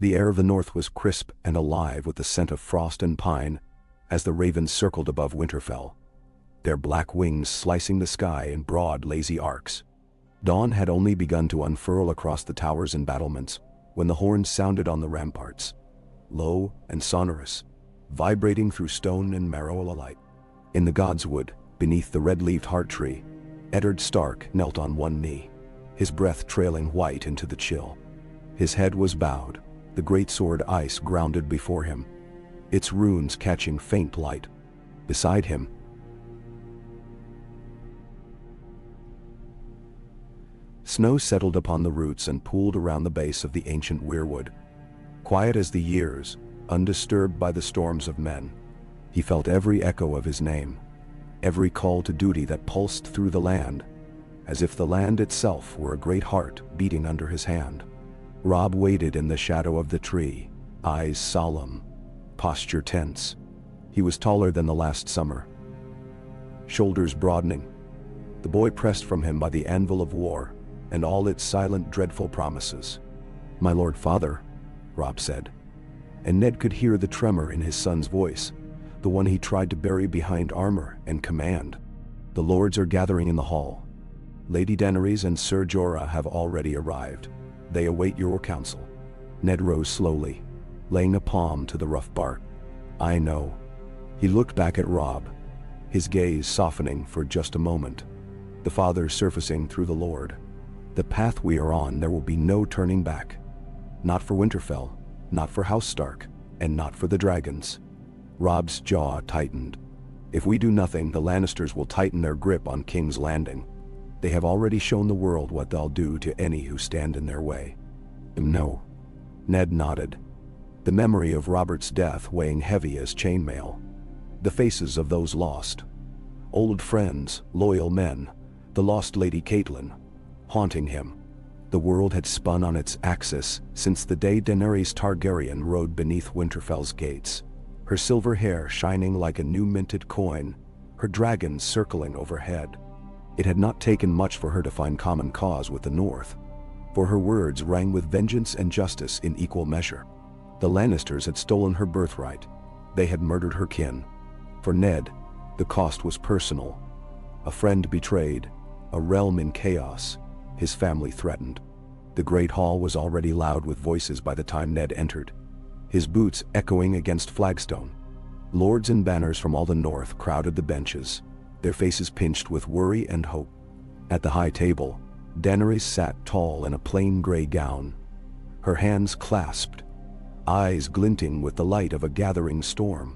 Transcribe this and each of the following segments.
The air of the north was crisp and alive with the scent of frost and pine as the ravens circled above Winterfell, their black wings slicing the sky in broad, lazy arcs. Dawn had only begun to unfurl across the towers and battlements when the horns sounded on the ramparts, low and sonorous, vibrating through stone and marrow alike. In the Godswood, beneath the red-leaved heart tree, Eddard Stark knelt on one knee, his breath trailing white into the chill. His head was bowed, the great sword ice grounded before him, its runes catching faint light. Beside him, snow settled upon the roots and pooled around the base of the ancient weirwood. Quiet as the years, undisturbed by the storms of men, he felt every echo of his name, every call to duty that pulsed through the land, as if the land itself were a great heart beating under his hand. Robb waited in the shadow of the tree, eyes solemn, posture tense. He was taller than the last summer, shoulders broadening. The boy pressed from him by the anvil of war and all its silent, dreadful promises. "My Lord Father," Robb said, and Ned could hear the tremor in his son's voice, the one he tried to bury behind armor and command. "The lords are gathering in the hall. Lady Daenerys and Ser Jorah have already arrived. They await your counsel." Ned rose slowly, laying a palm to the rough bark. "I know." He looked back at Robb, his gaze softening for just a moment, the father surfacing through the Lord. "The path we are on, there will be no turning back. Not for Winterfell, not for House Stark, and not for the dragons." Robb's jaw tightened. "If we do nothing, the Lannisters will tighten their grip on King's Landing. They have already shown the world what they'll do to any who stand in their way." "No." Ned nodded, the memory of Robert's death weighing heavy as chainmail. The faces of those lost, old friends, loyal men, the lost Lady Catelyn, haunting him. The world had spun on its axis since the day Daenerys Targaryen rode beneath Winterfell's gates, her silver hair shining like a new minted coin, her dragons circling overhead. It had not taken much for her to find common cause with the North, for her words rang with vengeance and justice in equal measure. The Lannisters had stolen her birthright. They had murdered her kin. For Ned, the cost was personal. A friend betrayed, a realm in chaos, his family threatened. The great hall was already loud with voices by the time Ned entered, his boots echoing against flagstone. Lords and banners from all the north crowded the benches, their faces pinched with worry and hope. At the high table, Daenerys sat tall in a plain gray gown, her hands clasped, eyes glinting with the light of a gathering storm.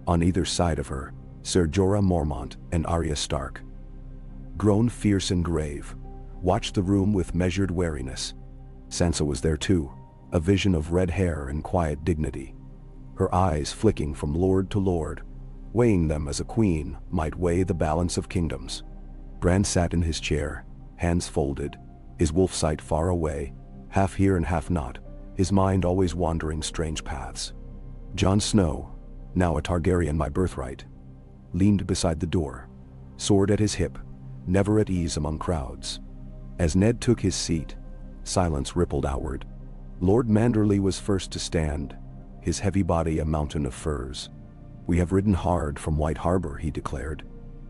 On either side of her, Ser Jorah Mormont and Arya Stark, grown fierce and grave, watched the room with measured wariness. Sansa was there too, a vision of red hair and quiet dignity, her eyes flicking from lord to lord, weighing them as a queen might weigh the balance of kingdoms. Bran sat in his chair, hands folded, his wolf sight far away, half here and half not, his mind always wandering strange paths. Jon Snow, now a Targaryen by birthright, leaned beside the door, sword at his hip, never at ease among crowds. As Ned took his seat, silence rippled outward. Lord Manderley was first to stand, his heavy body a mountain of furs. "We have ridden hard from White Harbor," he declared,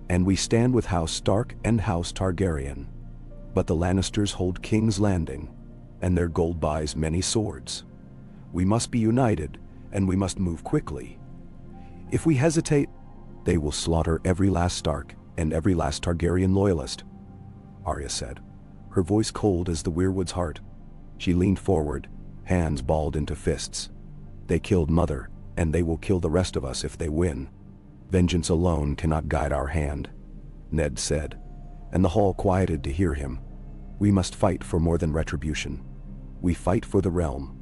"and we stand with House Stark and House Targaryen. But the Lannisters hold King's Landing, and their gold buys many swords. We must be united, and we must move quickly. If we hesitate, they will slaughter every last Stark and every last Targaryen loyalist," Arya said, her voice cold as the weirwood's heart. She leaned forward, hands balled into fists. "They killed Mother, and they will kill the rest of us if they win. Vengeance alone cannot guide our hand," Ned said, and the hall quieted to hear him. "We must fight for more than retribution. We fight for the realm.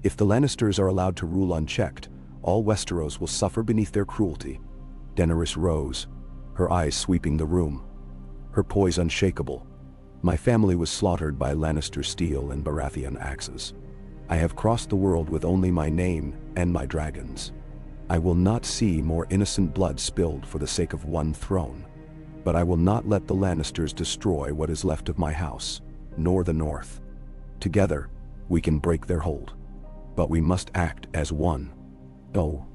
If the Lannisters are allowed to rule unchecked, all Westeros will suffer beneath their cruelty." Daenerys rose, her eyes sweeping the room, her poise unshakable. "My family was slaughtered by Lannister steel and Baratheon axes. I have crossed the world with only my name and my dragons. I will not see more innocent blood spilled for the sake of one throne. But I will not let the Lannisters destroy what is left of my house, nor the North. Together, we can break their hold." But we must act as one. Oh.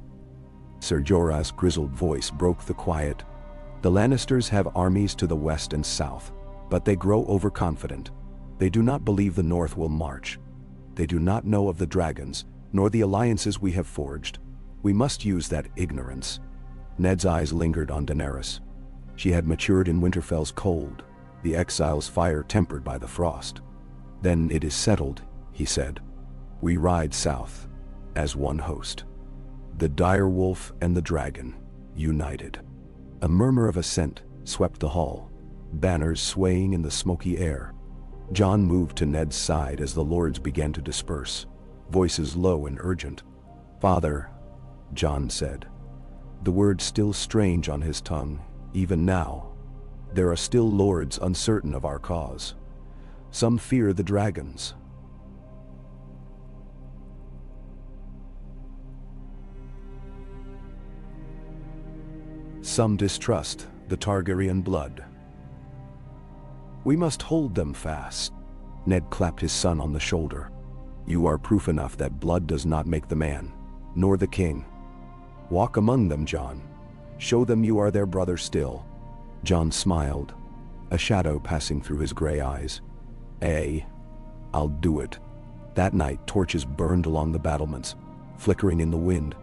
Ser Jorah's grizzled voice broke the quiet. The Lannisters have armies to the west and south, but they grow overconfident. They do not believe the north will march. They do not know of the dragons, nor the alliances we have forged. We must use that ignorance. Ned's eyes lingered on Daenerys. She had matured in Winterfell's cold, the exile's fire tempered by the frost. Then it is settled, he said. We ride south, as one host. The direwolf and the dragon, united. A murmur of assent swept the hall, banners swaying in the smoky air. Jon moved to Ned's side as the lords began to disperse, voices low and urgent. Father, Jon said, the word still strange on his tongue, even now. There are still lords uncertain of our cause. Some fear the dragons. Some distrust the Targaryen blood. We must hold them fast. Ned clapped his son on the shoulder. You are proof enough that blood does not make the man, nor the king. Walk among them, Jon. Show them you are their brother still. Jon smiled, a shadow passing through his gray eyes. I'll do it. That night, torches burned along the battlements, flickering in the wind.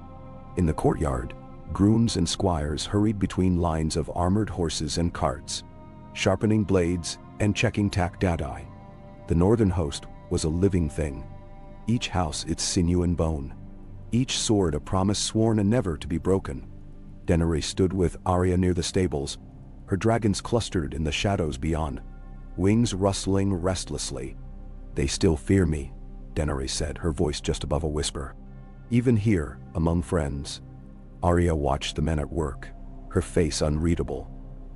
In the courtyard, grooms and squires hurried between lines of armored horses and carts, sharpening blades and checking tack-dadi. The northern host was a living thing, each house its sinew and bone, each sword a promise sworn and never to be broken. Daenerys stood with Arya near the stables, her dragons clustered in the shadows beyond, wings rustling restlessly. They still fear me, Daenerys said, her voice just above a whisper. Even here, among friends. Arya watched the men at work, her face unreadable.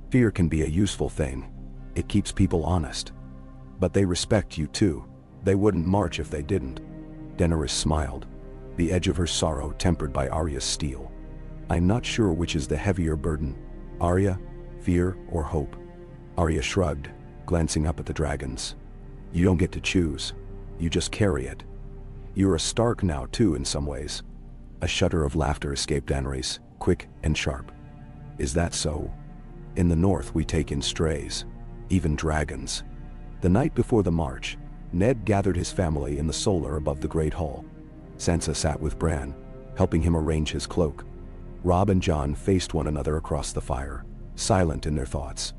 Fear can be a useful thing. It keeps people honest. But they respect you too. They wouldn't march if they didn't. Daenerys smiled, the edge of her sorrow tempered by Arya's steel. I'm not sure which is the heavier burden, Arya, fear or hope. Arya shrugged, glancing up at the dragons. You don't get to choose. You just carry it. You're a Stark now too in some ways. A shudder of laughter escaped Daenerys, quick and sharp. Is that so? In the north we take in strays, even dragons. The night before the march, Ned gathered his family in the solar above the Great Hall. Sansa sat with Bran, helping him arrange his cloak. Robb and Jon faced one another across the fire, silent in their thoughts.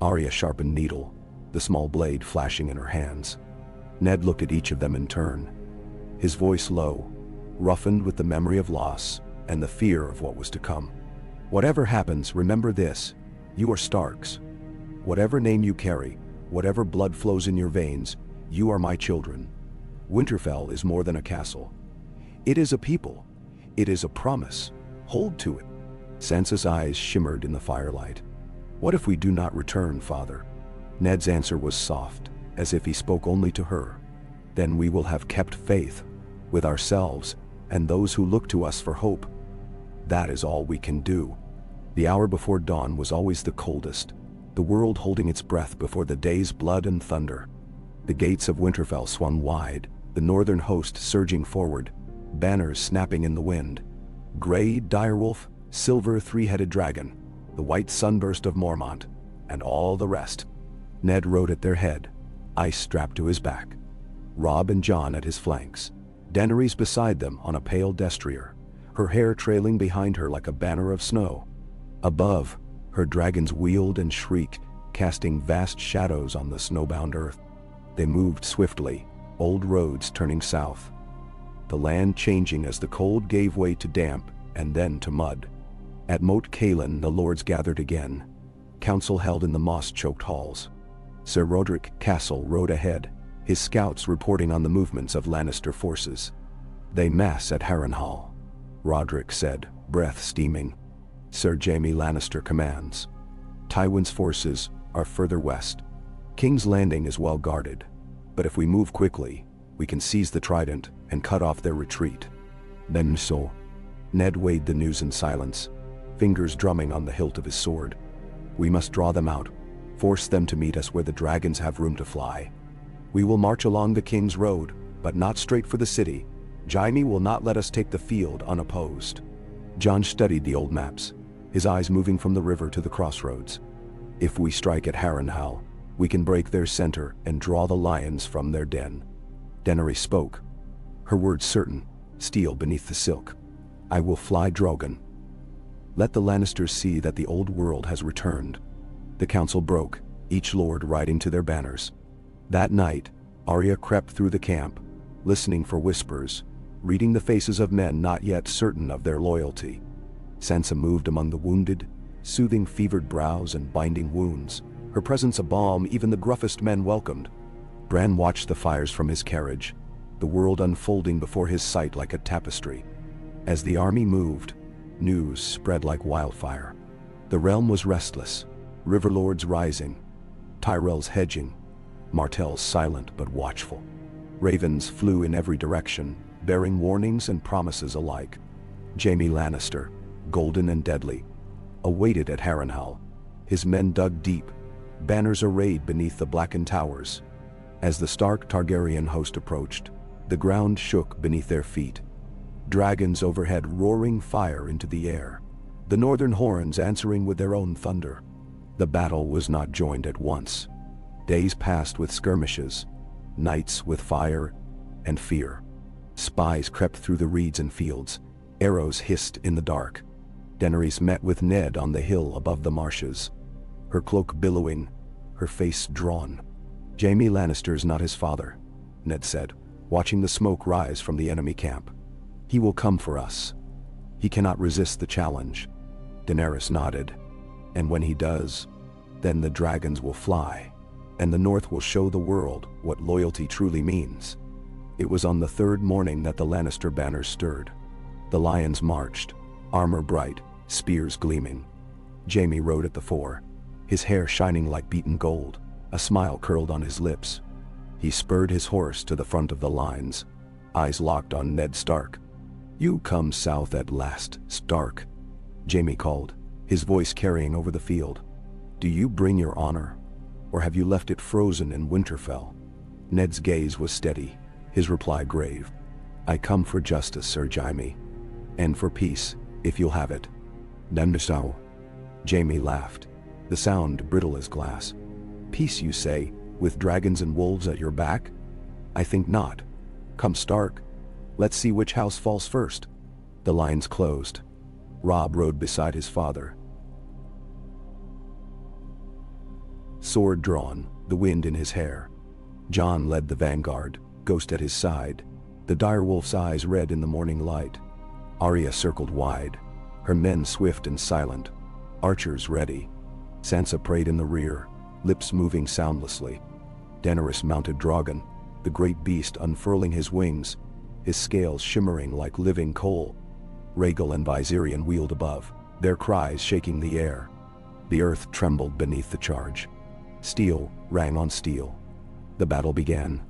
Arya sharpened needle, the small blade flashing in her hands. Ned looked at each of them in turn, his voice low, roughened with the memory of loss and the fear of what was to come. Whatever happens, remember this: you are Starks. Whatever name you carry, whatever blood flows in your veins, you are my children. Winterfell is more than a castle. It is a people. It is a promise. Hold to it. Sansa's eyes shimmered in the firelight. What if we do not return, Father? Ned's answer was soft, as if he spoke only to her. Then we will have kept faith with ourselves and those who look to us for hope. That is all we can do. The hour before dawn was always the coldest, the world holding its breath before the day's blood and thunder. The gates of Winterfell swung wide, the northern host surging forward, banners snapping in the wind. Gray direwolf, silver three-headed dragon, the white sunburst of Mormont, and all the rest. Ned rode at their head, ice strapped to his back. Robb and Jon at his flanks. Daenerys beside them on a pale destrier, her hair trailing behind her like a banner of snow. Above, her dragons wheeled and shrieked, casting vast shadows on the snowbound earth. They moved swiftly, old roads turning south. The land changing as the cold gave way to damp and then to mud. At Moat Cailin the lords gathered again, council held in the moss-choked halls. Sir Roderick Castle rode ahead, his scouts reporting on the movements of Lannister forces. They mass at Harrenhal, Roderick said, breath steaming. Sir Jaime Lannister commands. Tywin's forces are further west. King's Landing is well guarded, but if we move quickly, we can seize the Trident and cut off their retreat. Then so. Ned weighed the news in silence, fingers drumming on the hilt of his sword. We must draw them out, force them to meet us where the dragons have room to fly. We will march along the King's Road, but not straight for the city. Jaime will not let us take the field unopposed. Jon studied the old maps, his eyes moving from the river to the crossroads. If we strike at Harrenhal, we can break their center and draw the lions from their den. Daenerys spoke, her words certain, steel beneath the silk. I will fly Drogon. Let the Lannisters see that the old world has returned. The council broke, each lord riding to their banners. That night, Arya crept through the camp, listening for whispers, reading the faces of men not yet certain of their loyalty. Sansa moved among the wounded, soothing fevered brows and binding wounds, her presence a balm even the gruffest men welcomed. Bran watched the fires from his carriage, the world unfolding before his sight like a tapestry. As the army moved, news spread like wildfire. The realm was restless, riverlords rising, Tyrells hedging, Martells silent but watchful. Ravens flew in every direction, bearing warnings and promises alike. Jaime Lannister, golden and deadly, awaited at Harrenhal. His men dug deep, banners arrayed beneath the blackened towers. As the Stark Targaryen host approached, the ground shook beneath their feet. Dragons overhead roaring fire into the air, the northern horns answering with their own thunder. The battle was not joined at once. Days passed with skirmishes, nights with fire and fear. Spies crept through the reeds and fields, arrows hissed in the dark. Daenerys met with Ned on the hill above the marshes, her cloak billowing, her face drawn. Jaime Lannister's not his father, Ned said, watching the smoke rise from the enemy camp. He will come for us. He cannot resist the challenge. Daenerys nodded. And when he does, then the dragons will fly, and the North will show the world what loyalty truly means. It was on the third morning that the Lannister banners stirred. The lions marched, armor bright, spears gleaming. Jaime rode at the fore, his hair shining like beaten gold, a smile curled on his lips. He spurred his horse to the front of the lines, eyes locked on Ned Stark. You come south at last, Stark, Jaime called, his voice carrying over the field. Do you bring your honor, or have you left it frozen in Winterfell? Ned's gaze was steady, his reply grave. I come for justice, Sir Jaime, and for peace, if you'll have it. Nandisau. Jaime laughed, the sound brittle as glass. Peace, you say, with dragons and wolves at your back? I think not. Come, Stark. Let's see which house falls first. The lines closed. Robb rode beside his father, sword drawn, the wind in his hair. Jon led the vanguard, Ghost at his side, the direwolf's eyes red in the morning light. Arya circled wide, her men swift and silent, archers ready. Sansa prayed in the rear, lips moving soundlessly. Daenerys mounted Drogon, the great beast unfurling his wings, his scales shimmering like living coal. Rhaegal and Viserion wheeled above, their cries shaking the air. The earth trembled beneath the charge. Steel rang on steel. The battle began.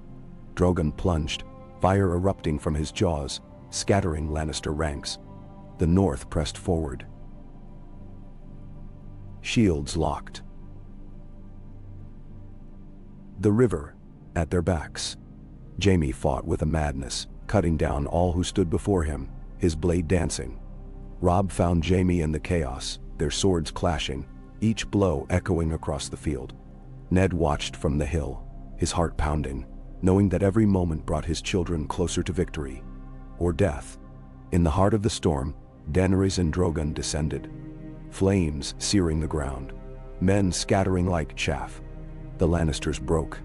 Drogon plunged, fire erupting from his jaws, scattering Lannister ranks. The North pressed forward. Shields locked. The river, at their backs. Jaime fought with a madness, cutting down all who stood before him, his blade dancing. Robb found Jaime in the chaos, their swords clashing, each blow echoing across the field. Ned watched from the hill, his heart pounding, knowing that every moment brought his children closer to victory, or death. In the heart of the storm, Daenerys and Drogon descended, flames searing the ground, men scattering like chaff. The Lannisters broke,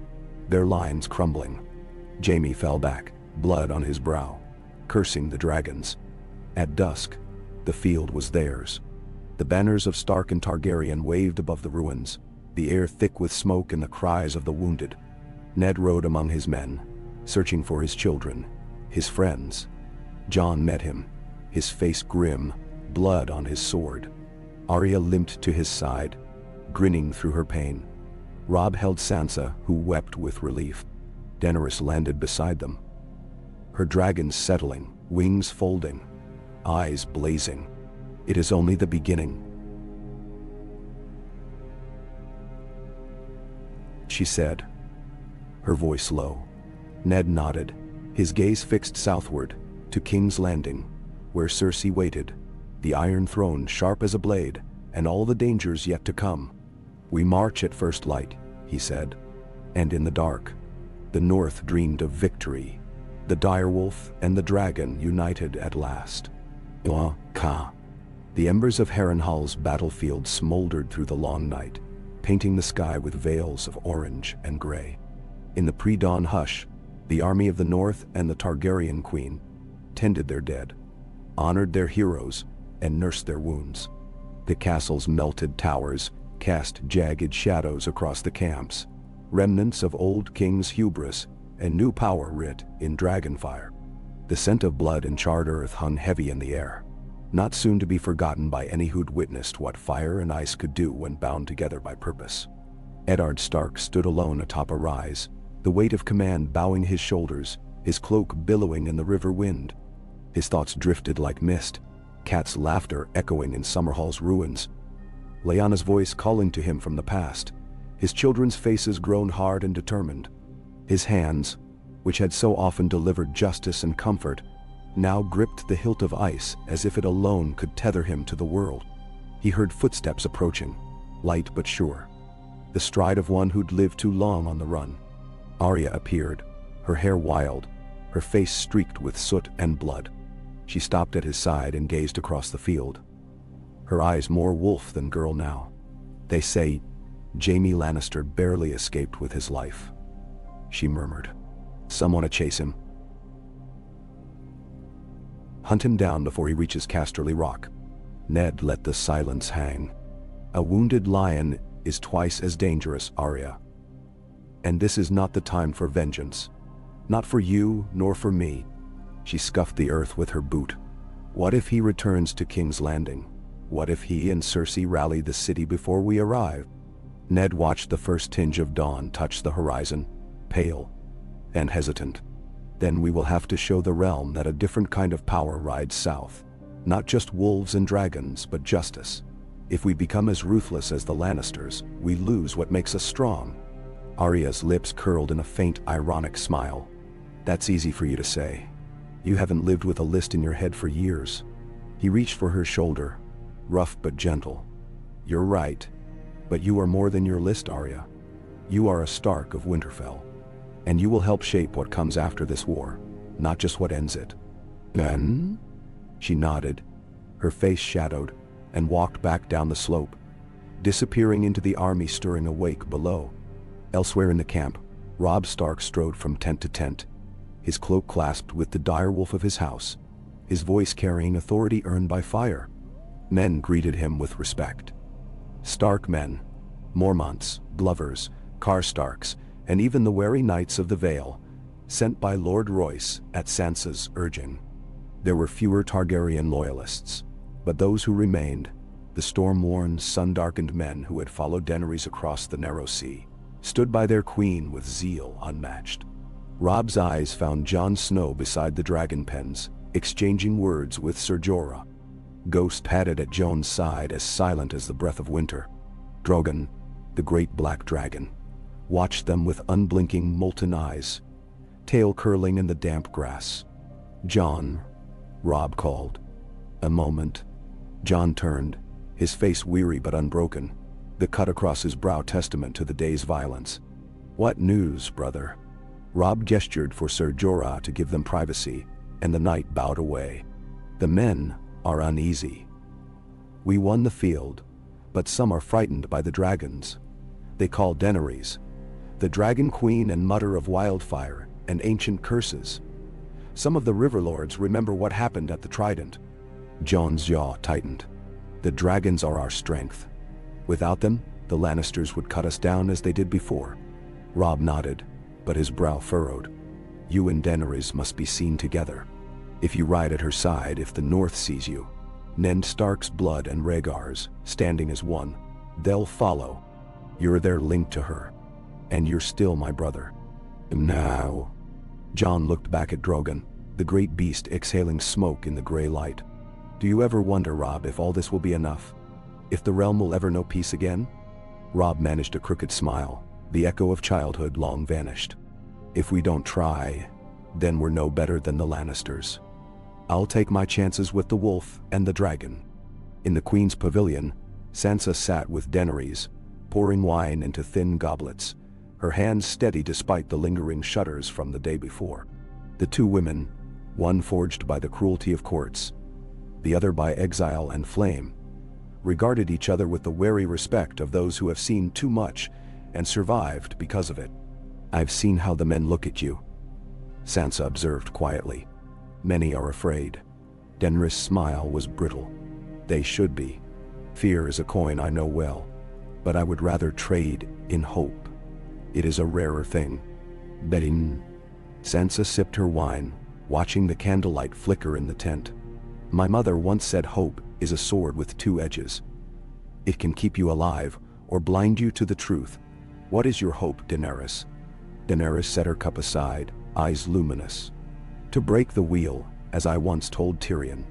their lines crumbling. Jaime fell back, blood on his brow, cursing the dragons. At dusk, the field was theirs. The banners of Stark and Targaryen waved above the ruins, the air thick with smoke and the cries of the wounded. Ned rode among his men, searching for his children, his friends. Jon met him, his face grim, blood on his sword. Arya limped to his side, grinning through her pain. Robb held Sansa, who wept with relief. Daenerys landed beside them, her dragons settling, wings folding, eyes blazing. It is only the beginning, she said, her voice low. Ned nodded, his gaze fixed southward, To King's Landing, where Cersei waited, the Iron Throne sharp as a blade, and all the dangers yet to come. We march at first light, he said, and in the dark, the North dreamed of victory. The direwolf and the dragon united at last. Ka. The embers of Harrenhal's battlefield smoldered through the long night, painting the sky with veils of orange and gray. In the pre-dawn hush, the army of the North and the Targaryen queen tended their dead, honored their heroes, and nursed their wounds. The castle's melted towers cast jagged shadows across the camps, remnants of old king's hubris and new power writ in dragonfire. The scent of blood and charred earth hung heavy in the air, not soon to be forgotten by any who'd witnessed what fire and ice could do when bound together by purpose. Eddard Stark stood alone atop a rise, the weight of command bowing his shoulders, his cloak billowing in the river wind. His thoughts drifted like mist, Cat's laughter echoing in Summerhall's ruins, Lyanna's voice calling to him from the past, his children's faces grown hard and determined. His hands, which had so often delivered justice and comfort, now gripped the hilt of ice as if it alone could tether him to the world. He heard footsteps approaching, light but sure, the stride of one who'd lived too long on the run. Arya appeared, her hair wild, her face streaked with soot and blood. She stopped at his side and gazed across the field, her eyes more wolf than girl now. They say Jaime Lannister barely escaped with his life, she murmured. Some want to chase him. Hunt him down before he reaches Casterly Rock. Ned let the silence hang. A wounded lion is twice as dangerous, Arya. And this is not the time for vengeance. Not for you, nor for me. She scuffed the earth with her boot. What if he returns to King's Landing? What if he and Cersei rally the city before we arrive? Ned watched the first tinge of dawn touch the horizon, pale and hesitant. Then we will have to show the realm that a different kind of power rides south. Not just wolves and dragons, but justice. If we become as ruthless as the Lannisters, we lose what makes us strong. Arya's lips curled in a faint, ironic smile. That's easy for you to say. You haven't lived with a list in your head for years. He reached for her shoulder, rough but gentle. You're right, but you are more than your list, Arya. You are a Stark of Winterfell, and you will help shape what comes after this war, not just what ends it. Then? She nodded, her face shadowed, and walked back down the slope, disappearing into the army stirring a wake below. Elsewhere in the camp, Robb Stark strode from tent to tent, his cloak clasped with the direwolf of his house, his voice carrying authority earned by fire. Men greeted him with respect. Stark men, Mormonts, Glovers, Karstarks, and even the wary knights of the Vale, sent by Lord Royce at Sansa's urging. There were fewer Targaryen loyalists, but those who remained, the storm-worn, sun-darkened men who had followed Daenerys across the narrow sea, stood by their queen with zeal unmatched. Robb's eyes found Jon Snow beside the dragon pens, exchanging words with Ser Jorah. Ghost padded at Jon's side, as silent as the breath of winter. Drogon, the great black dragon, watched them with unblinking, molten eyes, tail curling in the damp grass. Jon, Robb called. A moment. Jon turned, his face weary but unbroken, the cut across his brow testament to the day's violence. What news, brother? Robb gestured for Ser Jorah to give them privacy, and the knight bowed away. The men are uneasy. We won the field, but some are frightened by the dragons. They call Daenerys the Dragon Queen and mutter of wildfire and ancient curses. Some of the Riverlords remember what happened at the Trident. Jon's jaw tightened. The dragons are our strength. Without them, the Lannisters would cut us down as they did before. Robb nodded, but his brow furrowed. You and Daenerys must be seen together. If you ride at her side, if the North sees you, Ned Stark's blood and Rhaegar's, standing as one, they'll follow. You're their link to her. And you're still my brother. Now. Jon looked back at Drogon, the great beast exhaling smoke in the gray light. Do you ever wonder, Robb, if all this will be enough? If the realm will ever know peace again? Robb managed a crooked smile, the echo of childhood long vanished. If we don't try, then we're no better than the Lannisters. I'll take my chances with the wolf and the dragon." In the queen's pavilion, Sansa sat with Daenerys, pouring wine into thin goblets, her hands steady despite the lingering shudders from the day before. The two women, one forged by the cruelty of courts, the other by exile and flame, regarded each other with the wary respect of those who have seen too much and survived because of it. "I've seen how the men look at you," Sansa observed quietly. "Many are afraid." Daenerys' smile was brittle. "They should be. Fear is a coin I know well, but I would rather trade in hope. It is a rarer thing." Betting. Sansa sipped her wine, watching the candlelight flicker in the tent. "My mother once said hope is a sword with two edges. It can keep you alive or blind you to the truth. What is your hope, Daenerys?" Daenerys set her cup aside, eyes luminous. "To break the wheel, as I once told Tyrion.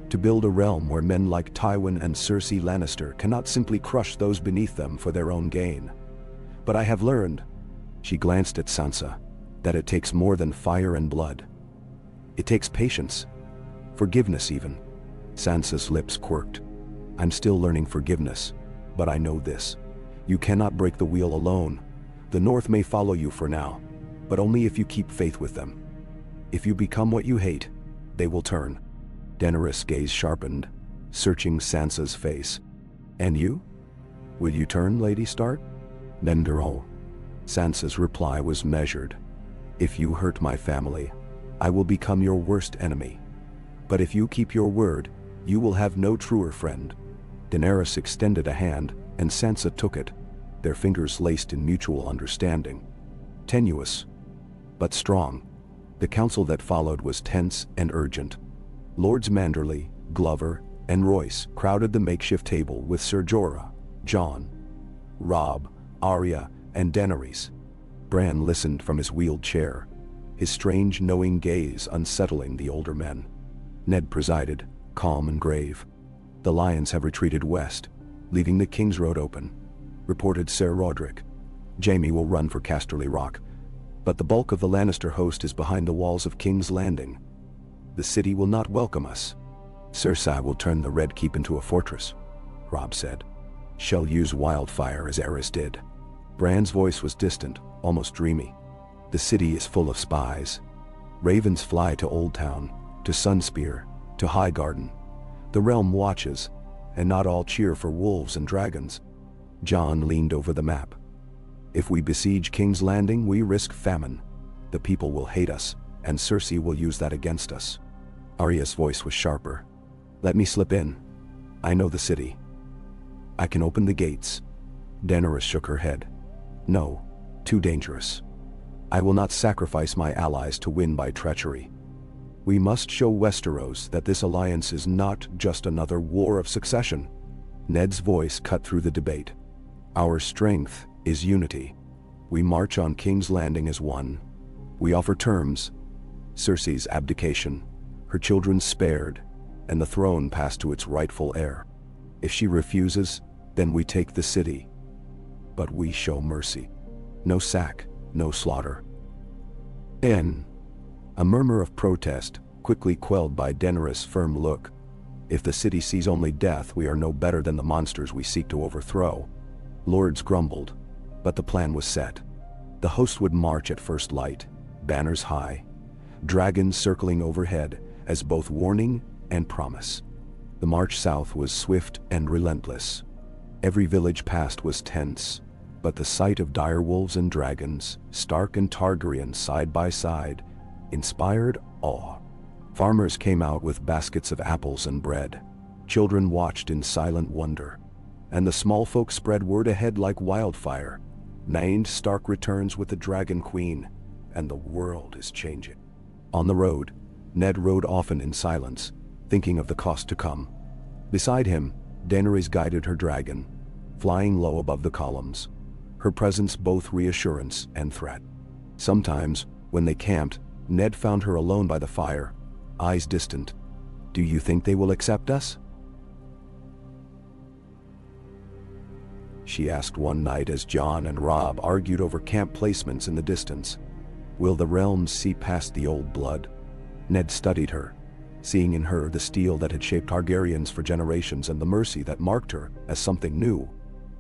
To build a realm where men like Tywin and Cersei Lannister cannot simply crush those beneath them for their own gain. But I have learned," she glanced at Sansa, "that it takes more than fire and blood. It takes patience. Forgiveness even." Sansa's lips quirked. "I'm still learning forgiveness, but I know this. You cannot break the wheel alone. The North may follow you for now, but only if you keep faith with them. If you become what you hate, they will turn." Daenerys' gaze sharpened, searching Sansa's face. "And you? Will you turn, Lady Stark?" "Nenderol." Sansa's reply was measured. "If you hurt my family, I will become your worst enemy. But if you keep your word, you will have no truer friend." Daenerys extended a hand, and Sansa took it, their fingers laced in mutual understanding. Tenuous, but strong. The council that followed was tense and urgent. Lords Manderley, Glover, and Royce crowded the makeshift table with Ser Jorah, Jon, Robb, Arya, and Daenerys. Bran listened from his wheeled chair, his strange knowing gaze unsettling the older men. Ned presided, calm and grave. "The lions have retreated west, leaving the King's Road open," reported Ser Roderick. "Jaime will run for Casterly Rock, but the bulk of the Lannister host is behind the walls of King's Landing. The city will not welcome us." "Cersei will turn the Red Keep into a fortress," Robb said. "She'll use wildfire as Aerys did." Bran's voice was distant, almost dreamy. "The city is full of spies. Ravens fly to Old Town, to Sunspear, to Highgarden. The realm watches, and not all cheer for wolves and dragons." Jon leaned over the map. "If we besiege King's Landing, we risk famine. The people will hate us, and Cersei will use that against us." Arya's voice was sharper. "Let me slip in. I know the city. I can open the gates." Daenerys shook her head. "No, too dangerous. I will not sacrifice my allies to win by treachery. We must show Westeros that this alliance is not just another war of succession." Ned's voice cut through the debate. "Our strength is unity. We march on King's Landing as one. We offer terms: Cersei's abdication, her children spared, and the throne passed to its rightful heir. If she refuses, then we take the city. But we show mercy. No sack, no slaughter." A murmur of protest, quickly quelled by Daenerys' firm look. "If the city sees only death, we are no better than the monsters we seek to overthrow." Lords grumbled, but the plan was set. The host would march at first light, banners high, dragons circling overhead as both warning and promise. The march south was swift and relentless. Every village passed was tense, but the sight of direwolves and dragons, Stark and Targaryen side by side, inspired awe. Farmers came out with baskets of apples and bread. Children watched in silent wonder. And the small folk spread word ahead like wildfire. Named Stark returns with the Dragon Queen, and the world is changing. On the road, Ned rode often in silence, thinking of the cost to come. Beside him, Daenerys guided her dragon, flying low above the columns, her presence both reassurance and threat. Sometimes, when they camped, Ned found her alone by the fire, eyes distant. "Do you think they will accept us?" she asked one night as Jon and Robb argued over camp placements in the distance. "Will the realms see past the old blood?" Ned studied her, seeing in her the steel that had shaped Targaryens for generations and the mercy that marked her as something new.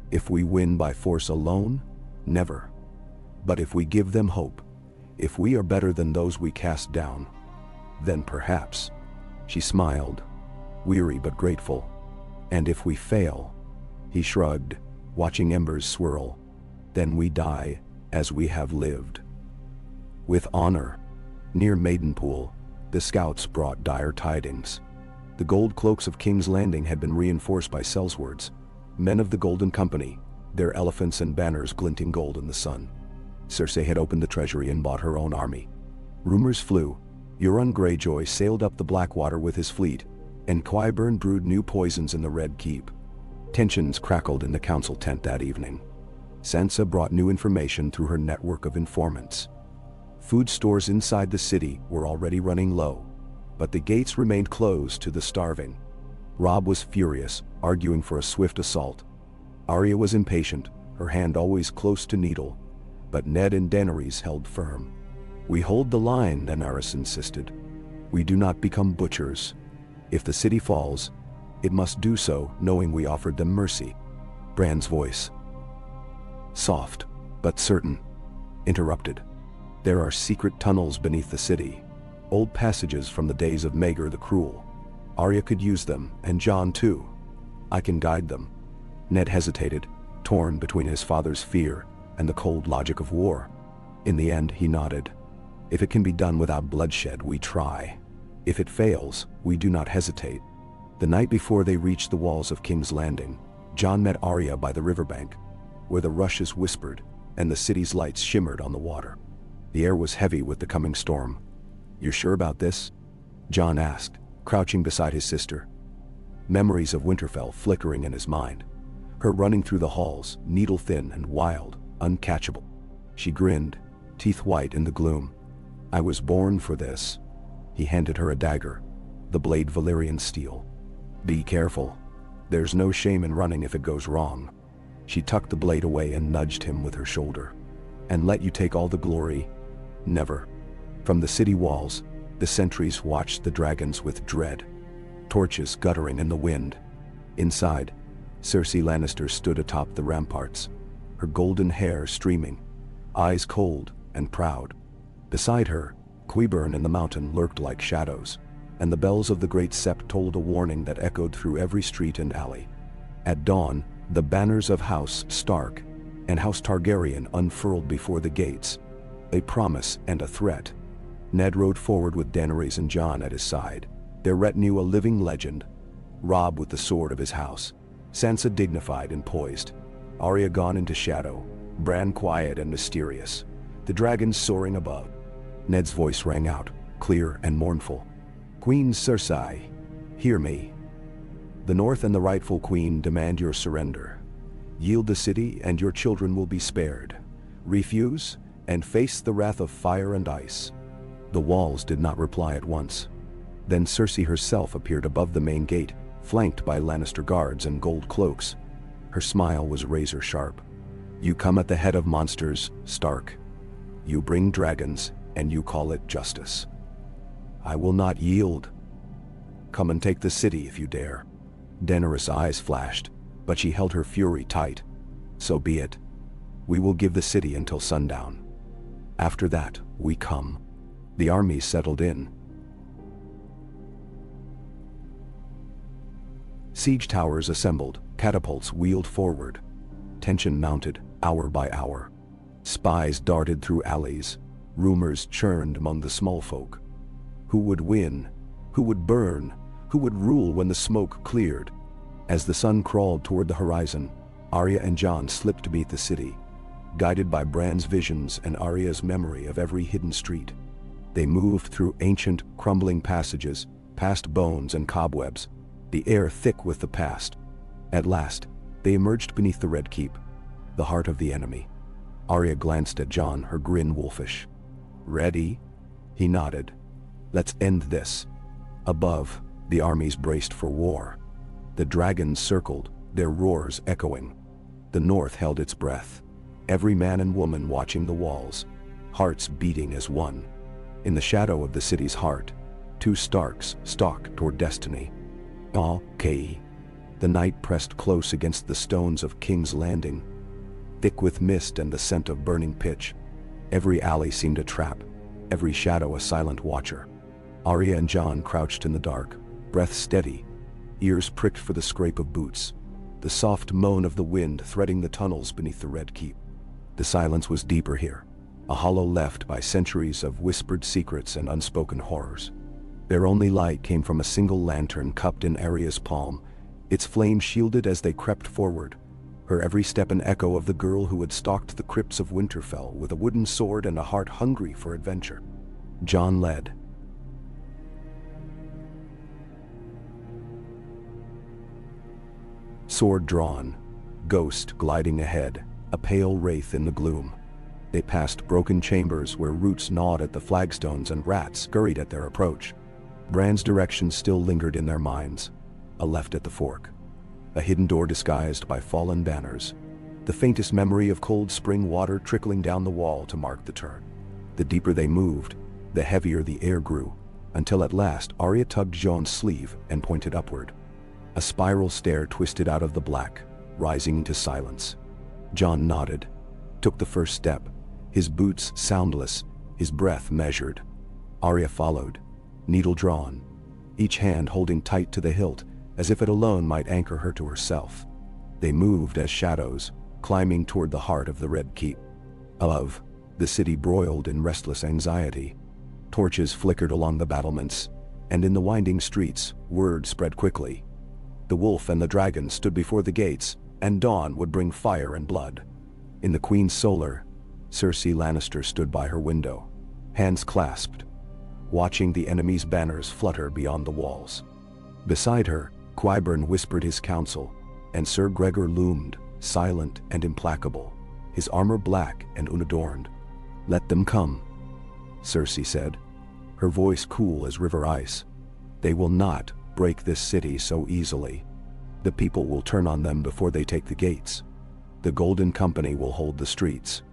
If we win by force alone, never. But if we give them hope, if we are better than those we cast down, then perhaps. She smiled, weary but grateful. And if we fail, he shrugged, watching embers swirl, then we die as we have lived. With honor. Near Maidenpool, the scouts brought dire tidings. The gold cloaks of King's Landing had been reinforced by sellswords, men of the Golden Company, their elephants and banners glinting gold in the sun. Cersei had opened the treasury and bought her own army. Rumors flew. Euron Greyjoy sailed up the Blackwater with his fleet, and Qyburn brewed new poisons in the Red Keep. Tensions crackled in the council tent that evening. Sansa brought new information through her network of informants. Food stores inside the city were already running low, but the gates remained closed to the starving. Robb was furious, arguing for a swift assault. Arya was impatient, her hand always close to needle, but Ned and Daenerys held firm. "We hold the line," Daenerys insisted. "We do not become butchers. If the city falls, it must do so knowing we offered them mercy." Bran's voice, soft but certain, interrupted. "There are secret tunnels beneath the city, old passages from the days of Maegor the Cruel. Arya could use them, and Jon too. I can guide them." Ned hesitated, torn between his father's fear and the cold logic of war. In the end, he nodded. "If it can be done without bloodshed, we try. If it fails, we do not hesitate." The night before they reached the walls of King's Landing, Jon met Arya by the riverbank, where the rushes whispered and the city's lights shimmered on the water. The air was heavy with the coming storm. "You're sure about this?" Jon asked, crouching beside his sister. Memories of Winterfell flickering in his mind. Her running through the halls, needle-thin and wild, uncatchable. She grinned, teeth white in the gloom. "I was born for this." He handed her a dagger, the blade Valyrian steel. "Be careful. There's no shame in running if it goes wrong." She tucked the blade away and nudged him with her shoulder. "And let you take all the glory? Never." From the city walls, the sentries watched the dragons with dread, torches guttering in the wind. Inside, Cersei Lannister stood atop the ramparts, her golden hair streaming, eyes cold and proud. Beside her, Qyburn and the mountain lurked like shadows, and the bells of the great sept tolled a warning that echoed through every street and alley. At dawn, the banners of House Stark and House Targaryen unfurled before the gates, a promise and a threat. Ned rode forward with Daenerys and Jon at his side, their retinue a living legend. Robb with the sword of his house, Sansa dignified and poised, Arya gone into shadow, Bran quiet and mysterious, the dragons soaring above. Ned's voice rang out, clear and mournful. "Queen Cersei, hear me. The North and the rightful queen demand your surrender. Yield the city and your children will be spared. Refuse, and face the wrath of fire and ice." The walls did not reply at once. Then Cersei herself appeared above the main gate, flanked by Lannister guards and gold cloaks. Her smile was razor sharp. "You come at the head of monsters, Stark. You bring dragons, and you call it justice. I will not yield. Come and take the city if you dare." Daenerys' eyes flashed, but she held her fury tight. "So be it. We will give the city until sundown. After that, we come." The army settled in. Siege towers assembled, catapults wheeled forward. Tension mounted, hour by hour. Spies darted through alleys. Rumors churned among the small folk. Who would win? Who would burn? Who would rule when the smoke cleared? As the sun crawled toward the horizon, Arya and Jon slipped to meet the city, guided by Bran's visions and Arya's memory of every hidden street. They moved through ancient, crumbling passages, past bones and cobwebs, the air thick with the past. At last, they emerged beneath the Red Keep, the heart of the enemy. Arya glanced at Jon, her grin wolfish. "Ready?" He nodded. "Let's end this." Above, the armies braced for war. The dragons circled, their roars echoing. The North held its breath, every man and woman watching the walls, hearts beating as one. In the shadow of the city's heart, Two Starks stalked toward destiny. Okay. The night pressed close against the stones of King's Landing, thick with mist and the scent of burning pitch. Every alley seemed a trap, every shadow a silent watcher. Arya and Jon crouched in the dark, breath steady, ears pricked for the scrape of boots, the soft moan of the wind threading the tunnels beneath the Red Keep. The silence was deeper here, a hollow left by centuries of whispered secrets and unspoken horrors. Their only light came from a single lantern cupped in Arya's palm, its flame shielded as they crept forward, her every step an echo of the girl who had stalked the crypts of Winterfell with a wooden sword and a heart hungry for adventure. Jon led. Sword drawn, ghost gliding ahead, a pale wraith in the gloom. They passed broken chambers where roots gnawed at the flagstones and rats scurried at their approach. Bran's direction still lingered in their minds. A left at the fork. A hidden door disguised by fallen banners. The faintest memory of cold spring water trickling down the wall to mark the turn. The deeper they moved, the heavier the air grew, until at last Arya tugged Jon's sleeve and pointed upward. A spiral stair twisted out of the black, rising into silence. Jon nodded, took the first step, his boots soundless, his breath measured. Arya followed, needle drawn, each hand holding tight to the hilt, as if it alone might anchor her to herself. They moved as shadows, climbing toward the heart of the Red Keep. Above, the city broiled in restless anxiety. Torches flickered along the battlements, and in the winding streets, word spread quickly. The wolf and the dragon stood before the gates, and dawn would bring fire and blood. In the Queen's solar, Cersei Lannister stood by her window, hands clasped, watching the enemy's banners flutter beyond the walls. Beside her, Qyburn whispered his counsel, and Sir Gregor loomed, silent and implacable, his armor black and unadorned. "Let them come," Cersei said, her voice cool as river ice. "They will not break this city so easily. The people will turn on them before they take the gates. The Golden Company will hold the streets.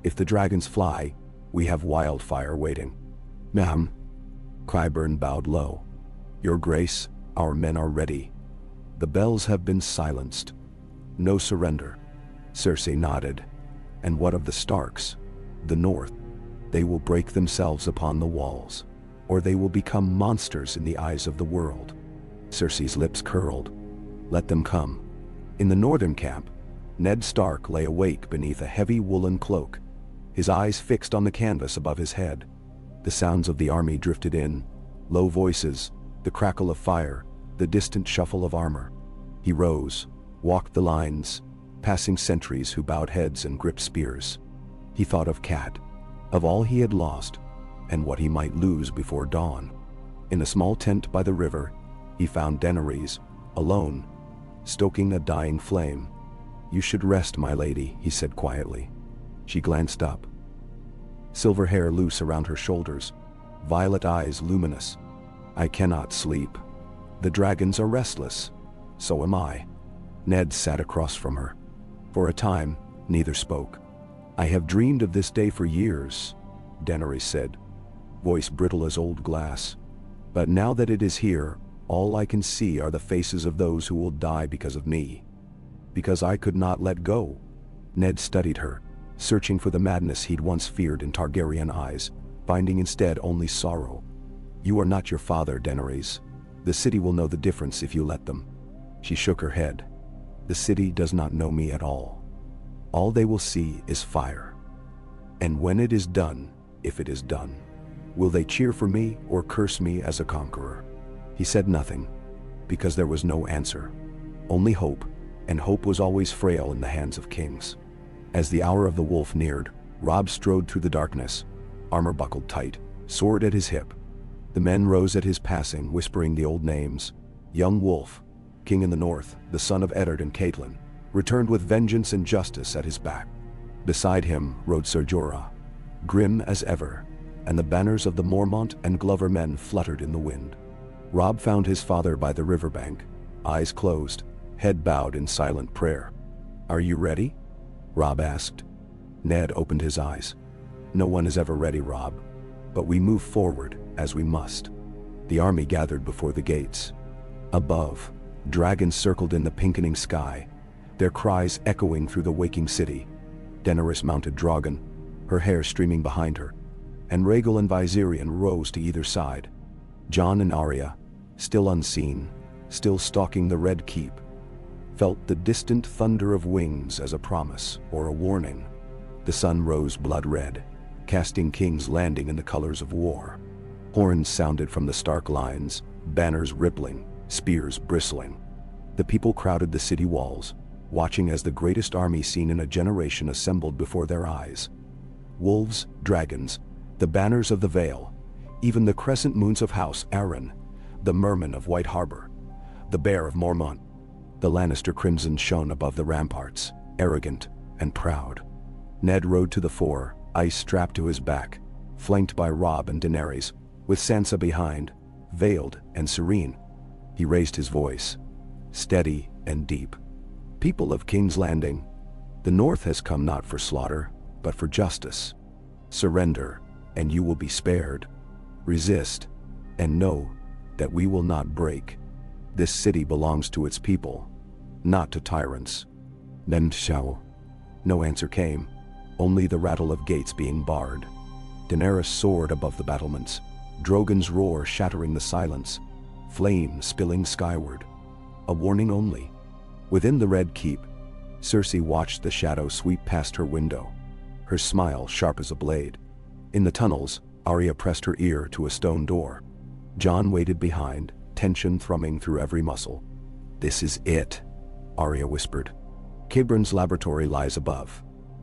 If the dragons fly, we have wildfire waiting." "Ma'am," Qyburn bowed low. "Your Grace, our men are ready. The bells have been silenced. No surrender." Cersei nodded. "And what of the Starks? The North? They will break themselves upon the walls, or they will become monsters in the eyes of the world." Cersei's lips curled. "Let them come." In the northern camp, Ned Stark lay awake beneath a heavy woolen cloak, his eyes fixed on the canvas above his head. The sounds of the army drifted in, low voices, the crackle of fire, the distant shuffle of armor. He rose, walked the lines, passing sentries who bowed heads and gripped spears. He thought of Cat, of all he had lost, and what he might lose before dawn. In a small tent by the river, he found Daenerys, alone, stoking a dying flame. "You should rest, my lady," he said quietly. She glanced up. Silver hair loose around her shoulders, violet eyes luminous. "I cannot sleep. The dragons are restless. So am I." Ned sat across from her. For a time, neither spoke. "I have dreamed of this day for years," Daenerys said, voice brittle as old glass. "But now that it is here, all I can see are the faces of those who will die because of me. Because I could not let go." Ned studied her, searching for the madness he'd once feared in Targaryen eyes, finding instead only sorrow. "You are not your father, Daenerys. The city will know the difference if you let them." She shook her head. "The city does not know me at all. All they will see is fire. And when it is done, if it is done, will they cheer for me or curse me as a conqueror?" He said nothing, because there was no answer. Only hope, and hope was always frail in the hands of kings. As the hour of the wolf neared, Robb strode through the darkness, armor buckled tight, sword at his hip. The men rose at his passing, whispering the old names. Young Wolf, king in the north, the son of Eddard and Catelyn, returned with vengeance and justice at his back. Beside him rode Ser Jorah, grim as ever, and the banners of the Mormont and Glover men fluttered in the wind. Robb found his father by the riverbank, eyes closed, head bowed in silent prayer. "Are you ready?" Robb asked. Ned opened his eyes. "No one is ever ready, Robb. But we move forward, as we must." The army gathered before the gates. Above, dragons circled in the pinkening sky, their cries echoing through the waking city. Daenerys mounted Drogon, her hair streaming behind her, and Rhaegal and Viserion rose to either side. Jon and Arya, still unseen, still stalking the Red Keep, felt the distant thunder of wings as a promise or a warning. The sun rose blood-red, casting King's Landing in the colors of war. Horns sounded from the Stark lines, banners rippling, spears bristling. The people crowded the city walls, watching as the greatest army seen in a generation assembled before their eyes. Wolves, dragons, the banners of the Vale, even the crescent moons of House Arryn, the Merman of White Harbor, the Bear of Mormont. The Lannister crimson shone above the ramparts, arrogant and proud. Ned rode to the fore, ice strapped to his back, flanked by Robb and Daenerys, with Sansa behind, veiled and serene. He raised his voice, steady and deep. People of King's Landing, the North has come not for slaughter, but for justice. Surrender, and you will be spared. Resist, and know that we will not break. This city belongs to its people, not to tyrants. Then shall. No answer came, only the rattle of gates being barred. Daenerys soared above the battlements, Drogon's roar shattering the silence, flame spilling skyward. A warning only. Within the Red Keep, Cersei watched the shadow sweep past her window, her smile sharp as a blade. In the tunnels, Arya pressed her ear to a stone door. Jon waited behind, tension thrumming through every muscle. "This is it," Arya whispered. "Qyburn's laboratory lies above.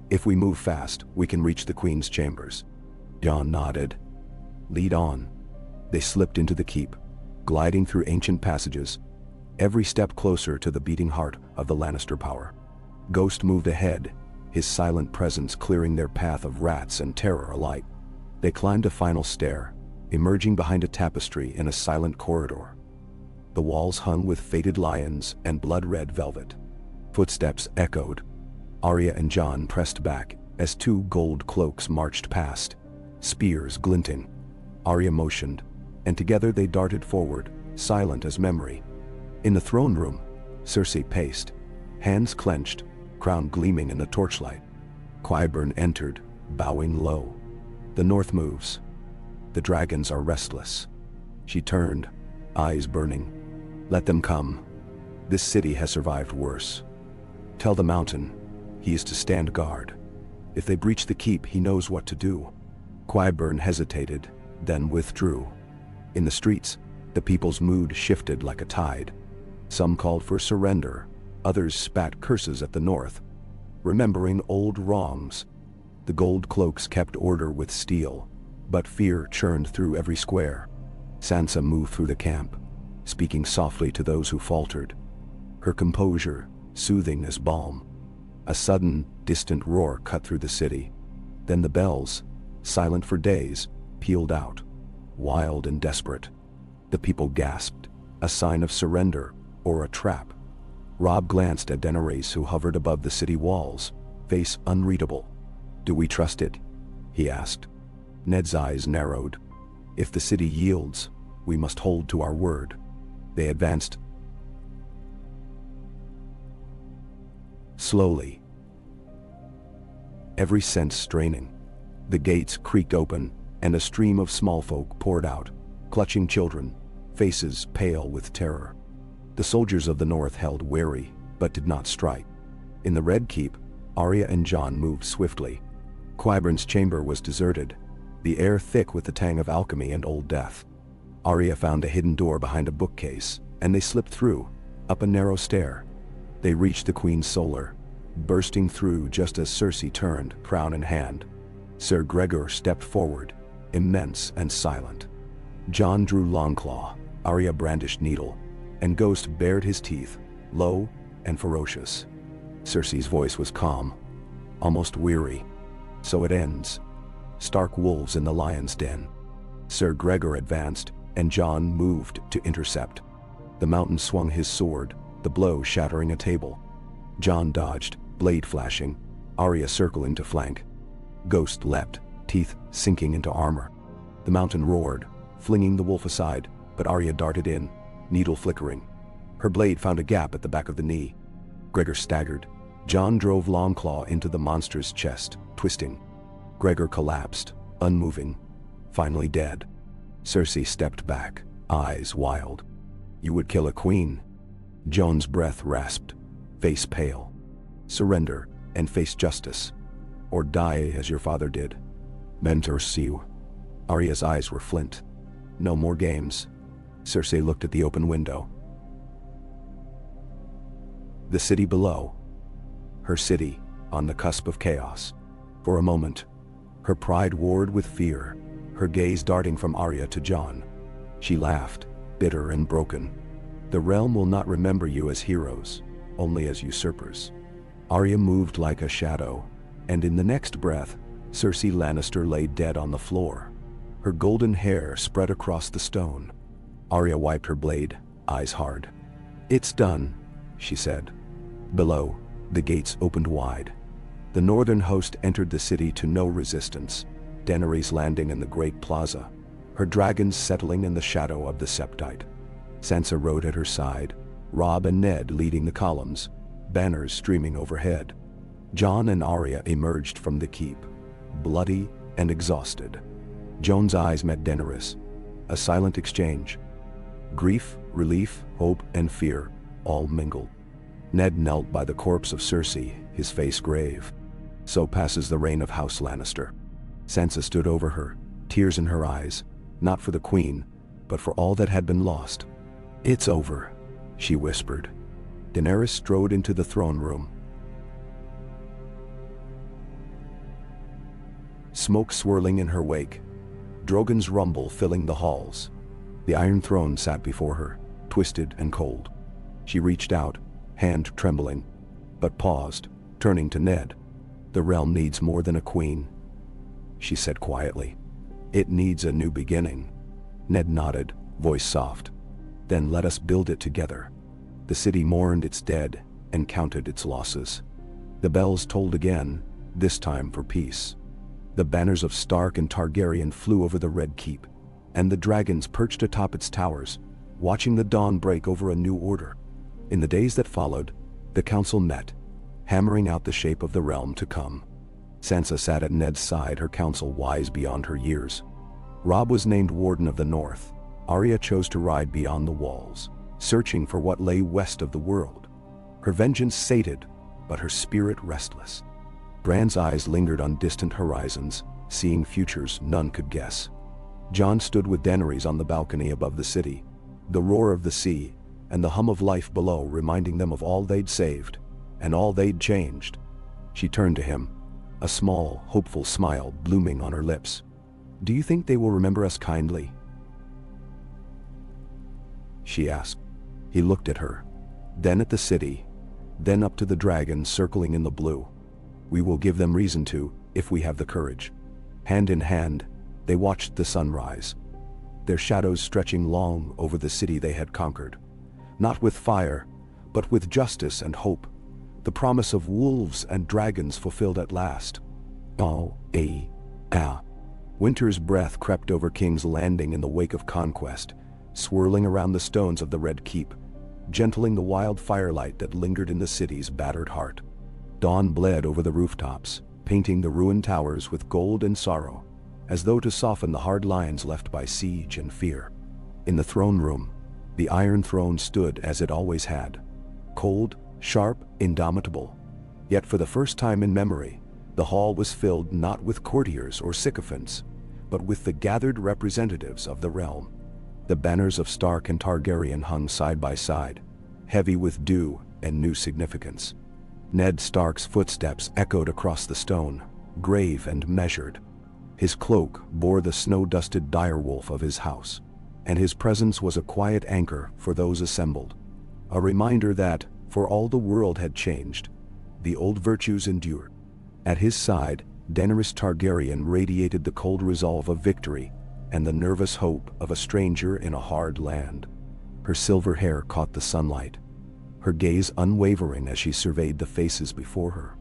If we move fast, we can reach the Queen's chambers." Jon nodded. "Lead on." They slipped into the keep, gliding through ancient passages, every step closer to the beating heart of the Lannister power. Ghost moved ahead, his silent presence clearing their path of rats and terror alike. They climbed a final stair, emerging behind a tapestry in a silent corridor. The walls hung with faded lions and blood-red velvet. Footsteps echoed. Arya and Jon pressed back as two gold cloaks marched past, spears glinting. Arya motioned, and together they darted forward, silent as memory. In the throne room, Cersei paced, hands clenched, crown gleaming in the torchlight. Qyburn entered, bowing low. "The North moves. The dragons are restless." She turned, eyes burning. "Let them come. This city has survived worse. Tell the Mountain he is to stand guard. If they breach the keep, he knows what to do." Qyburn hesitated, then withdrew. In the streets, the people's mood shifted like a tide. Some called for surrender, others spat curses at the North, remembering old wrongs. The gold cloaks kept order with steel, but fear churned through every square. Sansa moved through the camp, speaking softly to those who faltered, her composure soothing as balm. A sudden, distant roar cut through the city. Then the bells, silent for days, pealed out, wild and desperate. The people gasped, a sign of surrender or a trap. Robb glanced at Daenerys, who hovered above the city walls, face unreadable. "Do we trust it?" he asked. Ned's eyes narrowed. "If the city yields, we must hold to our word." They advanced slowly, every sense straining. The gates creaked open, and a stream of small folk poured out, clutching children, faces pale with terror. The soldiers of the North held wary, but did not strike. In the Red Keep, Arya and Jon moved swiftly. Qyburn's chamber was deserted, the air thick with the tang of alchemy and old death. Arya found a hidden door behind a bookcase, and they slipped through, up a narrow stair. They reached the Queen's solar, bursting through just as Cersei turned, crown in hand. Ser Gregor stepped forward, immense and silent. Jon drew Longclaw, Arya brandished needle, and Ghost bared his teeth, low and ferocious. Cersei's voice was calm, almost weary. "So it ends. Stark wolves in the lion's den." Ser Gregor advanced, and Jon moved to intercept. The Mountain swung his sword, the blow shattering a table. Jon dodged, blade flashing, Arya circling to flank. Ghost leapt, teeth sinking into armor. The Mountain roared, flinging the wolf aside, but Arya darted in, needle flickering. Her blade found a gap at the back of the knee. Gregor staggered. Jon drove Longclaw into the monster's chest, twisting. Gregor collapsed, unmoving, finally dead. Cersei stepped back, eyes wild. "You would kill a queen?" Jon's breath rasped, face pale. "Surrender and face justice, or die as your father did." "Mentor Siu." Arya's eyes were flint. "No more games." Cersei looked at the open window. The city below. Her city, on the cusp of chaos. For a moment, her pride warred with fear, her gaze darting from Arya to Jon. She laughed, bitter and broken. "The realm will not remember you as heroes, only as usurpers." Arya moved like a shadow, and in the next breath, Cersei Lannister lay dead on the floor. Her golden hair spread across the stone. Arya wiped her blade, eyes hard. "It's done," she said. Below, the gates opened wide. The northern host entered the city to no resistance, Daenerys landing in the great plaza, her dragons settling in the shadow of the Septite. Sansa rode at her side, Robb and Ned leading the columns, banners streaming overhead. Jon and Arya emerged from the keep, bloody and exhausted. Jon's eyes met Daenerys, a silent exchange. Grief, relief, hope, and fear all mingled. Ned knelt by the corpse of Cersei, his face grave. So passes the reign of House Lannister. Sansa stood over her, tears in her eyes, not for the queen, but for all that had been lost. "It's over," she whispered. Daenerys strode into the throne room. Smoke swirling in her wake, Drogon's rumble filling the halls. The Iron Throne sat before her, twisted and cold. She reached out, hand trembling, but paused, turning to Ned. "The realm needs more than a queen," she said quietly. "It needs a new beginning." Ned nodded, voice soft. "Then let us build it together." The city mourned its dead and counted its losses. The bells tolled again, this time for peace. The banners of Stark and Targaryen flew over the Red Keep, and the dragons perched atop its towers, watching the dawn break over a new order. In the days that followed, the council met, hammering out the shape of the realm to come. Sansa sat at Ned's side, her counsel wise beyond her years. Robb was named Warden of the North. Arya chose to ride beyond the walls, searching for what lay west of the world. Her vengeance sated, but her spirit restless. Bran's eyes lingered on distant horizons, seeing futures none could guess. Jon stood with Daenerys on the balcony above the city, the roar of the sea and the hum of life below reminding them of all they'd saved and all they'd changed. She turned to him, a small, hopeful smile blooming on her lips. "Do you think they will remember us kindly?" she asked. He looked at her, then at the city, then up to the dragons circling in the blue. "We will give them reason to, if we have the courage." Hand in hand, they watched the sun rise, their shadows stretching long over the city they had conquered. Not with fire, but with justice and hope, the promise of wolves and dragons fulfilled at last. Winter's breath crept over King's Landing in the wake of conquest, swirling around the stones of the Red Keep, gentling the wild firelight that lingered in the city's battered heart. Dawn bled over the rooftops, painting the ruined towers with gold and sorrow, as though to soften the hard lines left by siege and fear. In the throne room, the Iron Throne stood as it always had, cold, sharp, indomitable. Yet for the first time in memory, the hall was filled not with courtiers or sycophants, but with the gathered representatives of the realm. The banners of Stark and Targaryen hung side by side, heavy with dew and new significance. Ned Stark's footsteps echoed across the stone, grave and measured. His cloak bore the snow-dusted direwolf of his house, and his presence was a quiet anchor for those assembled, a reminder that, for all the world had changed, the old virtues endured. At his side, Daenerys Targaryen radiated the cold resolve of victory and the nervous hope of a stranger in a hard land. Her silver hair caught the sunlight, her gaze unwavering as she surveyed the faces before her.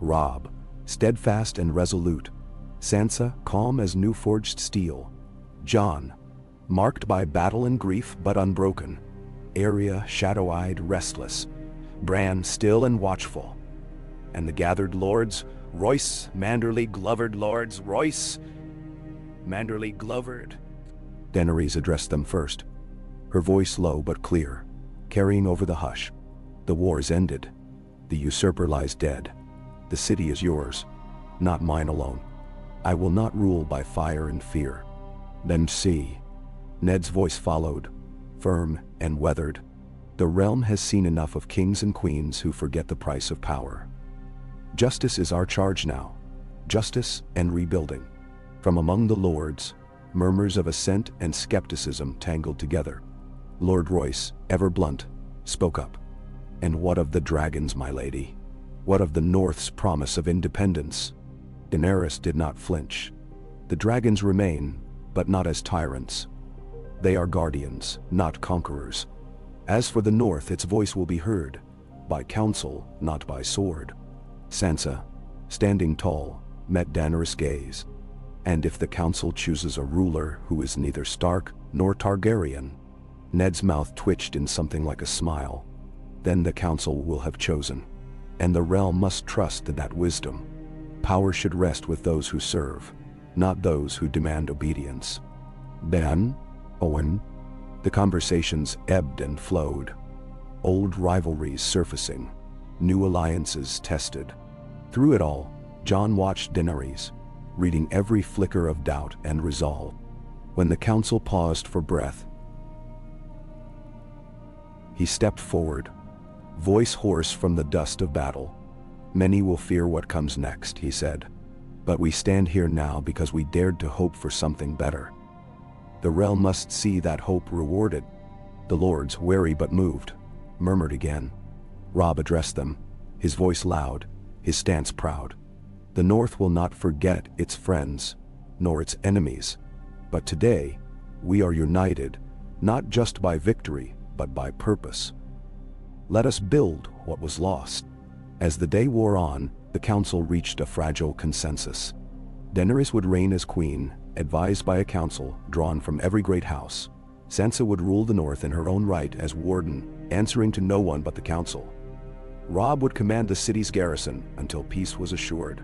Robb, steadfast and resolute. Sansa, calm as new-forged steel. Jon, marked by battle and grief but unbroken. Arya shadow-eyed, restless. Bran still and watchful. And the gathered lords, Royce, Manderly, Glovered lords, Royce, Manderly, Glovered. Daenerys addressed them first, her voice low but clear, carrying over the hush. The war is ended. The usurper lies dead. The city is yours, not mine alone. I will not rule by fire and fear. Then see. Ned's voice followed, firm and weathered. The realm has seen enough of kings and queens who forget the price of power. Justice is our charge now. Justice and rebuilding. From among the lords, murmurs of assent and skepticism tangled together. Lord Royce, ever blunt, spoke up. And what of the dragons, my lady? What of the North's promise of independence? Daenerys did not flinch. The dragons remain, but not as tyrants. They are guardians, not conquerors. As for the North, its voice will be heard, by counsel, not by sword. Sansa, standing tall, met Daenerys' gaze. And if the council chooses a ruler who is neither Stark nor Targaryen, Ned's mouth twitched in something like a smile. Then the council will have chosen. And the realm must trust in that wisdom. Power should rest with those who serve, not those who demand obedience. Then, Owen, the conversations ebbed and flowed. Old rivalries surfacing, new alliances tested. Through it all, Jon watched Daenerys, reading every flicker of doubt and resolve. When the council paused for breath, he stepped forward, voice hoarse from the dust of battle. Many will fear what comes next, he said. But we stand here now because we dared to hope for something better. The realm must see that hope rewarded. The lords, wary but moved, murmured again. Robb addressed them, his voice loud, his stance proud. The North will not forget its friends, nor its enemies. But today, we are united, not just by victory, but by purpose. Let us build what was lost. As the day wore on, the council reached a fragile consensus. Daenerys would reign as queen, advised by a council drawn from every great house. Sansa would rule the North in her own right as warden, answering to no one but the council. Robb would command the city's garrison until peace was assured.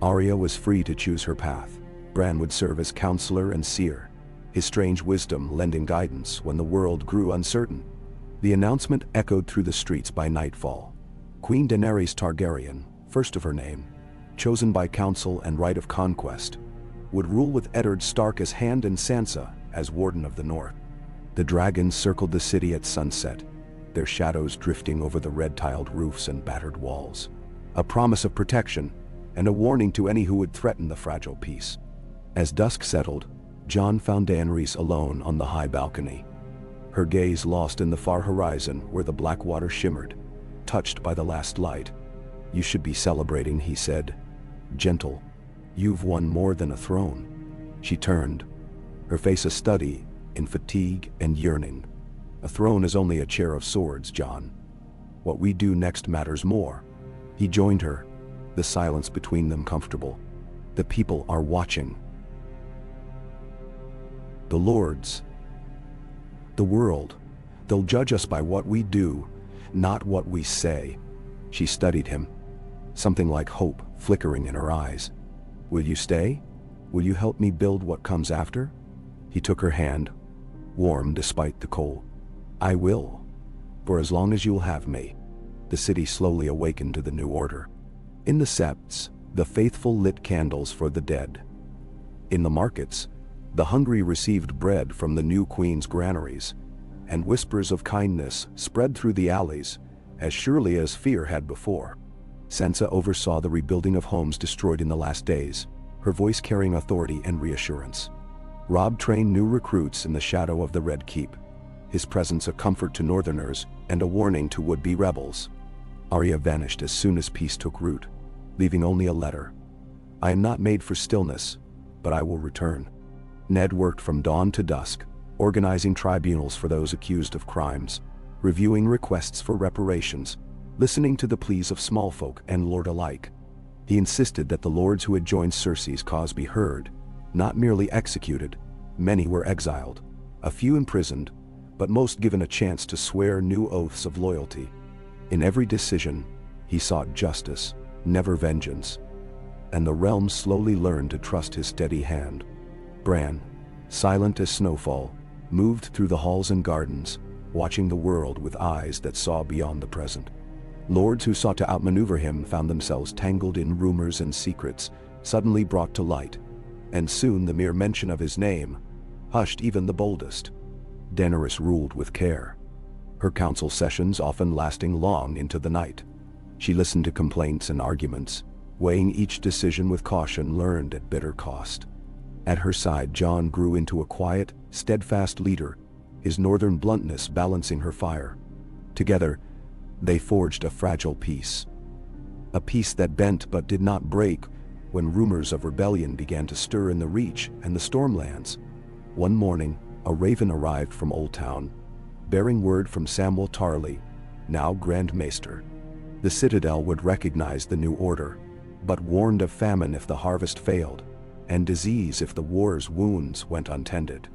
Arya was free to choose her path. Bran would serve as counselor and seer, his strange wisdom lending guidance when the world grew uncertain. The announcement echoed through the streets by nightfall. Queen Daenerys Targaryen, first of her name, chosen by council and right of conquest, would rule with Eddard Stark as hand and Sansa as Warden of the North. The dragons circled the city at sunset, their shadows drifting over the red-tiled roofs and battered walls. A promise of protection, and a warning to any who would threaten the fragile peace. As dusk settled, Jon found Daenerys alone on the high balcony. Her gaze lost in the far horizon where the black water shimmered, touched by the last light. You should be celebrating, he said. Gentle. You've won more than a throne. She turned, her face a study in fatigue and yearning. A throne is only a chair of swords, Jon. What we do next matters more. He joined her, the silence between them comfortable. The people are watching. The lords. The world. They'll judge us by what we do, not what we say. She studied him, something like hope flickering in her eyes. Will you stay? Will you help me build what comes after? He took her hand, warm despite the cold. I will, for as long as you'll have me. The city slowly awakened to the new order. In the septs, the faithful lit candles for the dead. In the markets, the hungry received bread from the new queen's granaries, and whispers of kindness spread through the alleys, as surely as fear had before. Sansa oversaw the rebuilding of homes destroyed in the last days, her voice carrying authority and reassurance. Robb trained new recruits in the shadow of the Red Keep, his presence a comfort to northerners and a warning to would-be rebels. Arya vanished as soon as peace took root, leaving only a letter. I am not made for stillness, but I will return. Ned worked from dawn to dusk, organizing tribunals for those accused of crimes, reviewing requests for reparations, listening to the pleas of small folk and lord alike. He insisted that the lords who had joined Cersei's cause be heard, not merely executed. Many were exiled, a few imprisoned, but most given a chance to swear new oaths of loyalty. In every decision, he sought justice, never vengeance, and the realm slowly learned to trust his steady hand. Bran, silent as snowfall, moved through the halls and gardens, watching the world with eyes that saw beyond the present. Lords who sought to outmaneuver him found themselves tangled in rumors and secrets, suddenly brought to light, and soon the mere mention of his name hushed even the boldest. Daenerys ruled with care, her council sessions often lasting long into the night. She listened to complaints and arguments, weighing each decision with caution learned at bitter cost. At her side, Jon grew into a quiet, steadfast leader, his northern bluntness balancing her fire. Together, they forged a fragile peace. A peace that bent but did not break when rumors of rebellion began to stir in the Reach and the Stormlands. One morning, a raven arrived from Old Town, bearing word from Samwell Tarly, now Grand Maester. The Citadel would recognize the new order, but warned of famine if the harvest failed, and disease if the war's wounds went untended.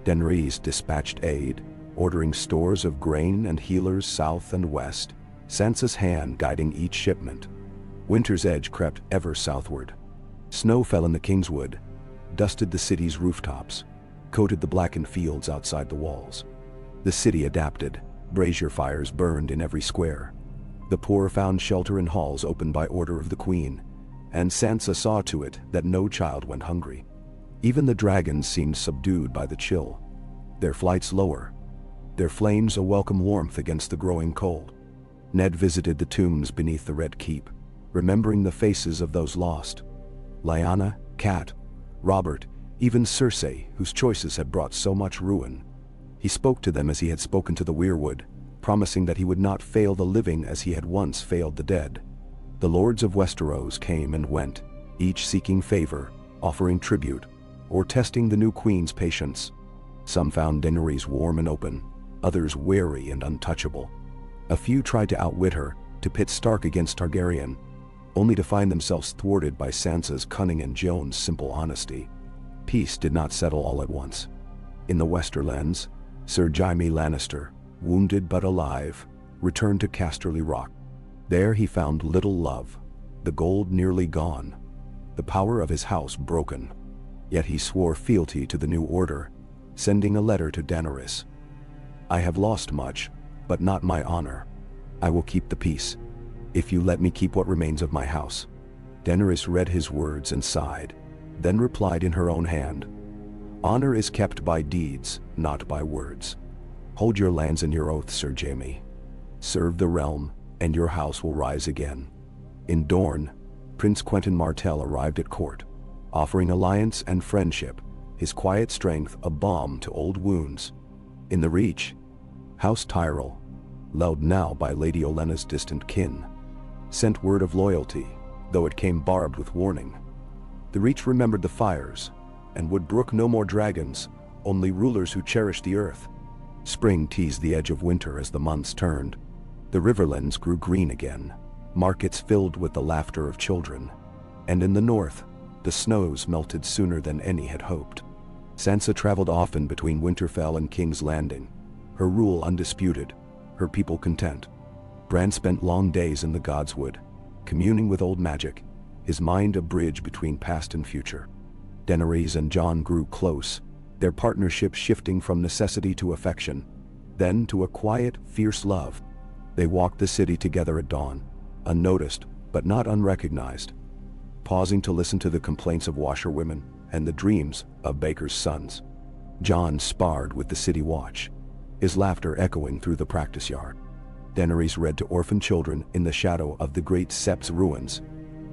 Daenerys dispatched aid, ordering stores of grain and healers south and west, Sansa's hand guiding each shipment. Winter's edge crept ever southward. Snow fell in the Kingswood, dusted the city's rooftops, coated the blackened fields outside the walls. The city adapted, brazier fires burned in every square. The poor found shelter in halls opened by order of the Queen, and Sansa saw to it that no child went hungry. Even the dragons seemed subdued by the chill, their flights lower, their flames a welcome warmth against the growing cold. Ned visited the tombs beneath the Red Keep, remembering the faces of those lost. Lyanna, Cat, Robert, even Cersei, whose choices had brought so much ruin. He spoke to them as he had spoken to the Weirwood, promising that he would not fail the living as he had once failed the dead. The lords of Westeros came and went, each seeking favor, offering tribute, or testing the new queen's patience. Some found Daenerys warm and open, others wary and untouchable. A few tried to outwit her, to pit Stark against Targaryen, only to find themselves thwarted by Sansa's cunning and Jon's simple honesty. Peace did not settle all at once. In the Westerlands, Sir Jaime Lannister, wounded but alive, returned to Casterly Rock. There he found little love, the gold nearly gone, the power of his house broken. Yet he swore fealty to the new order, sending a letter to Daenerys. "I have lost much, but not my honor. I will keep the peace, if you let me keep what remains of my house." Daenerys read his words and sighed, then replied in her own hand, "Honor is kept by deeds, not by words. Hold your lands and your oaths, Sir Jaime. Serve the realm, and your house will rise again." In Dorne, Prince Quentyn Martell arrived at court, offering alliance and friendship, his quiet strength a balm to old wounds. In the Reach, House Tyrell, lulled now by Lady Olenna's distant kin, sent word of loyalty, though it came barbed with warning. The Reach remembered the fires, and would brook no more dragons, only rulers who cherished the earth. Spring teased the edge of winter as the months turned. The riverlands grew green again, markets filled with the laughter of children. And in the north, the snows melted sooner than any had hoped. Sansa traveled often between Winterfell and King's Landing, her rule undisputed, her people content. Bran spent long days in the Godswood, communing with old magic, his mind a bridge between past and future. Daenerys and Jon grew close, their partnership shifting from necessity to affection, then to a quiet, fierce love. They walked the city together at dawn, unnoticed but not unrecognized, pausing to listen to the complaints of washerwomen and the dreams of bakers' sons. Jon sparred with the city watch, his laughter echoing through the practice yard. Daenerys read to orphan children in the shadow of the great Sept's ruins,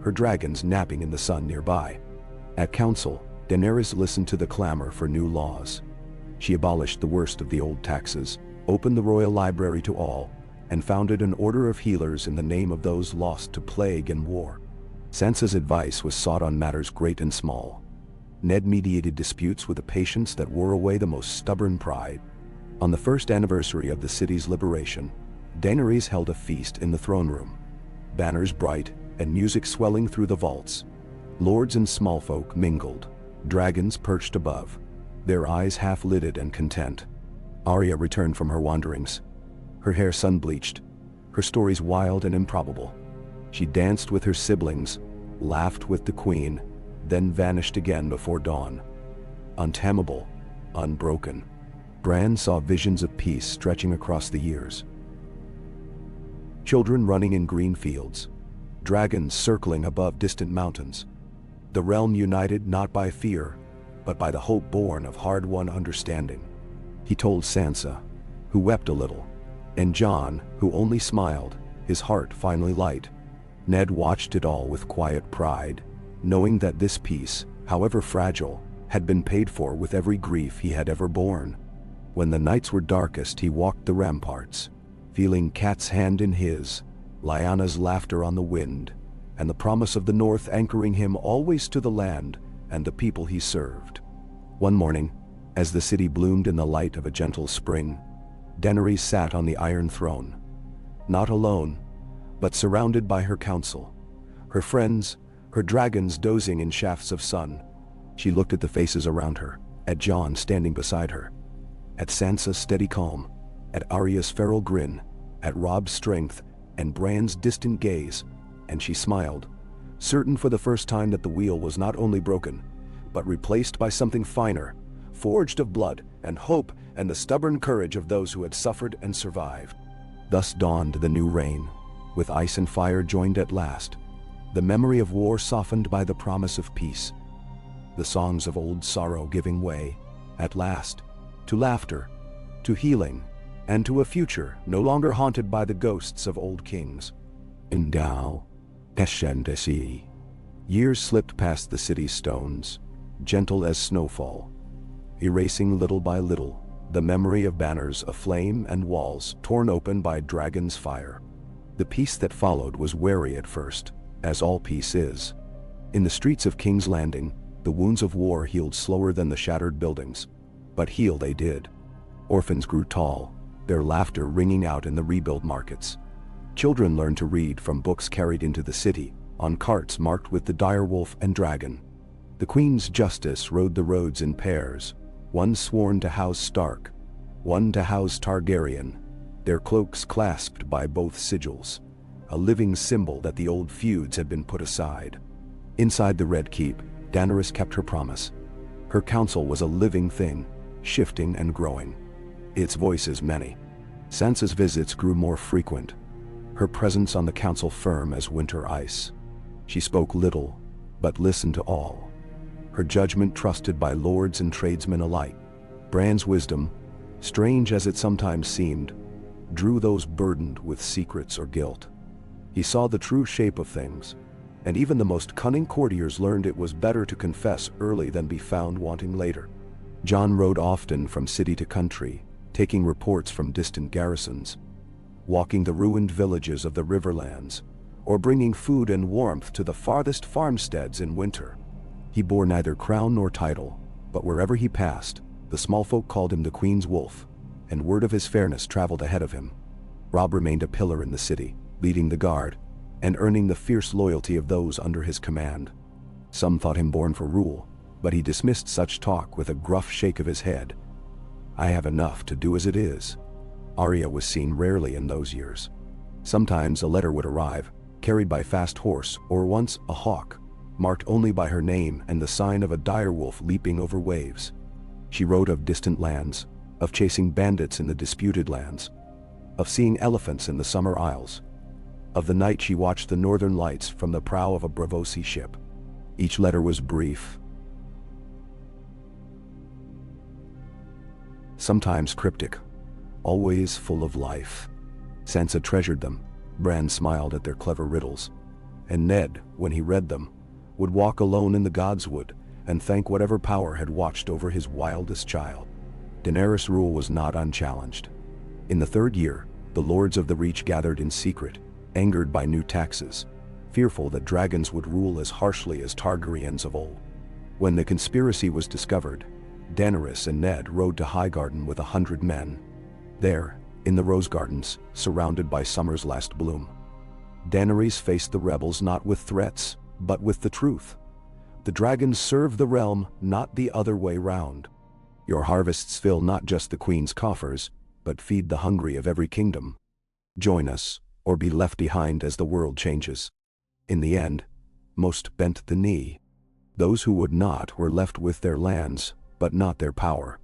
her dragons napping in the sun nearby. At council, Daenerys listened to the clamor for new laws. She abolished the worst of the old taxes, opened the royal library to all, and founded an order of healers in the name of those lost to plague and war. Sansa's advice was sought on matters great and small. Ned mediated disputes with a patience that wore away the most stubborn pride. On the first anniversary of the city's liberation, Daenerys held a feast in the throne room. Banners bright and music swelling through the vaults. Lords and small folk mingled, dragons perched above, their eyes half-lidded and content. Arya returned from her wanderings, her hair sun-bleached, her stories wild and improbable. She danced with her siblings, laughed with the queen, then vanished again before dawn. Untamable, unbroken, Bran saw visions of peace stretching across the years. Children running in green fields, dragons circling above distant mountains. The realm united not by fear, but by the hope born of hard-won understanding. He told Sansa, who wept a little, and Jon, who only smiled, his heart finally light. Ned watched it all with quiet pride, knowing that this peace, however fragile, had been paid for with every grief he had ever borne. When the nights were darkest, he walked the ramparts, feeling Kat's hand in his, Lyanna's laughter on the wind, and the promise of the North anchoring him always to the land and the people he served. One morning, as the city bloomed in the light of a gentle spring, Daenerys sat on the Iron Throne. Not alone, but surrounded by her council, her friends, her dragons dozing in shafts of sun. She looked at the faces around her, at Jon standing beside her, at Sansa's steady calm, at Arya's feral grin, at Robb's strength and Bran's distant gaze, and she smiled, certain for the first time that the wheel was not only broken, but replaced by something finer, forged of blood and hope and the stubborn courage of those who had suffered and survived. Thus dawned the new reign, with ice and fire joined at last, the memory of war softened by the promise of peace, the songs of old sorrow giving way, at last, to laughter, to healing, and to a future no longer haunted by the ghosts of old kings. Indao, Eshendesi. Years slipped past the city's stones, gentle as snowfall, erasing little by little the memory of banners aflame and walls torn open by dragon's fire. The peace that followed was wary at first, as all peace is. In the streets of King's Landing, the wounds of war healed slower than the shattered buildings, but heal they did. Orphans grew tall, their laughter ringing out in the rebuilt markets. Children learned to read from books carried into the city, on carts marked with the direwolf and dragon. The Queen's Justice rode the roads in pairs, one sworn to house Stark, one to house Targaryen, their cloaks clasped by both sigils, a living symbol that the old feuds had been put aside. Inside the Red Keep, Daenerys kept her promise. Her council was a living thing, shifting and growing, its voices many. Sansa's visits grew more frequent, her presence on the council firm as winter ice. She spoke little, but listened to all, her judgment trusted by lords and tradesmen alike. Bran's wisdom, strange as it sometimes seemed, drew those burdened with secrets or guilt. He saw the true shape of things, and even the most cunning courtiers learned it was better to confess early than be found wanting later. Jon rode often from city to country, taking reports from distant garrisons, walking the ruined villages of the Riverlands, or bringing food and warmth to the farthest farmsteads in winter. He bore neither crown nor title, but wherever he passed, the small folk called him the Queen's Wolf, and word of his fairness traveled ahead of him. Robb remained a pillar in the city, leading the guard, and earning the fierce loyalty of those under his command. Some thought him born for rule, but he dismissed such talk with a gruff shake of his head. I have enough to do as it is. Arya was seen rarely in those years. Sometimes a letter would arrive, carried by fast horse, or once a hawk, marked only by her name and the sign of a direwolf leaping over waves. She wrote of distant lands, of chasing bandits in the disputed lands, of seeing elephants in the summer isles, of the night she watched the northern lights from the prow of a Braavosi ship. Each letter was brief, sometimes cryptic, always full of life. Sansa treasured them. Bran smiled at their clever riddles, and Ned, when he read them, would walk alone in the Godswood and thank whatever power had watched over his wildest child. Daenerys' rule was not unchallenged. In the third year, the lords of the Reach gathered in secret, angered by new taxes, fearful that dragons would rule as harshly as Targaryens of old. When the conspiracy was discovered, Daenerys and Ned rode to Highgarden with 100 men. There, in the rose gardens, surrounded by summer's last bloom, Daenerys faced the rebels not with threats, but with the truth. The dragons serve the realm, not the other way round. Your harvests fill not just the queen's coffers, but feed the hungry of every kingdom. Join us, or be left behind as the world changes." In the end, most bent the knee. Those who would not were left with their lands, but not their power.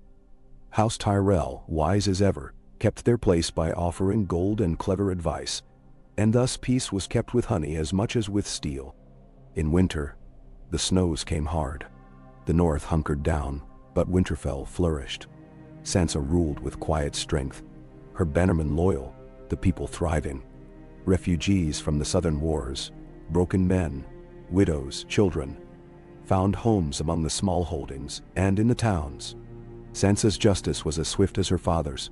House Tyrell, wise as ever, kept their place by offering gold and clever advice, and thus peace was kept with honey as much as with steel. In winter, the snows came hard. The north hunkered down, but Winterfell flourished. Sansa ruled with quiet strength, her bannermen loyal, the people thriving. Refugees from the southern wars, broken men, widows, children, found homes among the small holdings and in the towns. Sansa's justice was as swift as her father's,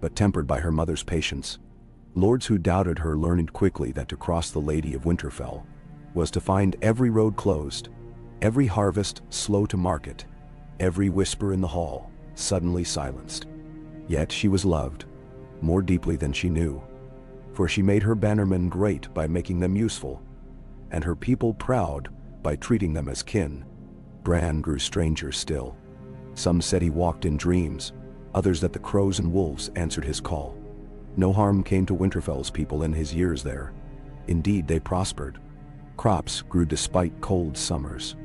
but tempered by her mother's patience. Lords who doubted her learned quickly that to cross the Lady of Winterfell was to find every road closed, every harvest slow to market, every whisper in the hall suddenly silenced. Yet she was loved, more deeply than she knew, for she made her bannermen great by making them useful, and her people proud by treating them as kin. Bran grew stranger still. Some said he walked in dreams, others that the crows and wolves answered his call. No harm came to Winterfell's people in his years there. Indeed, they prospered. Crops grew despite cold summers.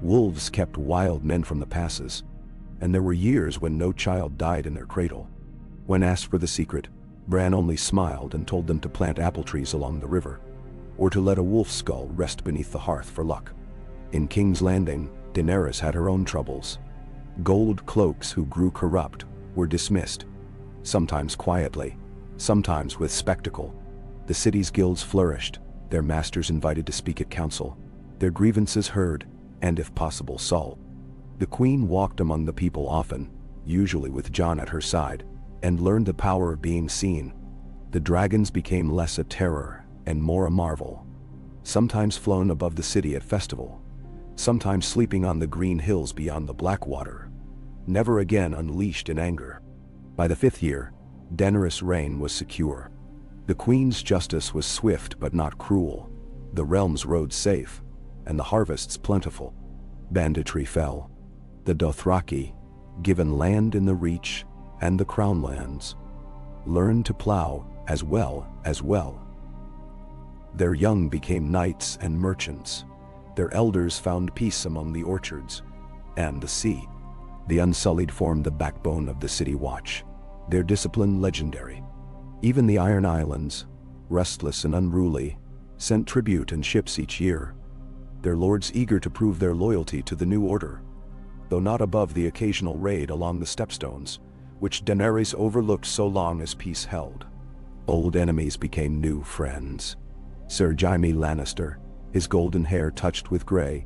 Wolves kept wild men from the passes, and there were years when no child died in their cradle. When asked for the secret, Bran only smiled and told them to plant apple trees along the river, or to let a wolf's skull rest beneath the hearth for luck. In King's Landing, Daenerys had her own troubles. Gold cloaks who grew corrupt were dismissed, sometimes quietly, sometimes with spectacle. The city's guilds flourished, their masters invited to speak at council, their grievances heard, and if possible solved. The queen walked among the people often, usually with Jon at her side, and learned the power of being seen. The dragons became less a terror and more a marvel, sometimes flown above the city at festival, sometimes sleeping on the green hills beyond the Blackwater, never again unleashed in anger. By the 5th year, Daenerys' reign was secure. The queen's justice was swift but not cruel, the realms rode safe, and the harvests plentiful. Banditry fell. The Dothraki, given land in the Reach and the Crown Lands, learned to plow as well. Their young became knights and merchants. Their elders found peace among the orchards and the sea. The Unsullied formed the backbone of the city watch, their discipline legendary. Even the Iron Islands, restless and unruly, sent tribute and ships each year, their lords eager to prove their loyalty to the new order, though not above the occasional raid along the stepstones, which Daenerys overlooked so long as peace held. Old enemies became new friends. Sir Jaime Lannister, his golden hair touched with gray,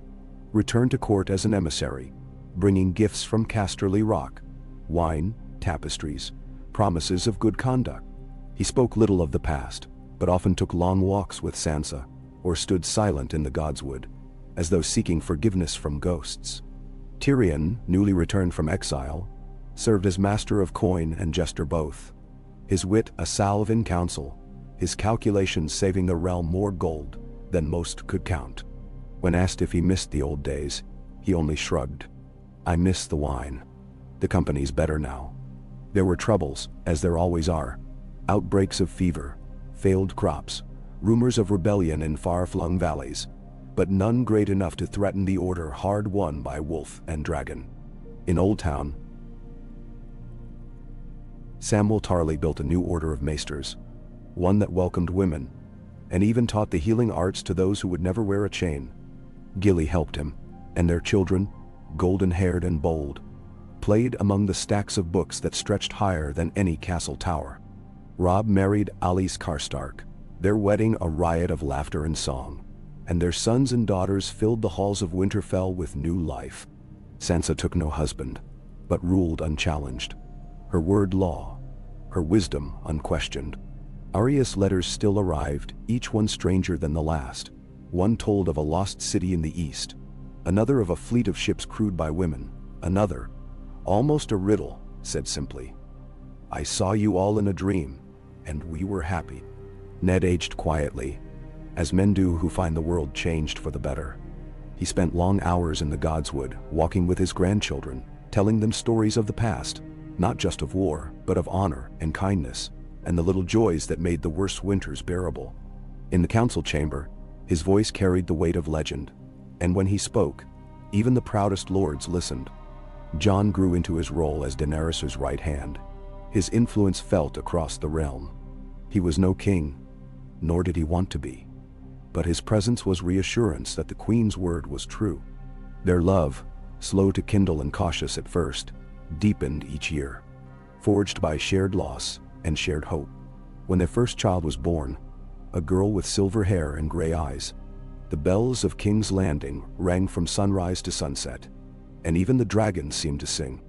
returned to court as an emissary, bringing gifts from Casterly Rock, wine, tapestries, promises of good conduct. He spoke little of the past, but often took long walks with Sansa, or stood silent in the Godswood, as though seeking forgiveness from ghosts. Tyrion, newly returned from exile, served as master of coin and jester both. His wit a salve in council, his calculations saving the realm more gold than most could count. When asked if he missed the old days, he only shrugged. "I miss the wine. The company's better now." There were troubles, as there always are. Outbreaks of fever, failed crops, rumors of rebellion in far-flung valleys, but none great enough to threaten the order hard won by wolf and dragon. In Old Town, Samwell Tarly built a new order of maesters, one that welcomed women, and even taught the healing arts to those who would never wear a chain. Gilly helped him, and their children, golden-haired and bold, played among the stacks of books that stretched higher than any castle tower. Robb married Alys Karstark, their wedding a riot of laughter and song, and their sons and daughters filled the halls of Winterfell with new life. Sansa took no husband, but ruled unchallenged, her word law, her wisdom unquestioned. Arya's letters still arrived, each one stranger than the last. One told of a lost city in the east, another of a fleet of ships crewed by women, another, almost a riddle, said simply, "I saw you all in a dream, and we were happy." Ned aged quietly, as men do who find the world changed for the better. He spent long hours in the Godswood, walking with his grandchildren, telling them stories of the past, not just of war, but of honor and kindness, and the little joys that made the worst winters bearable. In the council chamber, his voice carried the weight of legend, and when he spoke, even the proudest lords listened. Jon grew into his role as Daenerys' right hand. His influence felt across the realm. He was no king, nor did he want to be. But his presence was reassurance that the Queen's word was true. Their love, slow to kindle and cautious at first, deepened each year, forged by shared loss and shared hope. When their first child was born, a girl with silver hair and gray eyes, the bells of King's Landing rang from sunrise to sunset, and even the dragons seemed to sing.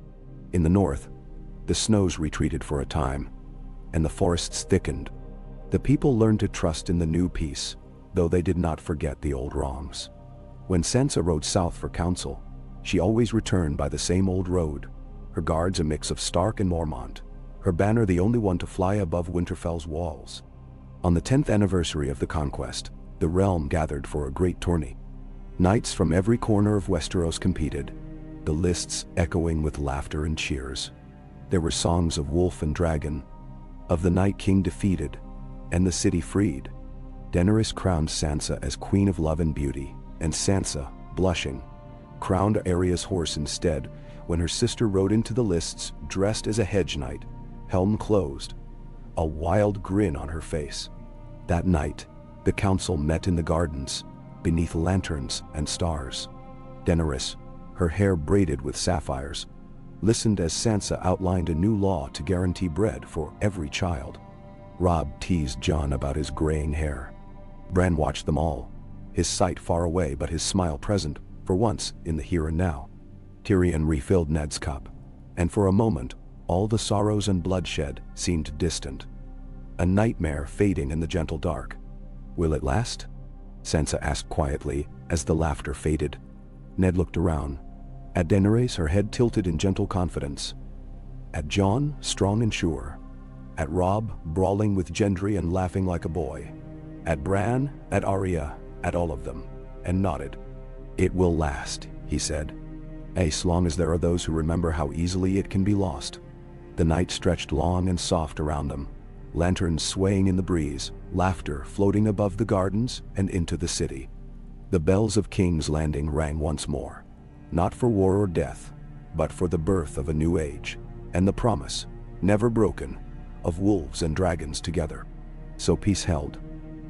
In the north, the snows retreated for a time, and the forests thickened. The people learned to trust in the new peace, though they did not forget the old wrongs. When Sansa rode south for council, she always returned by the same old road, her guards a mix of Stark and Mormont, her banner the only one to fly above Winterfell's walls. On the 10th anniversary of the conquest, the realm gathered for a great tourney. Knights from every corner of Westeros competed, the lists echoing with laughter and cheers. There were songs of wolf and dragon, of the Night King defeated, and the city freed. Daenerys crowned Sansa as Queen of Love and Beauty, and Sansa, blushing, crowned Arya's horse instead when her sister rode into the lists dressed as a hedge knight, helm closed, a wild grin on her face. That night, the council met in the gardens, beneath lanterns and stars. Daenerys, her hair braided with sapphires, listened as Sansa outlined a new law to guarantee bread for every child. Robb teased Jon about his graying hair. Bran watched them all, his sight far away but his smile present, for once, in the here and now. Tyrion refilled Ned's cup, and for a moment, all the sorrows and bloodshed seemed distant. A nightmare fading in the gentle dark. "Will it last?" Sansa asked quietly as the laughter faded. Ned looked around. At Daenerys, her head tilted in gentle confidence. At Jon, strong and sure. At Robb, brawling with Gendry and laughing like a boy. At Bran, at Arya, at all of them, and nodded. "It will last," he said. "As long as there are those who remember how easily it can be lost." The night stretched long and soft around them, lanterns swaying in the breeze, laughter floating above the gardens and into the city. The bells of King's Landing rang once more, not for war or death, but for the birth of a new age, and the promise, never broken, of wolves and dragons together. So peace held,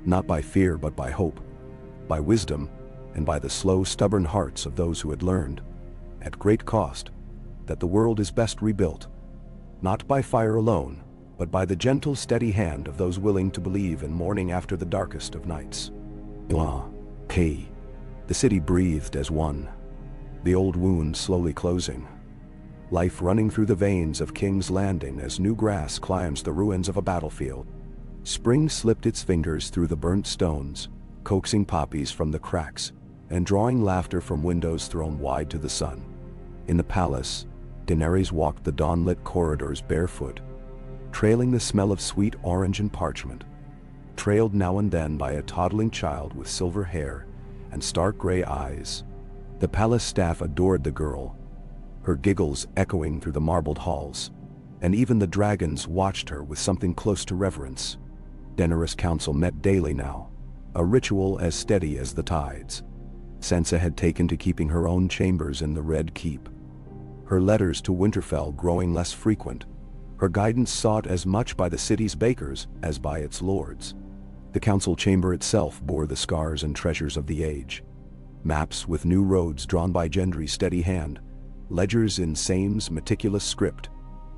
not by fear but by hope, by wisdom, and by the slow, stubborn hearts of those who had learned, at great cost, that the world is best rebuilt, not by fire alone, but by the gentle, steady hand of those willing to believe in morning after the darkest of nights. Hey. The city breathed as one, the old wound slowly closing, life running through the veins of King's Landing as new grass climbs the ruins of a battlefield. Spring slipped its fingers through the burnt stones, coaxing poppies from the cracks, and drawing laughter from windows thrown wide to the sun. In the palace, Daenerys walked the dawn-lit corridors barefoot, trailing the smell of sweet orange and parchment, trailed now and then by a toddling child with silver hair and stark gray eyes. The palace staff adored the girl, her giggles echoing through the marbled halls, and even the dragons watched her with something close to reverence. Daenerys' council met daily now, a ritual as steady as the tides. Sansa had taken to keeping her own chambers in the Red Keep, her letters to Winterfell growing less frequent, her guidance sought as much by the city's bakers as by its lords. The council chamber itself bore the scars and treasures of the age. Maps with new roads drawn by Gendry's steady hand, ledgers in Same's meticulous script,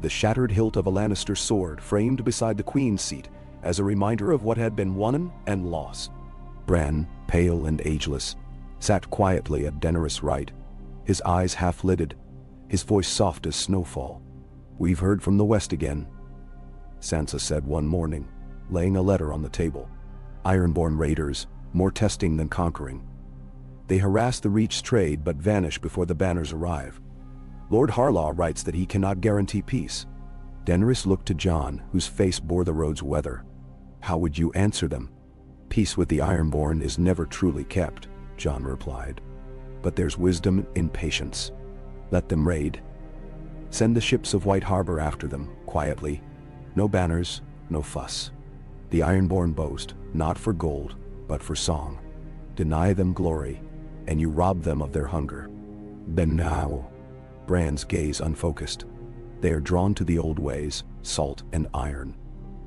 the shattered hilt of a Lannister sword framed beside the Queen's seat as a reminder of what had been won and lost. Bran, pale and ageless, sat quietly at Daenerys' right, his eyes half-lidded, his voice soft as snowfall. "We've heard from the west again," Sansa said one morning, laying a letter on the table. "Ironborn raiders, more testing than conquering. They harass the Reach's trade but vanish before the banners arrive. Lord Harlaw writes that he cannot guarantee peace." Daenerys looked to Jon, whose face bore the road's weather. "How would you answer them?" "Peace with the Ironborn is never truly kept," Jon replied. "But there's wisdom in patience. Let them raid. Send the ships of White Harbor after them, quietly. No banners, no fuss. The Ironborn boast, not for gold, but for song. Deny them glory, and you rob them of their hunger. Ben now. Bran's gaze unfocused. They are drawn to the old ways, salt and iron.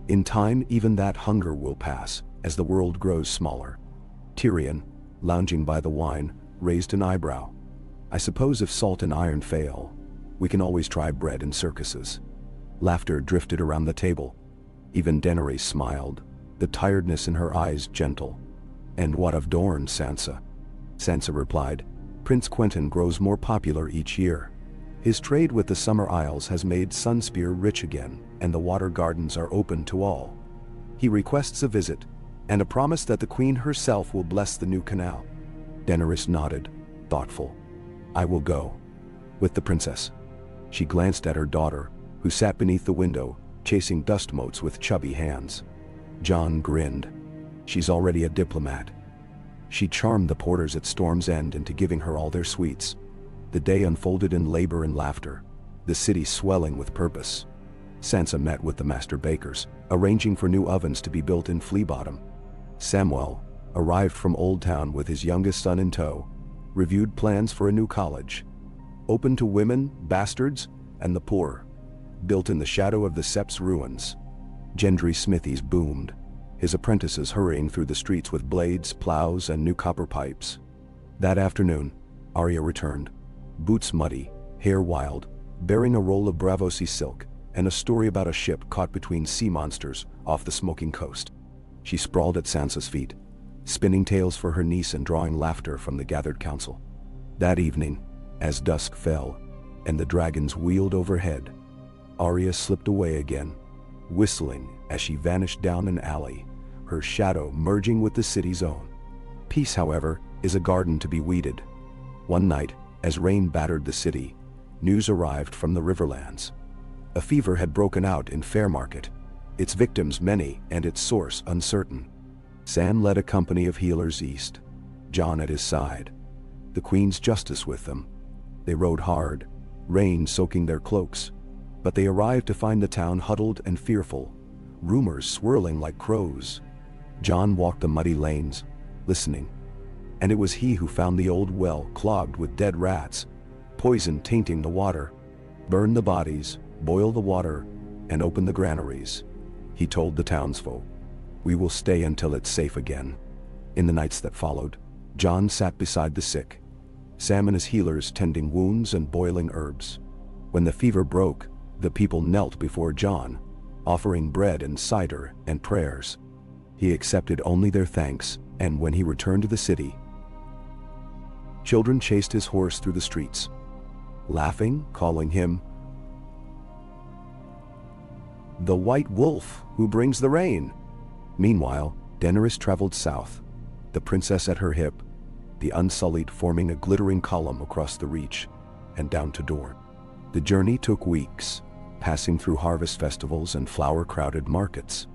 In time, even that hunger will pass, as the world grows smaller. Tyrion, lounging by the wine, raised an eyebrow. I suppose if salt and iron fail, we can always try bread and circuses. Laughter drifted around the table. Even Daenerys smiled, the tiredness in her eyes gentle. And what of Dorne, Sansa? Sansa replied, Prince Quentyn grows more popular each year. His trade with the Summer Isles has made Sunspear rich again, and the water gardens are open to all. He requests a visit, and a promise that the Queen herself will bless the new canal. Daenerys nodded, thoughtful. I will go. With the princess. She glanced at her daughter, who sat beneath the window, chasing dust motes with chubby hands. Jon grinned. She's already a diplomat. She charmed the porters at Storm's End into giving her all their sweets. The day unfolded in labor and laughter, the city swelling with purpose. Sansa met with the master bakers, arranging for new ovens to be built in Fleabottom. Samwell arrived from Old Town with his youngest son in tow, reviewed plans for a new college, open to women, bastards, and the poor, built in the shadow of the Seps ruins. Gendry smithies boomed, his apprentices hurrying through the streets with blades, plows, and new copper pipes. That afternoon, Arya returned, boots muddy, hair wild, bearing a roll of Braavosi silk and a story about a ship caught between sea monsters off the smoking coast. She sprawled at Sansa's feet, spinning tales for her niece and drawing laughter from the gathered council. That evening, as dusk fell and the dragons wheeled overhead, Arya slipped away again, whistling as she vanished down an alley, her shadow merging with the city's own. Peace, however, is a garden to be weeded. One night, as rain battered the city, news arrived from the Riverlands. A fever had broken out in Fairmarket, its victims many and its source uncertain. Sam led a company of healers east, Jon at his side, the Queen's justice with them. They rode hard, rain soaking their cloaks, but they arrived to find the town huddled and fearful, rumors swirling like crows. Jon walked the muddy lanes, listening, and it was he who found the old well clogged with dead rats, poison tainting the water. Burn the bodies, boil the water, and open the granaries, he told the townsfolk. We will stay until it's safe again. In the nights that followed, Jon sat beside the sick, Sam and his healers tending wounds and boiling herbs. When the fever broke, the people knelt before Jon, offering bread and cider and prayers. He accepted only their thanks, and when he returned to the city, children chased his horse through the streets, laughing, calling him the White Wolf who brings the rain. Meanwhile, Daenerys traveled south, the princess at her hip, the Unsullied forming a glittering column across the Reach and down to Dorne. The journey took weeks, passing through harvest festivals and flower-crowded markets.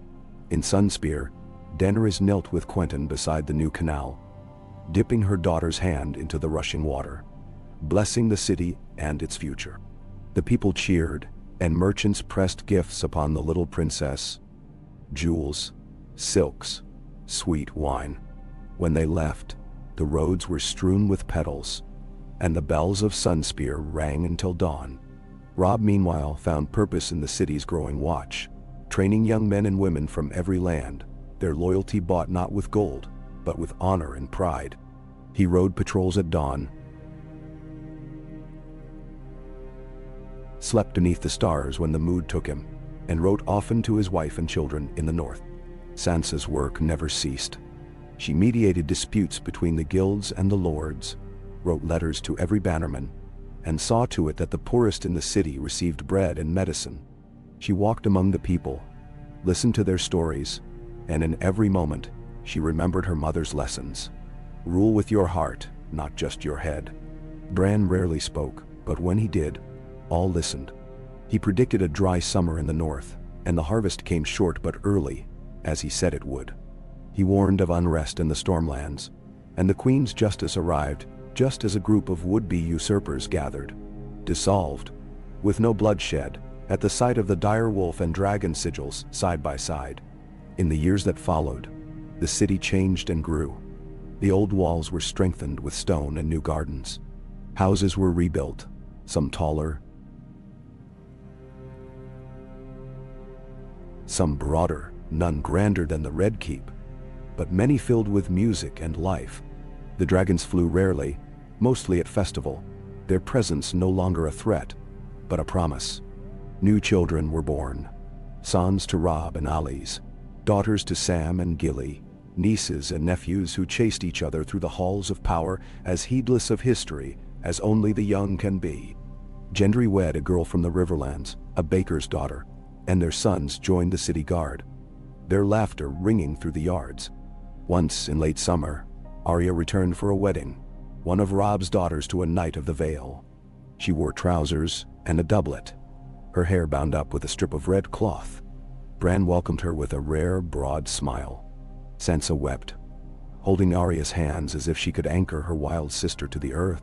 In Sunspear, Daenerys knelt with Quentyn beside the new canal, dipping her daughter's hand into the rushing water, blessing the city and its future. The people cheered, and merchants pressed gifts upon the little princess: jewels, silks, sweet wine. When they left, the roads were strewn with petals, and the bells of Sunspear rang until dawn. Robb, meanwhile, found purpose in the city's growing watch, training young men and women from every land, their loyalty bought not with gold, but with honor and pride. He rode patrols at dawn, slept beneath the stars when the mood took him, and wrote often to his wife and children in the north. Sansa's work never ceased. She mediated disputes between the guilds and the lords, wrote letters to every bannerman, and saw to it that the poorest in the city received bread and medicine. She walked among the people, listened to their stories, and in every moment, she remembered her mother's lessons. Rule with your heart, not just your head. Bran rarely spoke, but when he did, all listened. He predicted a dry summer in the north, and the harvest came short but early, as he said it would. He warned of unrest in the Stormlands, and the Queen's justice arrived just as a group of would-be usurpers gathered. Dissolved, with no bloodshed, at the sight of the dire wolf and dragon sigils side by side. In the years that followed, the city changed and grew. The old walls were strengthened with stone and new gardens. Houses were rebuilt, some taller, some broader, none grander than the Red Keep, but many filled with music and life. The dragons flew rarely, mostly at festival, their presence no longer a threat, but a promise. New children were born, sons to Rob and Ali's, daughters to Sam and Gilly, nieces and nephews who chased each other through the halls of power as heedless of history as only the young can be. Gendry wed a girl from the Riverlands, a baker's daughter, and their sons joined the city guard, their laughter ringing through the yards. Once in late summer, Arya returned for a wedding, one of Rob's daughters to a knight of the Vale. She wore trousers and a doublet, her hair bound up with a strip of red cloth. Bran welcomed her with a rare, broad smile. Sansa wept, holding Arya's hands as if she could anchor her wild sister to the earth.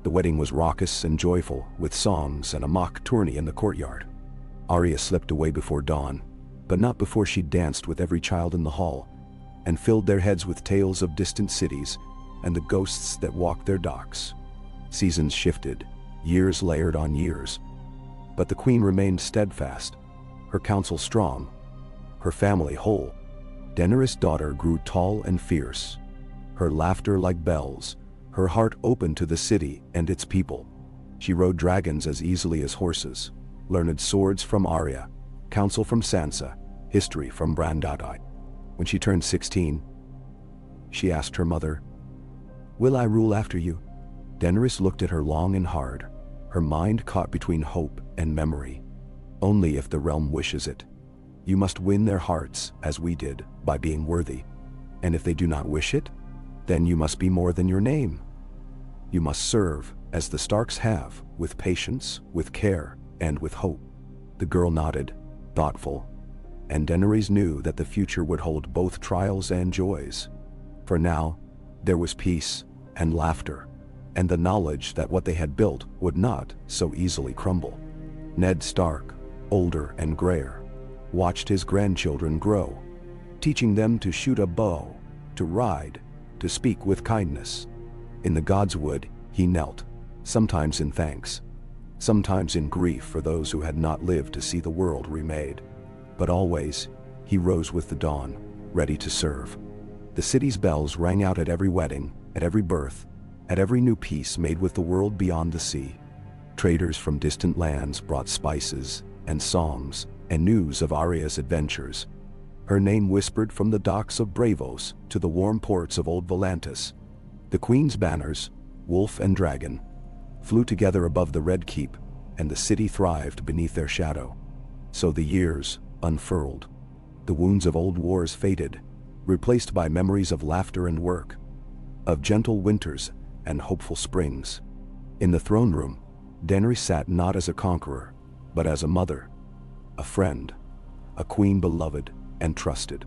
The wedding was raucous and joyful, with songs and a mock tourney in the courtyard. Arya slipped away before dawn, but not before she danced with every child in the hall, and filled their heads with tales of distant cities and the ghosts that walked their docks. Seasons shifted, years layered on years, but the queen remained steadfast, her council strong, her family whole. Daenerys' daughter grew tall and fierce, her laughter like bells, her heart open to the city and its people. She rode dragons as easily as horses, learned swords from Arya, counsel from Sansa, history from Brandati. When she turned 16, she asked her mother, "Will I rule after you?" Daenerys looked at her long and hard, her mind caught between hope and memory. "Only if the realm wishes it. You must win their hearts, as we did, by being worthy. And if they do not wish it, then you must be more than your name. You must serve, as the Starks have, with patience, with care, and with hope." The girl nodded, thoughtful, and Daenerys knew that the future would hold both trials and joys. For now, there was peace and laughter, and the knowledge that what they had built would not so easily crumble. Ned Stark, older and grayer, watched his grandchildren grow, teaching them to shoot a bow, to ride, to speak with kindness. In the Godswood, he knelt, sometimes in thanks, sometimes in grief for those who had not lived to see the world remade. But always, he rose with the dawn, ready to serve. The city's bells rang out at every wedding, at every birth, at every new peace made with the world beyond the sea. Traders from distant lands brought spices and songs and news of Arya's adventures. Her name whispered from the docks of Bravos to the warm ports of Old Volantis. The queen's banners, wolf and dragon, flew together above the Red Keep, and the city thrived beneath their shadow. So the years unfurled. The wounds of old wars faded, replaced by memories of laughter and work, of gentle winters and hopeful springs. In the throne room, Daenerys sat not as a conqueror, but as a mother, a friend, a queen beloved and trusted.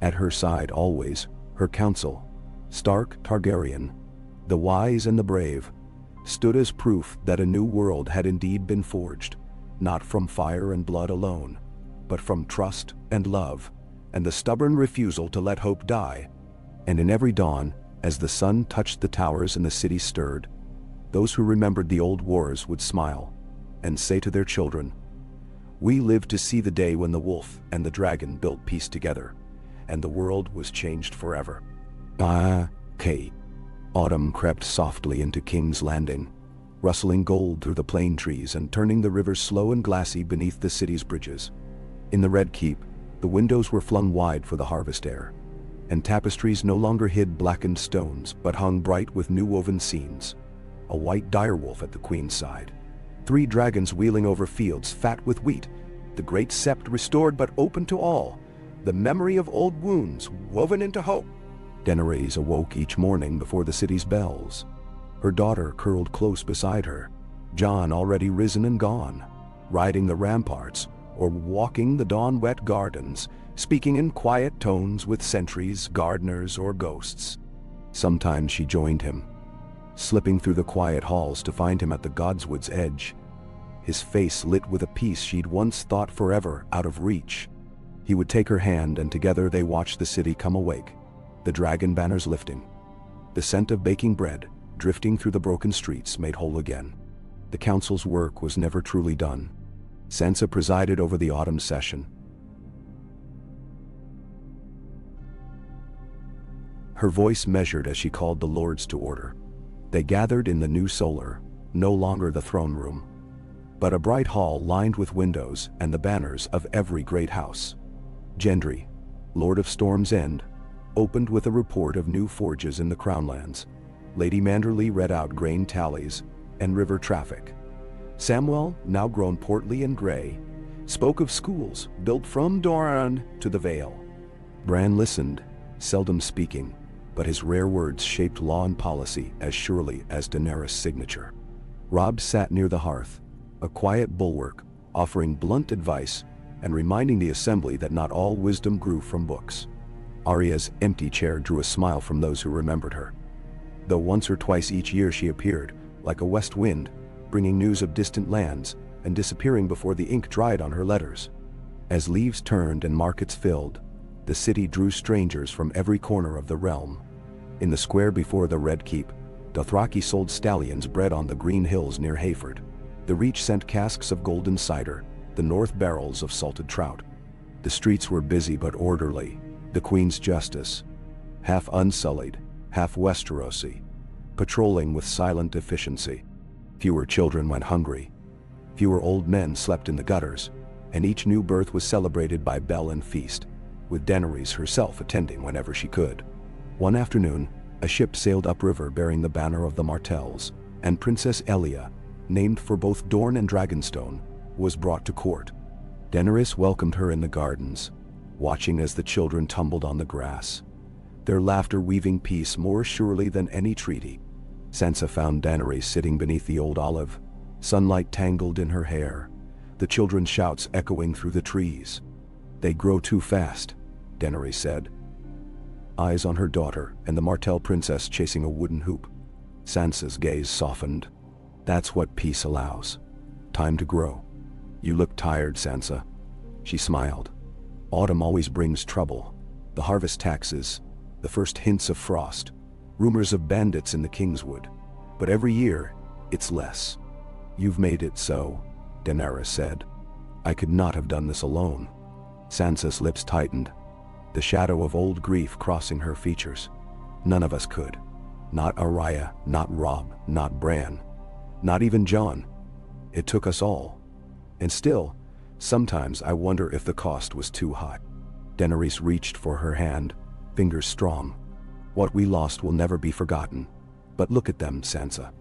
At her side always, her council, Stark Targaryen, the wise and the brave, stood as proof that a new world had indeed been forged, not from fire and blood alone, but from trust and love, and the stubborn refusal to let hope die. And in every dawn, as the sun touched the towers and the city stirred, those who remembered the old wars would smile and say to their children, "We lived to see the day when the wolf and the dragon built peace together, and the world was changed forever." Kate. Autumn crept softly into King's Landing, rustling gold through the plane trees and turning the river slow and glassy beneath the city's bridges. In the Red Keep, the windows were flung wide for the harvest air, and tapestries no longer hid blackened stones but hung bright with new-woven scenes. A white direwolf at the queen's side, 3 dragons wheeling over fields fat with wheat, the great sept restored but open to all, the memory of old wounds woven into hope. Daenerys awoke each morning before the city's bells. Her daughter curled close beside her, Jon already risen and gone, riding the ramparts or walking the dawn-wet gardens, speaking in quiet tones with sentries, gardeners, or ghosts. Sometimes she joined him, slipping through the quiet halls to find him at the Godswood's edge, his face lit with a peace she'd once thought forever out of reach. He would take her hand and together they watched the city come awake, the dragon banners lifting. The scent of baking bread, drifting through the broken streets, made whole again. The council's work was never truly done. Sansa presided over the autumn session. Her voice measured as she called the lords to order. They gathered in the new solar, no longer the throne room, but a bright hall lined with windows and the banners of every great house. Gendry, Lord of Storm's End, opened with a report of new forges in the Crownlands. Lady Manderly read out grain tallies and river traffic. Samwell, now grown portly and gray, spoke of schools built from Doran to the Vale. Bran listened, seldom speaking, but his rare words shaped law and policy as surely as Daenerys' signature. Robb sat near the hearth, a quiet bulwark, offering blunt advice and reminding the assembly that not all wisdom grew from books. Arya's empty chair drew a smile from those who remembered her. Though once or twice each year she appeared, like a west wind, bringing news of distant lands and disappearing before the ink dried on her letters. As leaves turned and markets filled, the city drew strangers from every corner of the realm. In the square before the Red Keep, Dothraki sold stallions bred on the green hills near Hayford. The Reach sent casks of golden cider, the North barrels of salted trout. The streets were busy but orderly, the Queen's justice, half unsullied, half Westerosi, patrolling with silent efficiency. Fewer children went hungry. Fewer old men slept in the gutters, and each new birth was celebrated by bell and feast, with Daenerys herself attending whenever she could. One afternoon, a ship sailed upriver bearing the banner of the Martells, and Princess Elia, named for both Dorne and Dragonstone, was brought to court. Daenerys welcomed her in the gardens, watching as the children tumbled on the grass, their laughter weaving peace more surely than any treaty. Sansa found Daenerys sitting beneath the old olive, sunlight tangled in her hair, the children's shouts echoing through the trees. "They grow too fast," Daenerys said, eyes on her daughter and the Martell princess chasing a wooden hoop. Sansa's gaze softened. "That's what peace allows. Time to grow." "You look tired, Sansa." She smiled. "Autumn always brings trouble. The harvest taxes, the first hints of frost, rumors of bandits in the Kingswood. But every year, it's less." "You've made it so," Daenerys said. "I could not have done this alone." Sansa's lips tightened, the shadow of old grief crossing her features. "None of us could. Not Arya, not Robb, not Bran, not even Jon. It took us all. And still, sometimes I wonder if the cost was too high." Daenerys reached for her hand, fingers strong. "What we lost will never be forgotten. But look at them, Sansa."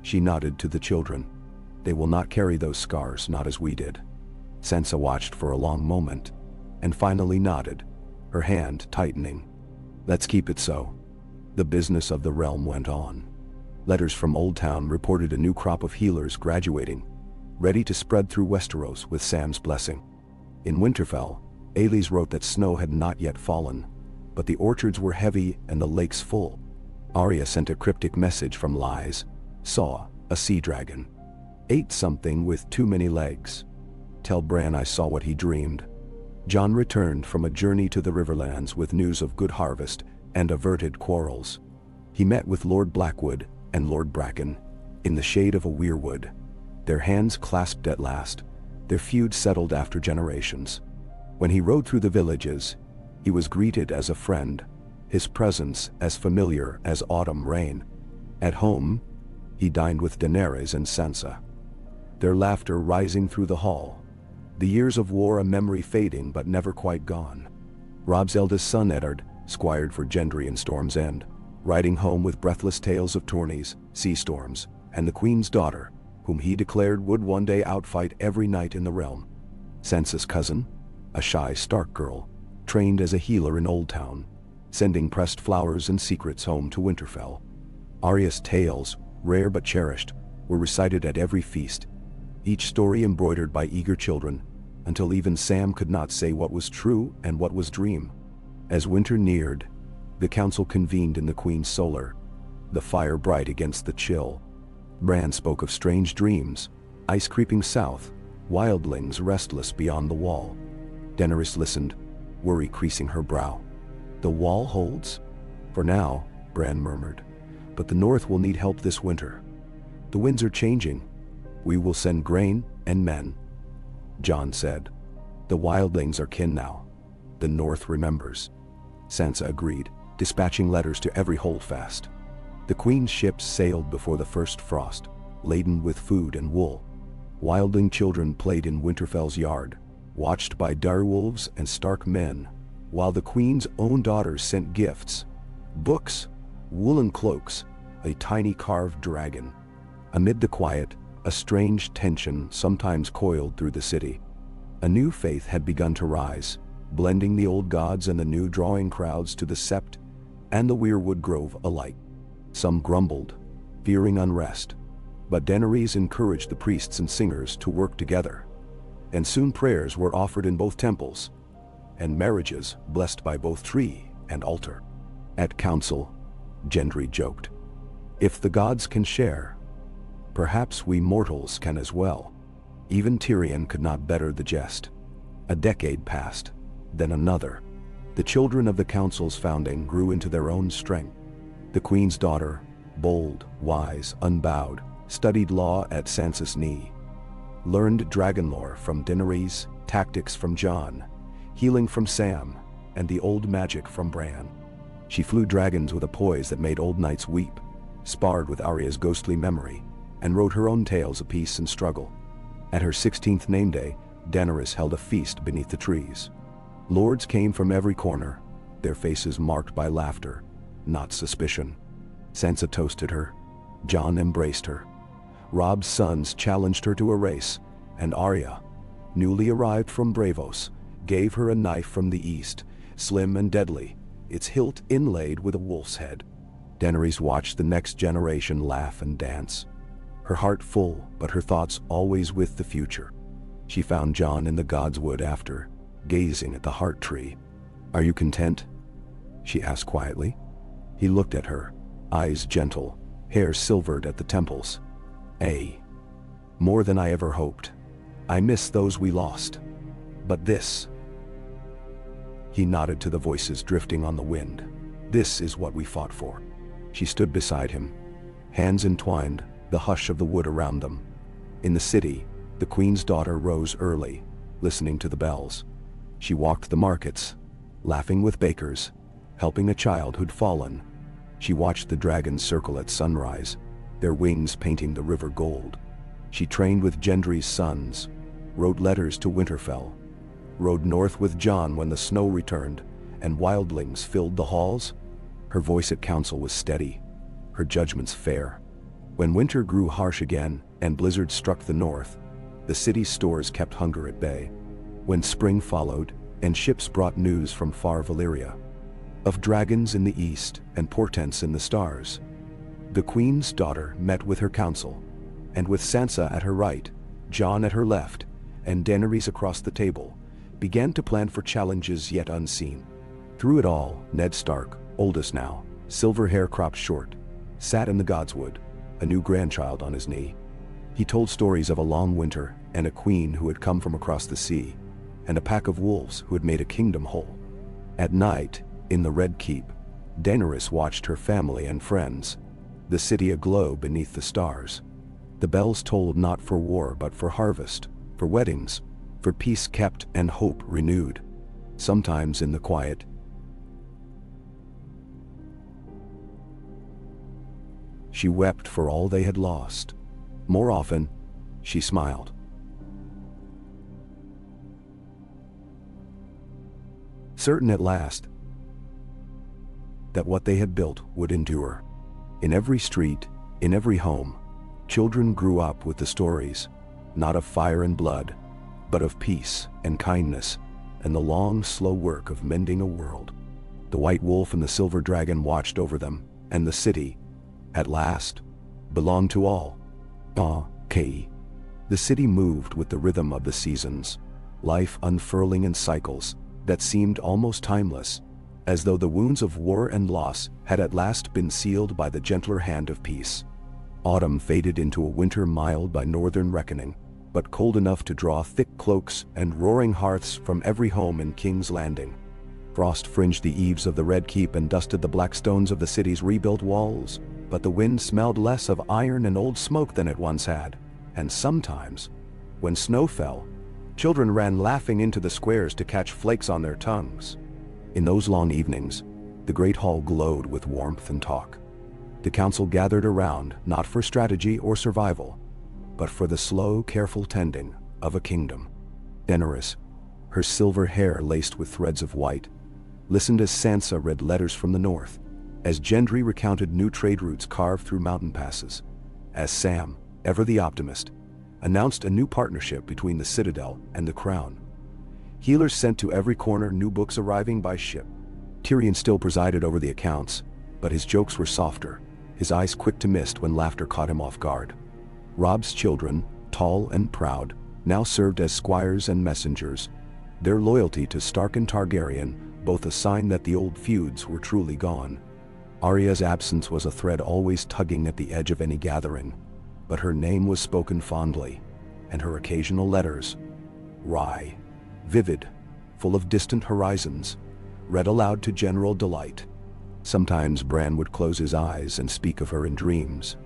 She nodded to the children. "They will not carry those scars, not as we did." Sansa watched for a long moment, and finally nodded, her hand tightening. "Let's keep it so." The business of the realm went on. Letters from Old Town reported a new crop of healers graduating, ready to spread through Westeros with Sam's blessing. In Winterfell, Aelys wrote that snow had not yet fallen, but the orchards were heavy and the lakes full. Arya sent a cryptic message from Lyse. "Saw a sea dragon. Ate something with too many legs. Tell Bran I saw what he dreamed." Jon returned from a journey to the Riverlands with news of good harvest and averted quarrels. He met with Lord Blackwood and Lord Bracken in the shade of a weirwood. Their hands clasped at last, their feud settled after generations. When he rode through the villages, he was greeted as a friend, his presence as familiar as autumn rain. At home, he dined with Daenerys and Sansa, their laughter rising through the hall, the years of war a memory fading but never quite gone. Robb's eldest son Eddard squired for Gendry in Storm's End, riding home with breathless tales of tourneys, sea storms, and the Queen's daughter, whom he declared would one day outfight every knight in the realm. Sansa's cousin, a shy Stark girl, trained as a healer in Old Town, sending pressed flowers and secrets home to Winterfell. Arya's tales, rare but cherished, were recited at every feast, each story embroidered by eager children, until even Sam could not say what was true and what was dream. As winter neared, the council convened in the Queen's solar, the fire bright against the chill. Bran spoke of strange dreams, Ice creeping south, wildlings restless beyond the wall. Daenerys listened, worry creasing her brow. The wall holds? For now, Bran murmured. But the north will need help this winter. The winds are changing. We will send grain and men. Jon said. The wildlings are kin now. The north remembers. Sansa agreed, dispatching letters to every holdfast. The queen's ships sailed before the first frost, laden with food and wool. Wildling children played in Winterfell's yard, watched by direwolves and stark men, while the queen's own daughters sent gifts, books, woolen cloaks, a tiny carved dragon. Amid the quiet, a strange tension sometimes coiled through the city. A new faith had begun to rise, blending the old gods and the new, drawing crowds to the Sept and the Weirwood Grove alike. Some grumbled, fearing unrest, but Daenerys encouraged the priests and singers to work together. And soon prayers were offered in both temples, and marriages blessed by both tree and altar. At council, Gendry joked, "If the gods can share, perhaps we mortals can as well." Even Tyrion could not better the jest. A decade passed, then another. The children of the council's founding grew into their own strength. The queen's daughter, bold, wise, unbowed, studied law at Sansa's knee, learned dragon lore from Daenerys, tactics from Jon, healing from Sam, and the old magic from Bran. She flew dragons with a poise that made old knights weep, sparred with Arya's ghostly memory, and wrote her own tales of peace and struggle. At her 16th name day, Daenerys held a feast beneath the trees. Lords came from every corner, their faces marked by laughter, not suspicion. Sansa toasted her. Jon embraced her. Robb's sons challenged her to a race, and Arya, newly arrived from Braavos, gave her a knife from the east, slim and deadly, its hilt inlaid with a wolf's head. Daenerys watched the next generation laugh and dance, her heart full but her thoughts always with the future. She found Jon in the Godswood after, gazing at the heart tree. "Are you content?" she asked quietly. He looked at her, eyes gentle, hair silvered at the temples. More than I ever hoped. I miss those we lost. But this..." He nodded to the voices drifting on the wind. "This is what we fought for." She stood beside him, hands entwined, the hush of the wood around them. In the city, the queen's daughter rose early, listening to the bells. She walked the markets, laughing with bakers, helping a child who'd fallen. She watched the dragons circle at sunrise, their wings painting the river gold. She trained with Gendry's sons, wrote letters to Winterfell, rode north with Jon when the snow returned, and wildlings filled the halls. Her voice at council was steady, her judgments fair. When winter grew harsh again and blizzards struck the north, the city's stores kept hunger at bay. When spring followed, and ships brought news from far Valyria, of dragons in the east and portents in the stars, the queen's daughter met with her council, and with Sansa at her right, Jon at her left, and Daenerys across the table, began to plan for challenges yet unseen. Through it all, Ned Stark, oldest now, silver hair cropped short, sat in the Godswood, a new grandchild on his knee. He told stories of a long winter and a queen who had come from across the sea, and a pack of wolves who had made a kingdom whole. At night, in the Red Keep, Daenerys watched her family and friends, the city aglow beneath the stars. The bells tolled not for war but for harvest, for weddings, for peace kept and hope renewed. Sometimes in the quiet, she wept for all they had lost. More often, she smiled. Certain at last that what they had built would endure. In every street, in every home, children grew up with the stories, not of fire and blood, but of peace and kindness, and the long, slow work of mending a world. The White Wolf and the Silver Dragon watched over them, and the city, at last, belonged to all. The city moved with the rhythm of the seasons, life unfurling in cycles that seemed almost timeless, as though the wounds of war and loss had at last been sealed by the gentler hand of peace. Autumn faded into a winter mild by northern reckoning, but cold enough to draw thick cloaks and roaring hearths from every home in King's Landing. Frost fringed the eaves of the Red Keep and dusted the black stones of the city's rebuilt walls, but the wind smelled less of iron and old smoke than it once had, and sometimes, when snow fell, children ran laughing into the squares to catch flakes on their tongues. In those long evenings, the great hall glowed with warmth and talk. The council gathered around, not for strategy or survival, but for the slow, careful tending of a kingdom. Daenerys, her silver hair laced with threads of white, listened as Sansa read letters from the north, as Gendry recounted new trade routes carved through mountain passes, as Sam, ever the optimist, announced a new partnership between the Citadel and the Crown. Healers sent to every corner, new books arriving by ship. Tyrion still presided over the accounts, but his jokes were softer, his eyes quick to mist when laughter caught him off guard. Robb's children, tall and proud, now served as squires and messengers, their loyalty to Stark and Targaryen both a sign that the old feuds were truly gone. Arya's absence was a thread always tugging at the edge of any gathering, but her name was spoken fondly, and her occasional letters, wry, vivid, full of distant horizons, read aloud to general delight. Sometimes Bran would close his eyes and speak of her in dreams.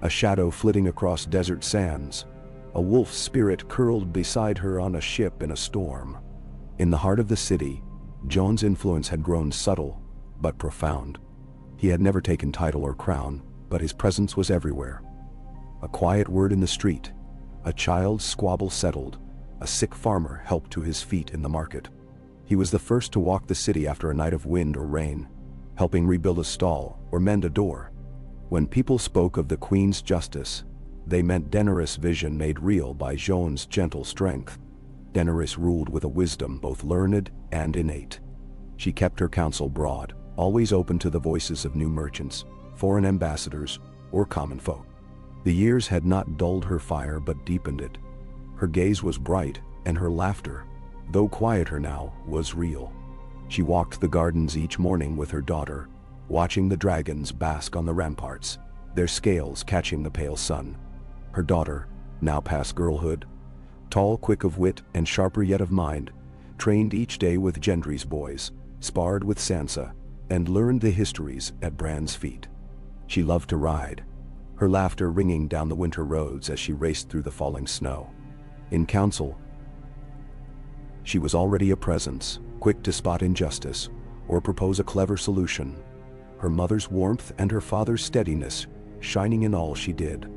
A shadow flitting across desert sands, a wolf's spirit curled beside her on a ship in a storm. In the heart of the city, Jon's influence had grown subtle, but profound. He had never taken title or crown, but his presence was everywhere. A quiet word in the street, a child's squabble settled, a sick farmer helped to his feet in the market. He was the first to walk the city after a night of wind or rain, helping rebuild a stall or mend a door. When people spoke of the Queen's justice, they meant Daenerys' vision made real by Jon's gentle strength. Daenerys ruled with a wisdom both learned and innate. She kept her counsel broad, always open to the voices of new merchants, foreign ambassadors, or common folk. The years had not dulled her fire but deepened it. Her gaze was bright, and her laughter, though quieter now, was real. She walked the gardens each morning with her daughter, watching the dragons bask on the ramparts, their scales catching the pale sun. Her daughter, now past girlhood, tall, quick of wit, and sharper yet of mind, trained each day with Gendry's boys, sparred with Sansa, and learned the histories at Bran's feet. She loved to ride, her laughter ringing down the winter roads as she raced through the falling snow. In council, she was already a presence, quick to spot injustice or propose a clever solution, her mother's warmth and her father's steadiness shining in all she did.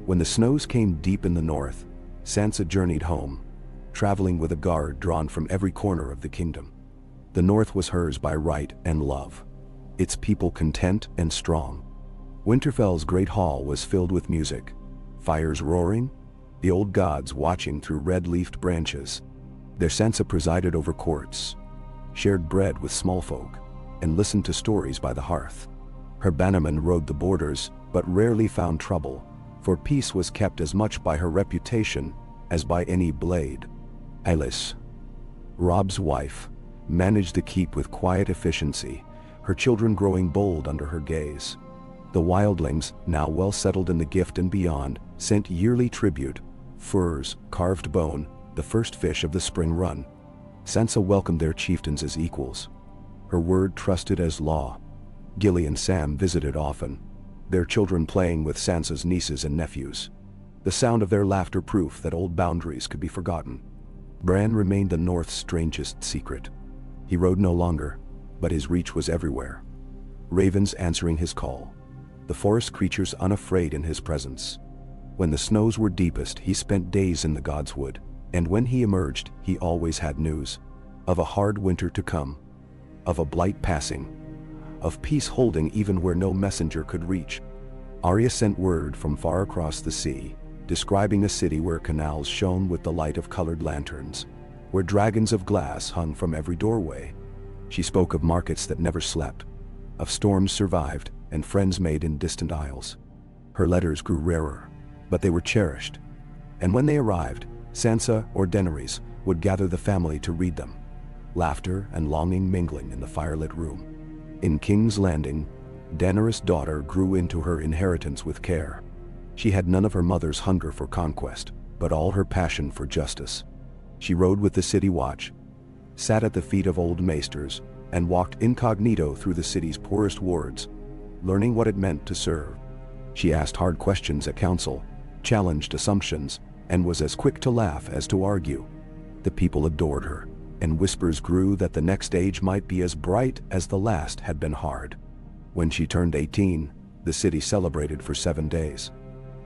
When the snows came deep in the north, Sansa journeyed home, traveling with a guard drawn from every corner of the kingdom. The north was hers by right and love, its people content and strong. Winterfell's great hall was filled with music, fires roaring, the old gods watching through red-leafed branches. There Sansa presided over courts, shared bread with small folk, and listened to stories by the hearth. Her bannermen rode the borders, but rarely found trouble, for peace was kept as much by her reputation as by any blade. Alis, Robb's wife, managed the keep with quiet efficiency, her children growing bold under her gaze. The wildlings, now well settled in the gift and beyond, sent yearly tribute, furs, carved bone, the first fish of the spring run. Sansa welcomed their chieftains as equals, her word trusted as law. Gilly and Sam visited often, their children playing with Sansa's nieces and nephews, the sound of their laughter proof that old boundaries could be forgotten. Bran remained the North's strangest secret. He rode no longer, but his reach was everywhere. Ravens answering his call, the forest creatures unafraid in his presence. When the snows were deepest, he spent days in the Godswood, and when he emerged, he always had news of a hard winter to come, of a blight passing, of peace holding even where no messenger could reach. Arya sent word from far across the sea, describing a city where canals shone with the light of colored lanterns, where dragons of glass hung from every doorway. She spoke of markets that never slept, of storms survived and friends made in distant isles. Her letters grew rarer, but they were cherished, and when they arrived, Sansa or Daenerys would gather the family to read them, laughter and longing mingling in the firelit room. In King's Landing, Daenerys' daughter grew into her inheritance with care. She had none of her mother's hunger for conquest, but all her passion for justice. She rode with the city watch, sat at the feet of old maesters, and walked incognito through the city's poorest wards, learning what it meant to serve. She asked hard questions at council, challenged assumptions, and was as quick to laugh as to argue. The people adored her, and whispers grew that the next age might be as bright as the last had been hard. When she turned 18, the city celebrated for 7 days.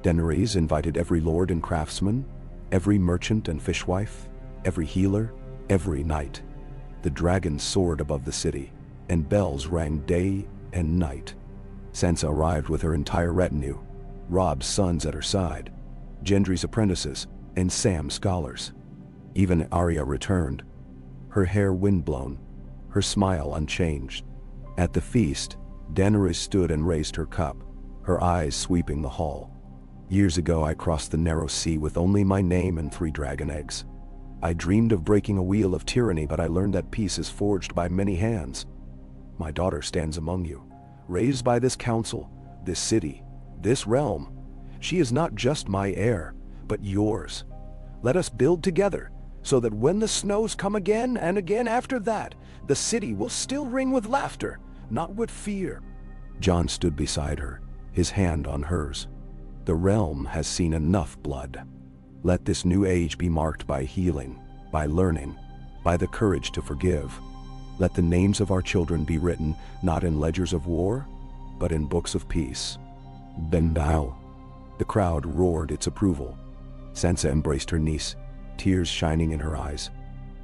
Daenerys invited every lord and craftsman, every merchant and fishwife, every healer, every knight. The dragons soared above the city, and bells rang day and night. Sansa arrived with her entire retinue, Robb's sons at her side, Gendry's apprentices, and Sam's scholars. Even Arya returned, her hair windblown, her smile unchanged. At the feast, Daenerys stood and raised her cup, her eyes sweeping the hall. Years ago I crossed the narrow sea with only my name and 3 dragon eggs. I dreamed of breaking a wheel of tyranny, but I learned that peace is forged by many hands. My daughter stands among you, raised by this council, this city, this realm. She is not just my heir, but yours. Let us build together, so that when the snows come again and again after that, the city will still ring with laughter, not with fear. Jon stood beside her, his hand on hers. The realm has seen enough blood. Let this new age be marked by healing, by learning, by the courage to forgive. Let the names of our children be written not in ledgers of war, but in books of peace. Bendal. The crowd roared its approval. Sansa embraced her niece, tears shining in her eyes.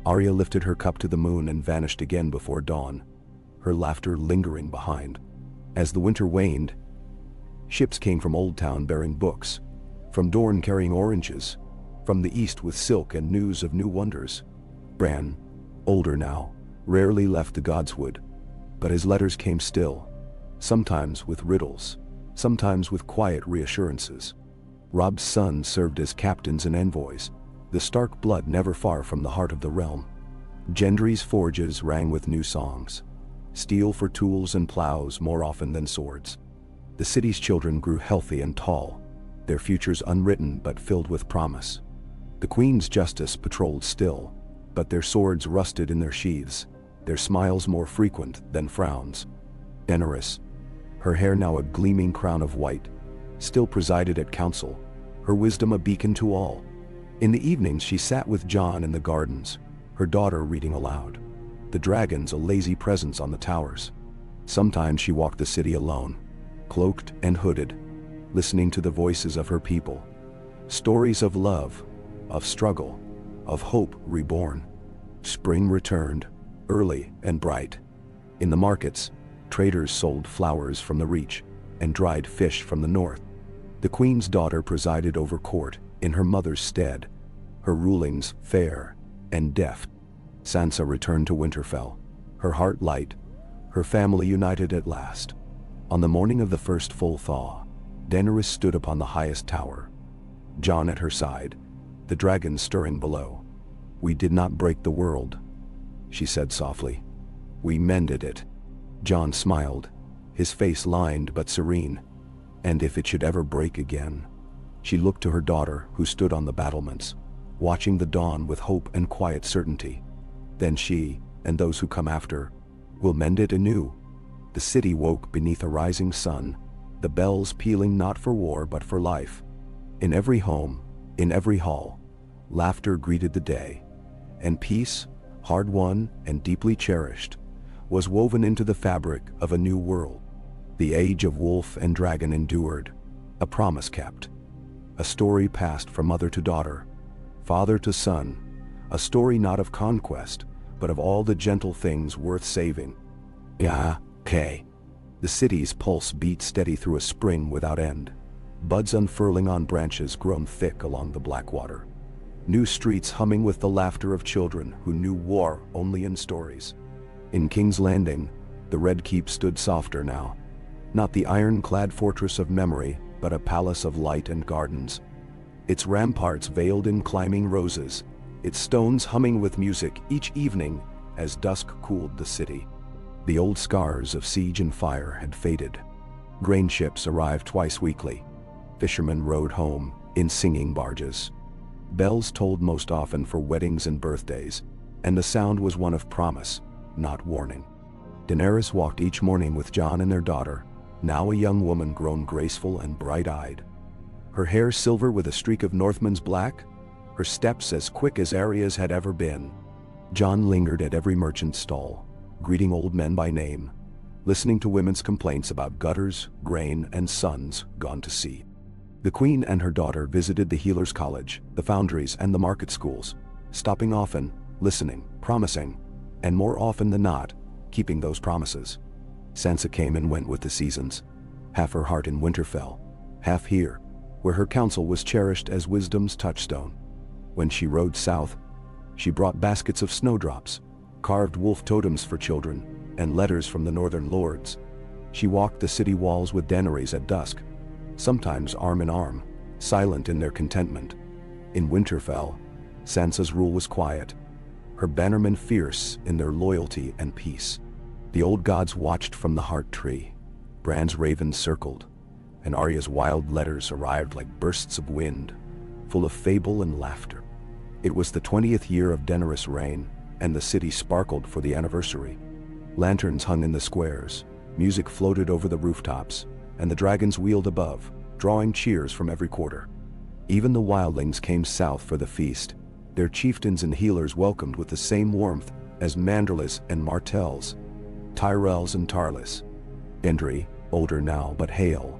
Arya lifted her cup to the moon and vanished again before dawn, her laughter lingering behind. As the winter waned, ships came from Old Town bearing books, from Dorne carrying oranges, from the east with silk and news of new wonders. Bran, older now, rarely left the Godswood, but his letters came still, sometimes with riddles, sometimes with quiet reassurances. Robb's sons served as captains and envoys, the Stark blood never far from the heart of the realm. Gendry's forges rang with new songs, steel for tools and plows more often than swords. The city's children grew healthy and tall, their futures unwritten but filled with promise. The Queen's justice patrolled still, but their swords rusted in their sheaths, their smiles more frequent than frowns. Daenerys, her hair now a gleaming crown of white, still presided at council, her wisdom a beacon to all. In the evenings she sat with Jon in the gardens, her daughter reading aloud, the dragons a lazy presence on the towers. Sometimes she walked the city alone, cloaked and hooded, listening to the voices of her people. Stories of love, of struggle, of hope reborn. Spring returned, early and bright. In the markets, traders sold flowers from the Reach and dried fish from the north. The Queen's daughter presided over court in her mother's stead, her rulings fair and deft. Sansa returned to Winterfell, her heart light, her family united at last. On the morning of the first full thaw, Daenerys stood upon the highest tower, Jon at her side, the dragons stirring below. "We did not break the world," she said softly. "We mended it." Jon smiled, his face lined but serene. "And if it should ever break again?" She looked to her daughter, who stood on the battlements, watching the dawn with hope and quiet certainty. "Then she, and those who come after, will mend it anew." The city woke beneath a rising sun, the bells pealing not for war but for life. In every home, in every hall, laughter greeted the day, and peace, hard-won and deeply cherished, was woven into the fabric of a new world. The age of wolf and dragon endured, a promise kept, a story passed from mother to daughter, father to son, a story not of conquest, but of all the gentle things worth saving. Okay. The city's pulse beat steady through a spring without end, buds unfurling on branches grown thick along the Blackwater. New streets humming with the laughter of children who knew war only in stories. In King's Landing, the Red Keep stood softer now, not the iron-clad fortress of memory, but a palace of light and gardens. Its ramparts veiled in climbing roses, its stones humming with music each evening as dusk cooled the city. The old scars of siege and fire had faded. Grain ships arrived twice weekly. Fishermen rowed home in singing barges. Bells tolled most often for weddings and birthdays, and the sound was one of promise, not warning. Daenerys walked each morning with Jon and their daughter, now a young woman grown graceful and bright-eyed. Her hair silver with a streak of Northman's black, her steps as quick as Arya's had ever been. Jon lingered at every merchant stall, greeting old men by name, listening to women's complaints about gutters, grain, and sons gone to sea. The queen and her daughter visited the Healers' College, the foundries, and the market schools, stopping often, listening, promising, and more often than not, keeping those promises. Sansa came and went with the seasons, half her heart in Winterfell, half here, where her counsel was cherished as wisdom's touchstone. When she rode south, she brought baskets of snowdrops, carved wolf totems for children, and letters from the northern lords. She walked the city walls with Daenerys at dusk, sometimes arm in arm, silent in their contentment. In Winterfell, Sansa's rule was quiet, her bannermen fierce in their loyalty and peace. The old gods watched from the heart tree, Bran's ravens circled, and Arya's wild letters arrived like bursts of wind, full of fable and laughter. It was the 20th year of Daenerys' reign, and the city sparkled for the anniversary. Lanterns hung in the squares, music floated over the rooftops, and the dragons wheeled above, drawing cheers from every quarter. Even the wildlings came south for the feast, their chieftains and healers welcomed with the same warmth as Manderlys and Martells, Tyrells and Tarlys. Gendry, older now but hale,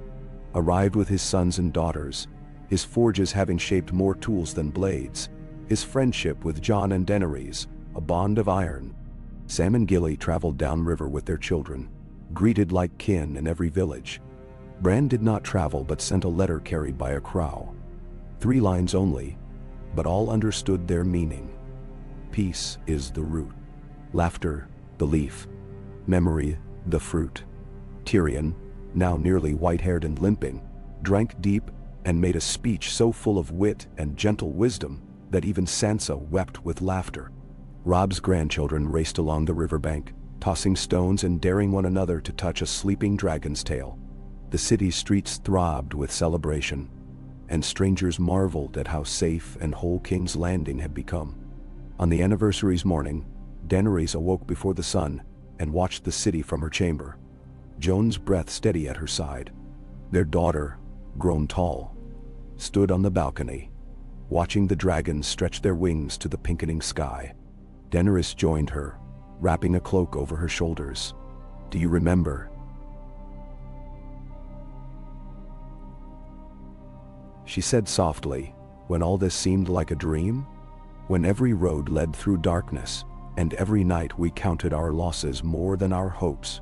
arrived with his sons and daughters, his forges having shaped more tools than blades, his friendship with Jon and Daenerys, a bond of iron. Sam and Gilly traveled downriver with their children, greeted like kin in every village. Bran did not travel but sent a letter carried by a crow. 3 lines only, but all understood their meaning. Peace is the root, laughter the leaf, memory the fruit. Tyrion, now nearly white-haired and limping, drank deep and made a speech so full of wit and gentle wisdom that even Sansa wept with laughter. Robb's grandchildren raced along the riverbank, tossing stones and daring one another to touch a sleeping dragon's tail. The city's streets throbbed with celebration, and strangers marveled at how safe and whole King's Landing had become. On the anniversary's morning, Daenerys awoke before the sun and watched the city from her chamber, Jon's breath steady at her side. Their daughter, grown tall, stood on the balcony, watching the dragons stretch their wings to the pinkening sky. Daenerys joined her, wrapping a cloak over her shoulders. "Do you remember?" she said softly, "when all this seemed like a dream? When every road led through darkness, and every night we counted our losses more than our hopes?"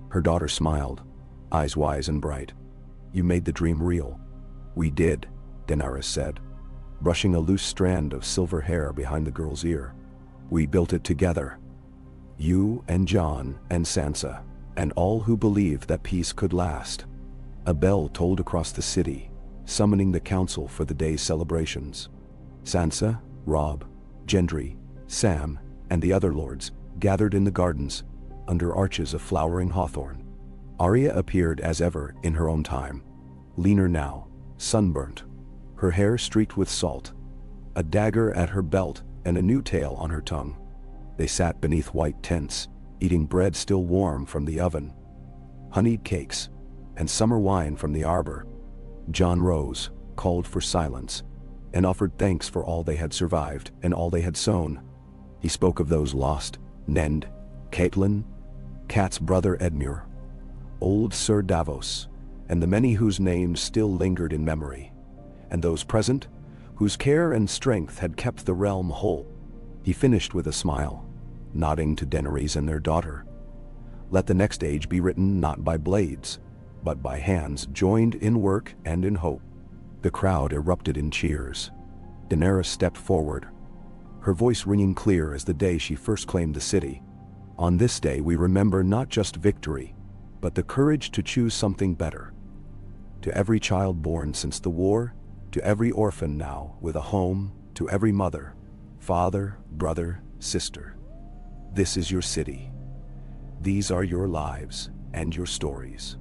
Her daughter smiled, eyes wise and bright. "You made the dream real." "We did," Daenerys said, brushing a loose strand of silver hair behind the girl's ear. "We built it together. You and Jon and Sansa, and all who believed that peace could last." A bell tolled across the city, summoning the council for the day's celebrations. Sansa, Robb, Gendry, Sam, and the other lords gathered in the gardens, under arches of flowering hawthorn. Arya appeared as ever in her own time, leaner now, sunburnt, her hair streaked with salt, a dagger at her belt and a new tale on her tongue. They sat beneath white tents, eating bread still warm from the oven, honeyed cakes, and summer wine from the arbor. Jon rose, called for silence, and offered thanks for all they had survived and all they had sown. He spoke of those lost, Ned, Catelyn, Kat's brother Edmure, old Sir Davos, and the many whose names still lingered in memory, and those present, whose care and strength had kept the realm whole. He finished with a smile, nodding to Daenerys and their daughter. "Let the next age be written not by blades, but by hands joined in work and in hope." The crowd erupted in cheers. Daenerys stepped forward, her voice ringing clear as the day she first claimed the city. "On this day we remember not just victory, but the courage to choose something better. To every child born since the war, to every orphan now with a home, to every mother, father, brother, sister. This is your city. These are your lives and your stories."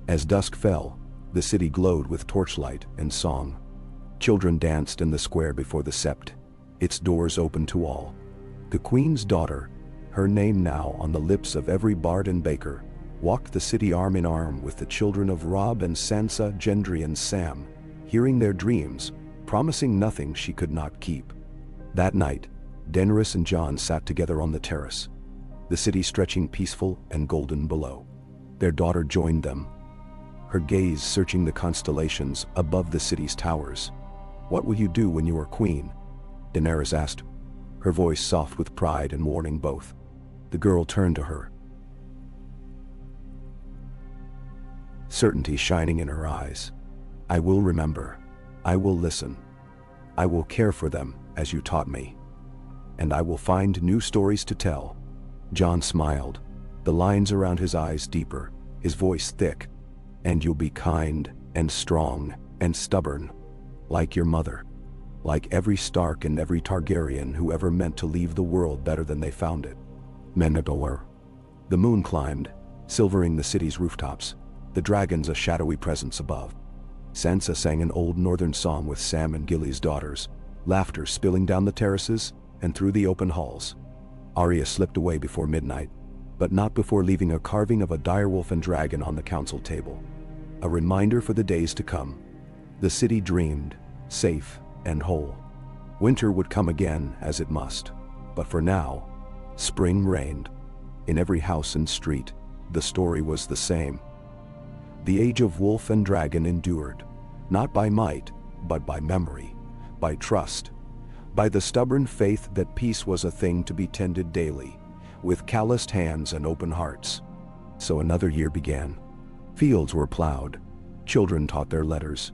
As dusk fell, the city glowed with torchlight and song. Children danced in the square before the sept, its doors open to all. The queen's daughter, her name now on the lips of every bard and baker, walked the city arm in arm with the children of Robb and Sansa, Gendry and Sam, hearing their dreams, promising nothing she could not keep. That night, Daenerys and Jon sat together on the terrace, the city stretching peaceful and golden below. Their daughter joined them, her gaze searching the constellations above the city's towers. "What will you do when you are queen?" Daenerys asked, her voice soft with pride and warning both. The girl turned to her, certainty shining in her eyes. "I will remember. I will listen. I will care for them as you taught me. And I will find new stories to tell." Jon smiled, the lines around his eyes deeper, his voice thick. "And you'll be kind and strong and stubborn, like your mother, like every Stark and every Targaryen who ever meant to leave the world better than they found it." Menador. The moon climbed, silvering the city's rooftops, the dragons a shadowy presence above. Sansa sang an old northern song with Sam and Gilly's daughters, laughter spilling down the terraces and through the open halls. Arya slipped away before midnight, but not before leaving a carving of a direwolf and dragon on the council table, a reminder for the days to come. The city dreamed, safe and whole. Winter would come again as it must, but for now, spring reigned. In every house and street, the story was the same. The age of wolf and dragon endured, not by might, but by memory, by trust, by the stubborn faith that peace was a thing to be tended daily, with calloused hands and open hearts. So another year began. Fields were plowed, children taught their letters,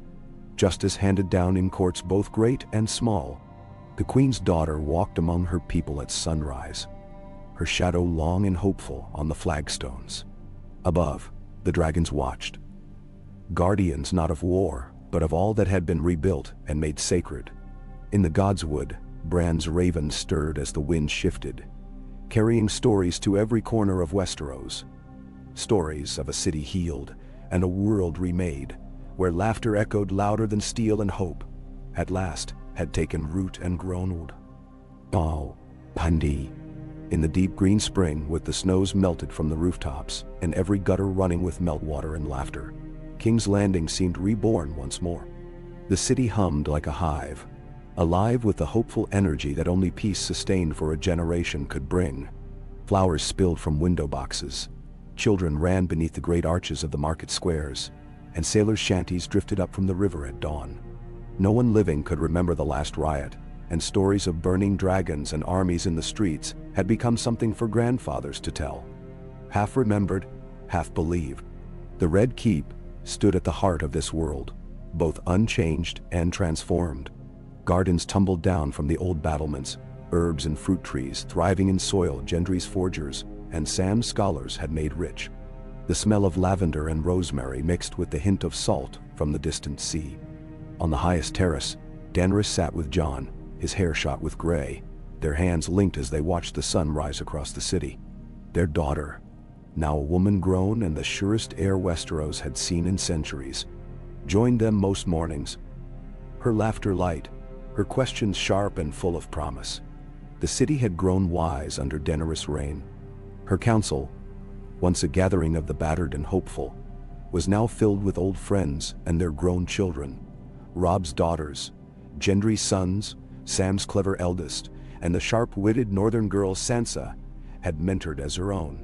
justice handed down in courts both great and small. The queen's daughter walked among her people at sunrise, her shadow long and hopeful on the flagstones. Above, the dragons watched, guardians not of war, but of all that had been rebuilt and made sacred. In the godswood, Bran's raven stirred as the wind shifted, carrying stories to every corner of Westeros. Stories of a city healed and a world remade, where laughter echoed louder than steel and hope, at last, had taken root and grown old. Oh, Pandi. In the deep green spring, with the snows melted from the rooftops, and every gutter running with meltwater and laughter, King's Landing seemed reborn once more. The city hummed like a hive, alive with the hopeful energy that only peace sustained for a generation could bring. Flowers spilled from window boxes, children ran beneath the great arches of the market squares, and sailors' shanties drifted up from the river at dawn. No one living could remember the last riot, and stories of burning dragons and armies in the streets had become something for grandfathers to tell. Half remembered, half believed. The Red Keep stood at the heart of this world, both unchanged and transformed. Gardens tumbled down from the old battlements, herbs and fruit trees thriving in soil Gendry's forgers and Sam's scholars had made rich. The smell of lavender and rosemary mixed with the hint of salt from the distant sea. On the highest terrace, Daenerys sat with Jon, his hair shot with gray, their hands linked as they watched the sun rise across the city. Their daughter, now a woman grown and the surest heir Westeros had seen in centuries, joined them most mornings. Her laughter light, her questions sharp and full of promise. The city had grown wise under Daenerys' reign. Her council, once a gathering of the battered and hopeful, was now filled with old friends and their grown children. Robb's daughters, Gendry's sons, Sam's clever eldest, and the sharp-witted northern girl Sansa had mentored as her own.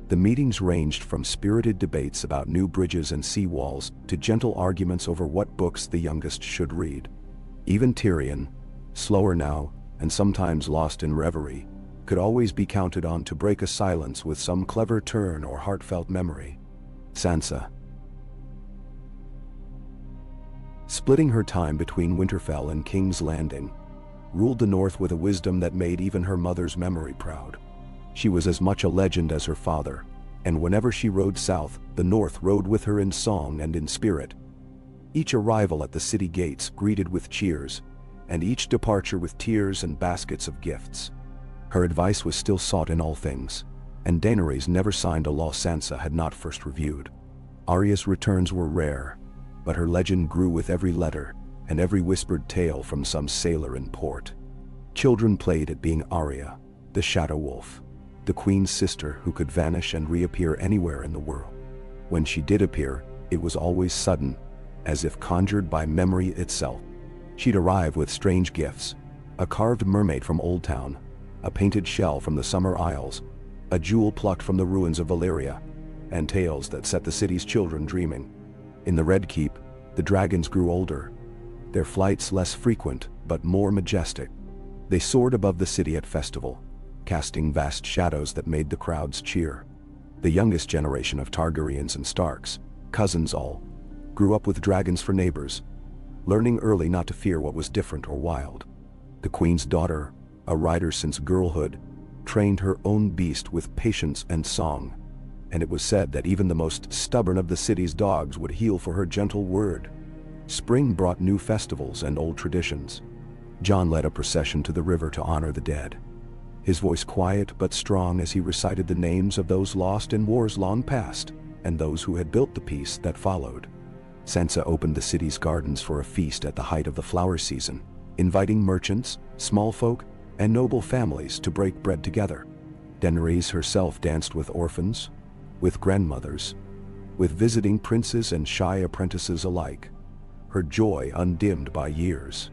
The meetings ranged from spirited debates about new bridges and seawalls to gentle arguments over what books the youngest should read. Even Tyrion, slower now and sometimes lost in reverie, could always be counted on to break a silence with some clever turn or heartfelt memory. Sansa, splitting her time between Winterfell and King's Landing, ruled the North with a wisdom that made even her mother's memory proud. She was as much a legend as her father, and whenever she rode south, the North rode with her in song and in spirit. Each arrival at the city gates greeted with cheers, and each departure with tears and baskets of gifts. Her advice was still sought in all things, and Daenerys never signed a law Sansa had not first reviewed. Arya's returns were rare, but her legend grew with every letter and every whispered tale from some sailor in port. Children played at being Arya, the Shadow Wolf, the Queen's sister who could vanish and reappear anywhere in the world. When she did appear, it was always sudden, as if conjured by memory itself. She'd arrive with strange gifts: a carved mermaid from Old Town, a painted shell from the Summer Isles, a jewel plucked from the ruins of Valyria, and tales that set the city's children dreaming. In the Red Keep, the dragons grew older, their flights less frequent but more majestic. They soared above the city at festival, casting vast shadows that made the crowds cheer. The youngest generation of Targaryens and Starks, cousins all, grew up with dragons for neighbors, learning early not to fear what was different or wild. The Queen's daughter, a rider since girlhood, trained her own beast with patience and song, and it was said that even the most stubborn of the city's dogs would heel for her gentle word. Spring brought new festivals and old traditions. Jon led a procession to the river to honor the dead, his voice quiet but strong as he recited the names of those lost in wars long past and those who had built the peace that followed. Sansa opened the city's gardens for a feast at the height of the flower season, inviting merchants, small folk, and noble families to break bread together. Daenerys herself danced with orphans, with grandmothers, with visiting princes and shy apprentices alike, her joy undimmed by years.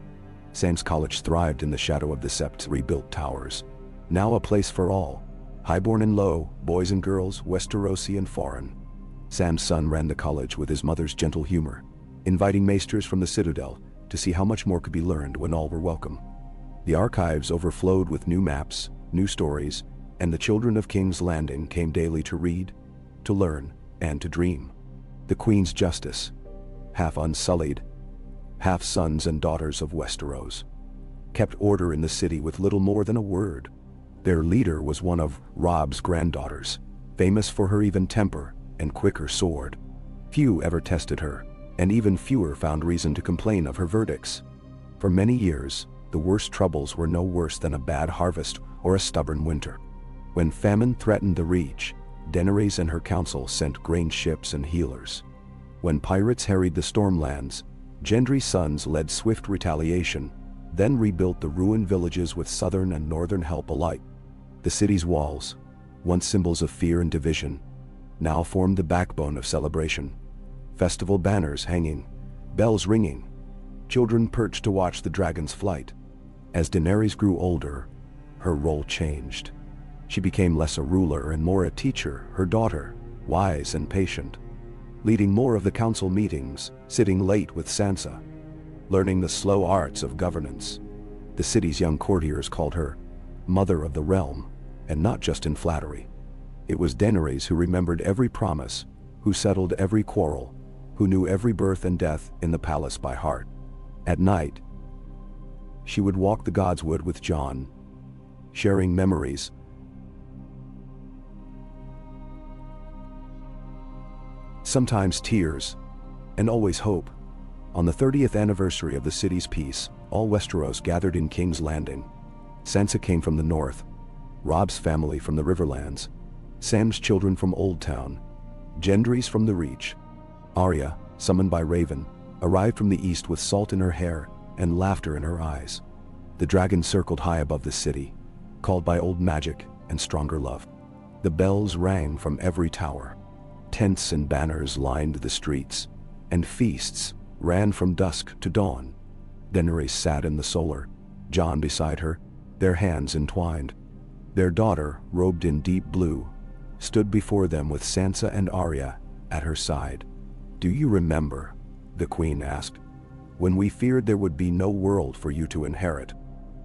Sam's College thrived in the shadow of the Sept's rebuilt towers, now a place for all, highborn and low, boys and girls, Westerosi and foreign. Sam's son ran the college with his mother's gentle humor, inviting maesters from the Citadel to see how much more could be learned when all were welcome. The archives overflowed with new maps, new stories, and the children of King's Landing came daily to read, to learn, and to dream. The Queen's justice, half unsullied, half sons and daughters of Westeros, kept order in the city with little more than a word. Their leader was one of Robb's granddaughters, famous for her even temper and quicker sword. Few ever tested her, and even fewer found reason to complain of her verdicts. For many years, the worst troubles were no worse than a bad harvest or a stubborn winter. When famine threatened the Reach, Daenerys and her council sent grain ships and healers. When pirates harried the Stormlands, Gendry's sons led swift retaliation, then rebuilt the ruined villages with southern and northern help alike. The city's walls, once symbols of fear and division, now formed the backbone of celebration. Festival banners hanging, bells ringing, children perched to watch the dragon's flight. As Daenerys grew older, her role changed. She became less a ruler and more a teacher, her daughter, wise and patient, leading more of the council meetings, sitting late with Sansa, learning the slow arts of governance. The city's young courtiers called her Mother of the Realm, and not just in flattery. It was Daenerys who remembered every promise, who settled every quarrel, who knew every birth and death in the palace by heart. At night, she would walk the Godswood with Jon, sharing memories, sometimes tears, and always hope. On the 30th anniversary of the city's peace, all Westeros gathered in King's Landing. Sansa came from the north, Robb's family from the Riverlands, Sam's children from Old Town, Gendry's from the Reach. Arya, summoned by Raven, arrived from the east with salt in her hair and laughter in her eyes. The dragon circled high above the city, called by old magic and stronger love. The bells rang from every tower. Tents and banners lined the streets, and feasts ran from dusk to dawn. Daenerys sat in the solar, Jon beside her, their hands entwined. Their daughter, robed in deep blue, stood before them with Sansa and Arya at her side. "Do you remember," the Queen asked, "when we feared there would be no world for you to inherit?"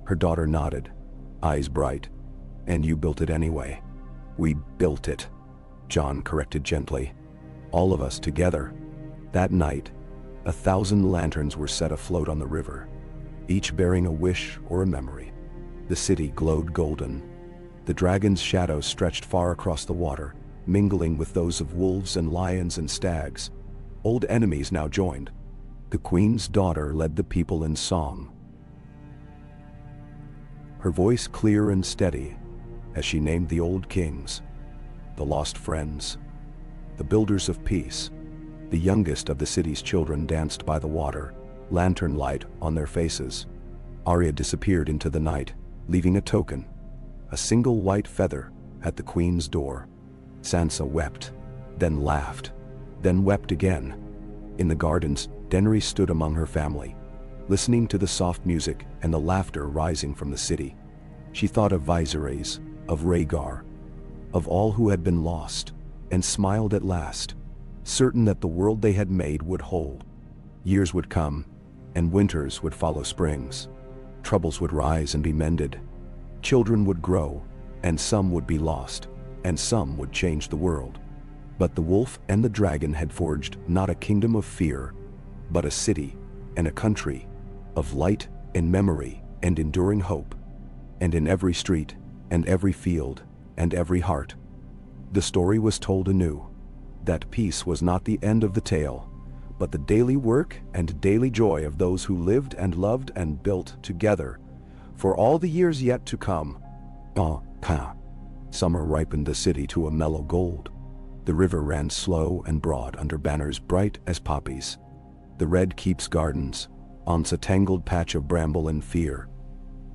Her daughter nodded, eyes bright. "And you built it anyway." "We built it," Jon corrected gently. "All of us together." That night, 1,000 lanterns were set afloat on the river, each bearing a wish or a memory. The city glowed golden. The dragon's shadows stretched far across the water, mingling with those of wolves and lions and stags. Old enemies now joined. The Queen's daughter led the people in song, her voice clear and steady as she named the old kings. the lost friends, the builders of peace. The youngest of the city's children danced by the water, lantern light on their faces. Arya disappeared into the night, leaving a token, a single white feather, at the queen's door. Sansa wept, then laughed, then wept again. In the gardens, Daenerys stood among her family, listening to the soft music and the laughter rising from the city. She thought of Viserys, of Rhaegar, of all who had been lost, and smiled at last, certain that the world they had made would hold. Years would come, and winters would follow springs. Troubles would rise and be mended. Children would grow, and some would be lost, and some would change the world. But the wolf and the dragon had forged not a kingdom of fear, but a city and a country of light and memory and enduring hope. And in every street, and every field, and every heart, the story was told anew, that peace was not the end of the tale, but the daily work and daily joy of those who lived and loved and built together for all the years yet to come. Summer ripened the city to a mellow gold. The river ran slow and broad under banners bright as poppies. The Red Keep's gardens, once a tangled patch of bramble and fear,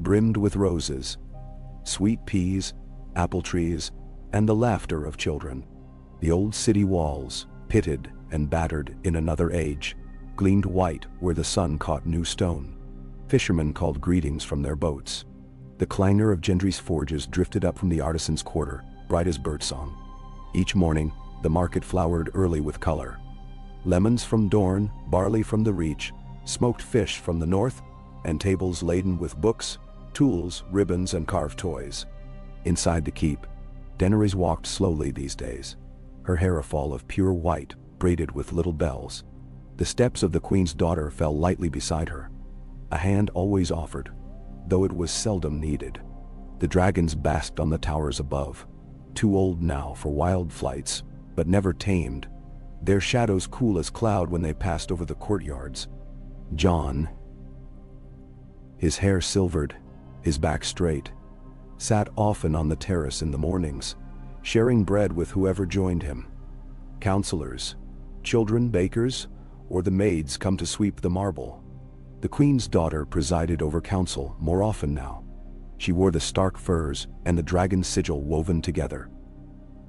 brimmed with roses, sweet peas, apple trees, and the laughter of children. The old city walls, pitted and battered in another age, gleamed white where the sun caught new stone. Fishermen called greetings from their boats. The clangor of Gendry's forges drifted up from the artisan's quarter, bright as birdsong. Each morning, the market flowered early with color. Lemons from Dorne, barley from the Reach, smoked fish from the north, and tables laden with books, tools, ribbons, and carved toys. Inside the keep, Daenerys walked slowly these days, her hair a fall of pure white, braided with little bells. The steps of the queen's daughter fell lightly beside her, a hand always offered, though it was seldom needed. The dragons basked on the towers above, too old now for wild flights, but never tamed, their shadows cool as cloud when they passed over the courtyards. Jon, his hair silvered, his back straight, sat often on the terrace in the mornings, sharing bread with whoever joined him. Counselors, children, bakers, or the maids come to sweep the marble. The queen's daughter presided over council more often now. She wore the stark furs and the dragon sigil woven together,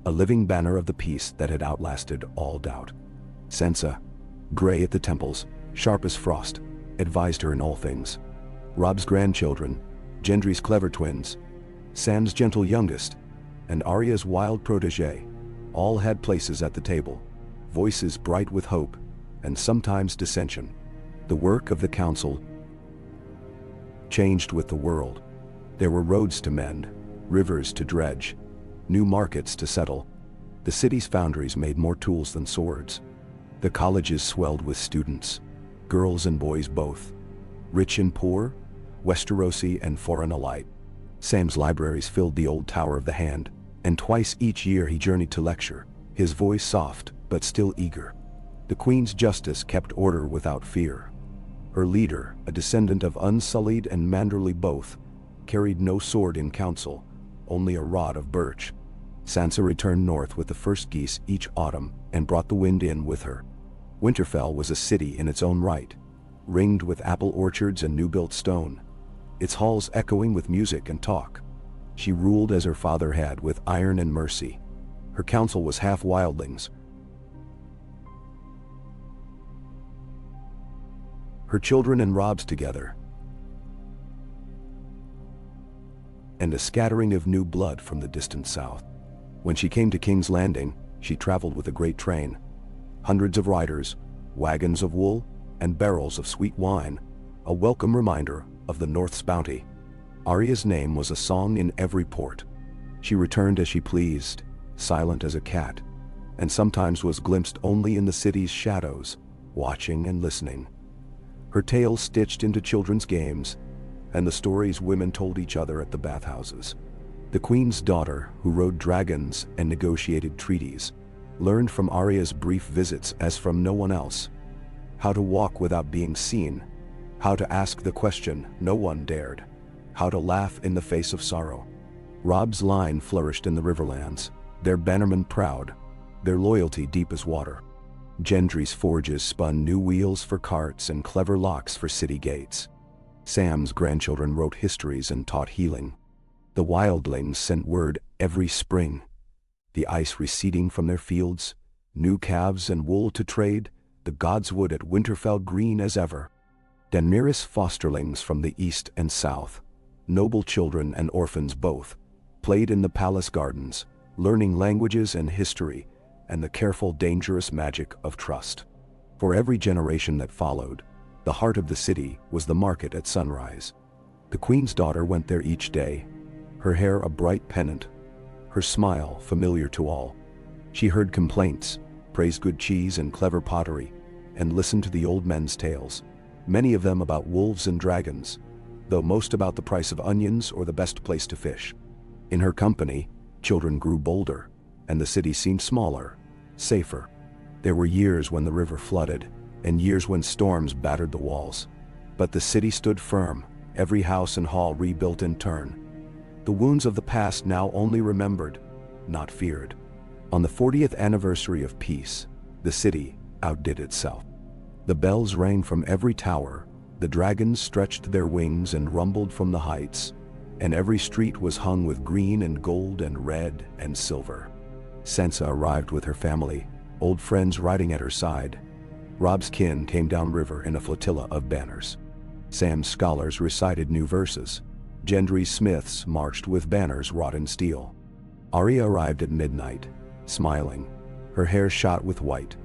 a living banner of the peace that had outlasted all doubt. Sansa, gray at the temples, sharp as frost, advised her in all things. Robb's grandchildren, Gendry's clever twins, Sam's gentle youngest, and Arya's wild protege, all had places at the table, voices bright with hope, and sometimes dissension. The work of the council changed with the world. There were roads to mend, rivers to dredge, new markets to settle. The city's foundries made more tools than swords. The colleges swelled with students, girls and boys both, rich and poor, Westerosi and foreign alike. Sam's libraries filled the old Tower of the Hand, and twice each year he journeyed to lecture, his voice soft but still eager. The Queen's justice kept order without fear. Her leader, a descendant of Unsullied and Manderly both, carried no sword in council, only a rod of birch. Sansa returned north with the first geese each autumn and brought the wind in with her. Winterfell was a city in its own right, ringed with apple orchards and new-built stone, its halls echoing with music and talk. She ruled as her father had, with iron and mercy. Her council was half wildlings, her children and Robb's together, and a scattering of new blood from the distant south. When she came to King's Landing, she traveled with a great train, hundreds of riders, wagons of wool, and barrels of sweet wine, a welcome reminder of the North's bounty. Arya's name was a song in every port. She returned as she pleased, silent as a cat, and sometimes was glimpsed only in the city's shadows, watching and listening. Her tale stitched into children's games, and the stories women told each other at the bathhouses. The queen's daughter, who rode dragons and negotiated treaties, learned from Arya's brief visits as from no one else, how to walk without being seen, how to ask the question no one dared, how to laugh in the face of sorrow. Robb's line flourished in the Riverlands, their bannermen proud, their loyalty deep as water. Gendry's forges spun new wheels for carts and clever locks for city gates. Sam's grandchildren wrote histories and taught healing. The wildlings sent word every spring. The ice receding from their fields, new calves and wool to trade, the gods wood at Winterfell green as ever. Daenerys fosterlings from the east and south, noble children and orphans both, played in the palace gardens, learning languages and history, and the careful, dangerous magic of trust. For every generation that followed, the heart of the city was the market at sunrise. The queen's daughter went there each day, her hair a bright pennant, her smile familiar to all. She heard complaints, praised good cheese and clever pottery, and listened to the old men's tales, many of them about wolves and dragons, though most about the price of onions or the best place to fish. In her company, children grew bolder, and the city seemed smaller, safer. There were years when the river flooded, and years when storms battered the walls. But the city stood firm, every house and hall rebuilt in turn. The wounds of the past now only remembered, not feared. On the 40th anniversary of peace, the city outdid itself. The bells rang from every tower, the dragons stretched their wings and rumbled from the heights, and every street was hung with green and gold and red and silver. Sansa arrived with her family, old friends riding at her side. Robb's kin came downriver in a flotilla of banners. Sam's scholars recited new verses. Gendry's smiths marched with banners wrought in steel. Arya arrived at midnight, smiling, her hair shot with white,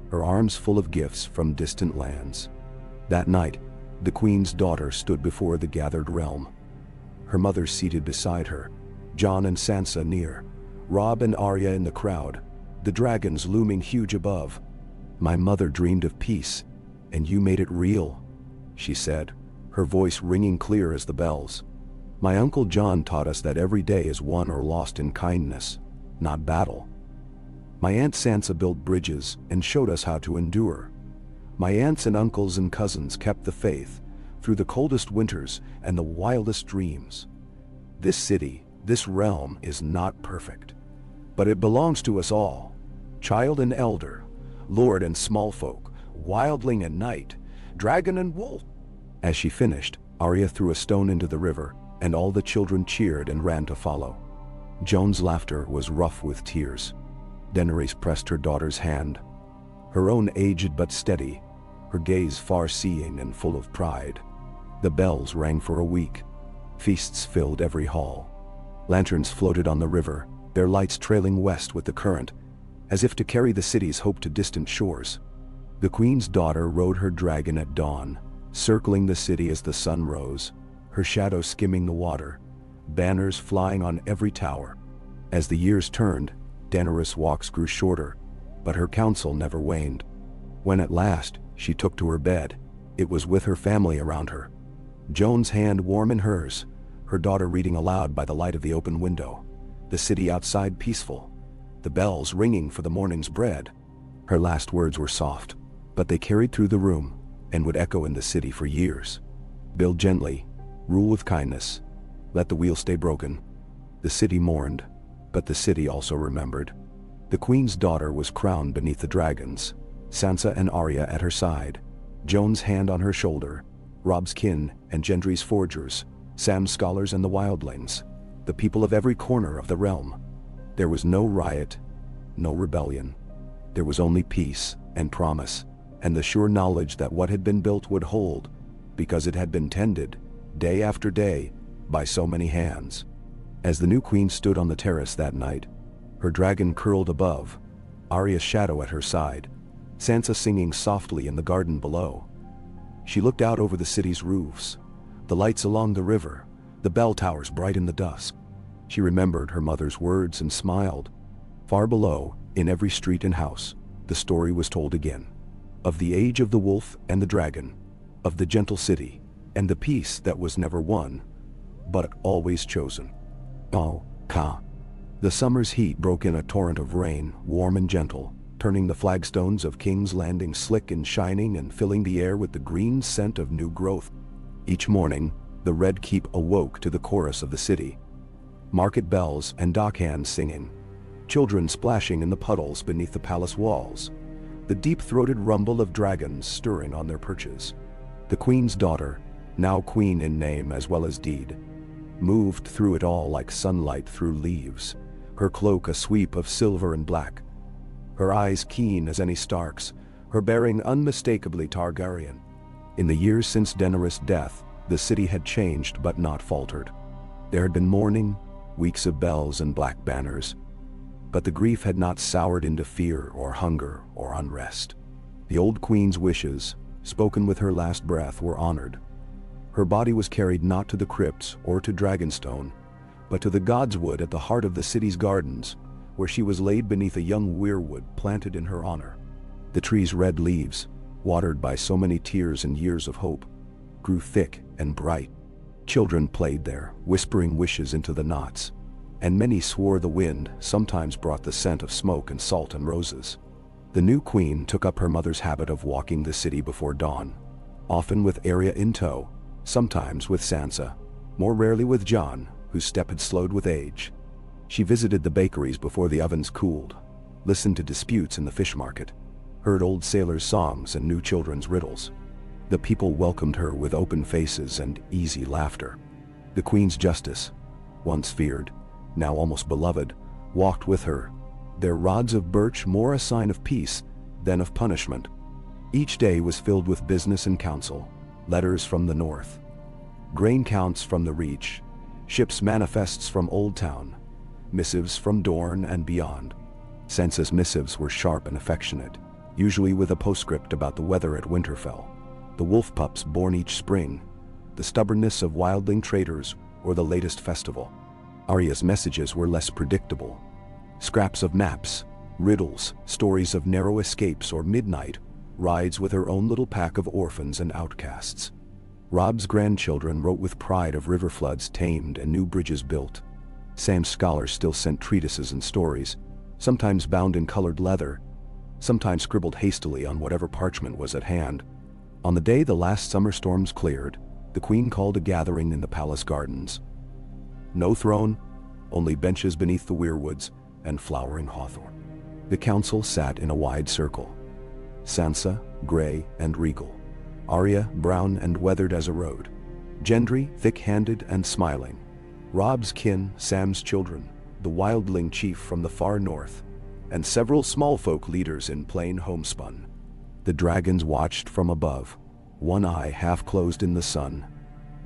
her arms full of gifts from distant lands. That night, the queen's daughter stood before the gathered realm. Her mother seated beside her, Jon and Sansa near, Robb and Arya in the crowd, the dragons looming huge above. "My mother dreamed of peace, and you made it real," she said, her voice ringing clear as the bells. "My uncle Jon taught us that every day is won or lost in kindness, not battle. My aunt Sansa built bridges and showed us how to endure. My aunts and uncles and cousins kept the faith through the coldest winters and the wildest dreams. This city, this realm is not perfect, but it belongs to us all, child and elder, lord and small folk, wildling and knight, dragon and wolf." As she finished, Arya threw a stone into the river, and all the children cheered and ran to follow. Joan's laughter was rough with tears. Daenerys pressed her daughter's hand, her own aged but steady, her gaze far-seeing and full of pride. The bells rang for a week. Feasts filled every hall. Lanterns floated on the river, their lights trailing west with the current, as if to carry the city's hope to distant shores. The queen's daughter rode her dragon at dawn, circling the city as the sun rose, her shadow skimming the water, banners flying on every tower. As the years turned, Daenerys' walks grew shorter, but her counsel never waned. When at last she took to her bed, it was with her family around her. Joan's hand warm in hers, her daughter reading aloud by the light of the open window, the city outside peaceful, the bells ringing for the morning's bread. Her last words were soft, but they carried through the room and would echo in the city for years. "Build gently, rule with kindness, let the wheel stay broken." The city mourned, but the city also remembered. The queen's daughter was crowned beneath the dragons, Sansa and Arya at her side, Joan's hand on her shoulder, Robb's kin and Gendry's forgers, Sam's scholars and the wildlings, the people of every corner of the realm. There was no riot, no rebellion. There was only peace and promise, and the sure knowledge that what had been built would hold, because it had been tended, day after day, by so many hands. As the new queen stood on the terrace that night, her dragon curled above, Arya's shadow at her side, Sansa singing softly in the garden below. She looked out over the city's roofs, the lights along the river, the bell towers bright in the dusk. She remembered her mother's words and smiled. Far below, in every street and house, the story was told again. Of the age of the wolf and the dragon, of the gentle city, and the peace that was never won, but always chosen. Oh, Ka. The summer's heat broke in a torrent of rain, warm and gentle, turning the flagstones of King's Landing slick and shining and filling the air with the green scent of new growth. Each morning, the Red Keep awoke to the chorus of the city. Market bells and dockhands singing. children splashing in the puddles beneath the palace walls, the deep-throated rumble of dragons stirring on their perches. The queen's daughter, now queen in name as well as deed, moved through it all like sunlight through leaves, her cloak a sweep of silver and black, her eyes keen as any Stark's, her bearing unmistakably Targaryen. In the years since Daenerys' death, the city had changed but not faltered. There had been mourning, weeks of bells and black banners, but the grief had not soured into fear or hunger or unrest. The old queen's wishes, spoken with her last breath, were honored. Her body was carried not to the crypts or to Dragonstone, but to the godswood at the heart of the city's gardens, where she was laid beneath a young weirwood planted in her honor. The tree's red leaves, watered by so many tears and years of hope, grew thick and bright. Children played there, whispering wishes into the knots, and many swore the wind sometimes brought the scent of smoke and salt and roses. The new queen took up her mother's habit of walking the city before dawn, often with Arya in tow, sometimes with Sansa, more rarely with Jon, whose step had slowed with age. She visited the bakeries before the ovens cooled, listened to disputes in the fish market, heard old sailors' songs and new children's riddles. The people welcomed her with open faces and easy laughter. The queen's justice, once feared, now almost beloved, walked with her, their rods of birch more a sign of peace than of punishment. Each day was filled with business and counsel, letters from the north, grain counts from the Reach, ships' manifests from Old Town, missives from Dorne and beyond. Sansa's missives were sharp and affectionate, usually with a postscript about the weather at Winterfell, the wolf pups born each spring, the stubbornness of wildling traders, or the latest festival. Arya's messages were less predictable. Scraps of maps, riddles, stories of narrow escapes or midnight rides with her own little pack of orphans and outcasts. Robb's grandchildren wrote with pride of river floods tamed and new bridges built. Sam's scholars still sent treatises and stories, sometimes bound in colored leather, sometimes scribbled hastily on whatever parchment was at hand. On the day the last summer storms cleared, the queen called a gathering in the palace gardens. No throne, only benches beneath the weirwoods and flowering hawthorn. The council sat in a wide circle. Sansa, gray and regal. Arya, brown and weathered as a road. Gendry, thick-handed and smiling. Robb's kin, Sam's children, the wildling chief from the far north, and several small folk leaders in plain homespun. The dragons watched from above, one eye half closed in the sun,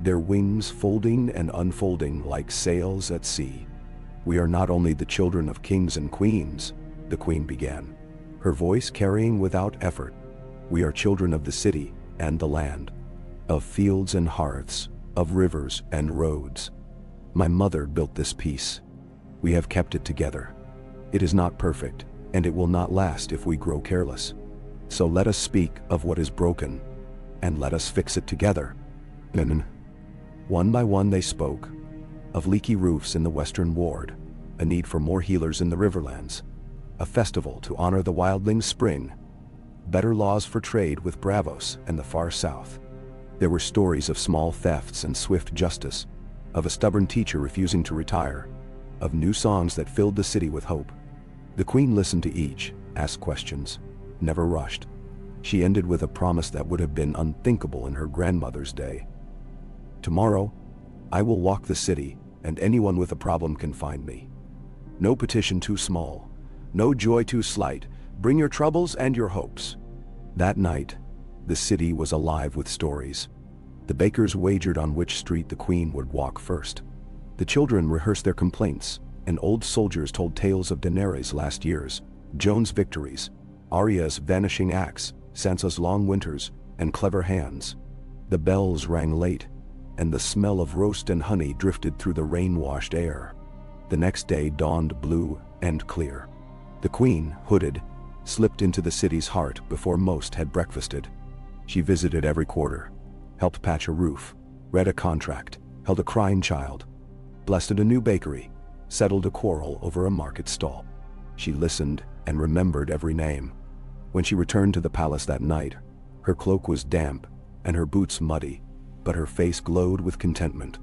their wings folding and unfolding like sails at sea. "We are not only the children of kings and queens," the queen began, her voice carrying without effort. "We are children of the city and the land, of fields and hearths, of rivers and roads. My mother built this peace. We have kept it together. It is not perfect, and it will not last if we grow careless. So let us speak of what is broken, and let us fix it together." And one by one they spoke, of leaky roofs in the Western Ward, a need for more healers in the Riverlands, a festival to honor the wildling's spring, better laws for trade with Bravos and the far south. There were stories of small thefts and swift justice, of a stubborn teacher refusing to retire, of new songs that filled the city with hope. The queen listened to each, asked questions, never rushed. She ended with a promise that would have been unthinkable in her grandmother's day. "Tomorrow, I will walk the city, and anyone with a problem can find me. No petition too small, no joy too slight. Bring your troubles and your hopes." That night, the city was alive with stories. The bakers wagered on which street the queen would walk first. The children rehearsed their complaints, and old soldiers told tales of Daenerys' last years, Jon's victories, Arya's vanishing acts, Sansa's long winters, and clever hands. The bells rang late, and the smell of roast and honey drifted through the rain-washed air. The next day dawned blue and clear. The queen, hooded, slipped into the city's heart before most had breakfasted. She visited every quarter, helped patch a roof, read a contract, held a crying child, blessed a new bakery, settled a quarrel over a market stall. She listened and remembered every name. When she returned to the palace that night, her cloak was damp and her boots muddy, but her face glowed with contentment.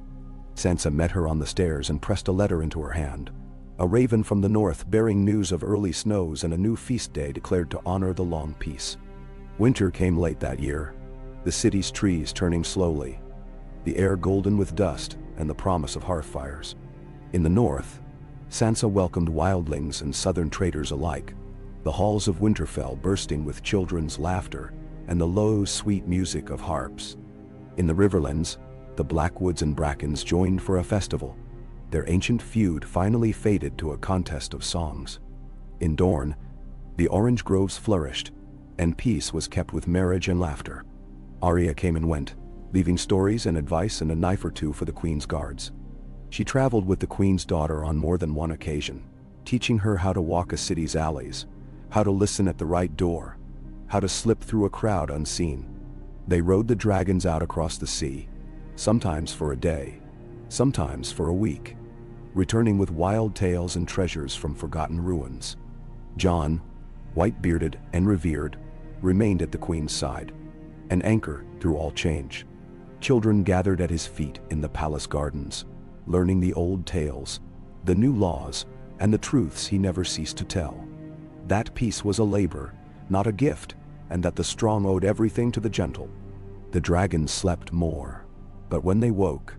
Sansa met her on the stairs and pressed a letter into her hand, A raven from the north bearing news of early snows and a new feast day declared to honor the long peace. Winter came late that year, the city's trees turning slowly, the air golden with dust and the promise of hearth fires. In the north, Sansa welcomed wildlings and southern traders alike, the halls of Winterfell bursting with children's laughter and the low, sweet music of harps. In the Riverlands, the Blackwoods and Brackens joined for a festival. Their ancient feud finally faded to a contest of songs. In Dorne, the orange groves flourished, and peace was kept with marriage and laughter. Arya came and went, leaving stories and advice and a knife or two for the Queen's guards. She traveled with the Queen's daughter on more than one occasion, teaching her how to walk a city's alleys, how to listen at the right door, how to slip through a crowd unseen. They rode the dragons out across the sea, sometimes for a day, sometimes for a week, returning with wild tales and treasures from forgotten ruins. Jon, white-bearded and revered, remained at the Queen's side, an anchor through all change. Children gathered at his feet in the palace gardens, learning the old tales, the new laws, and the truths he never ceased to tell. That peace was a labor, not a gift, and that the strong owed everything to the gentle. The dragons slept more, but when they woke,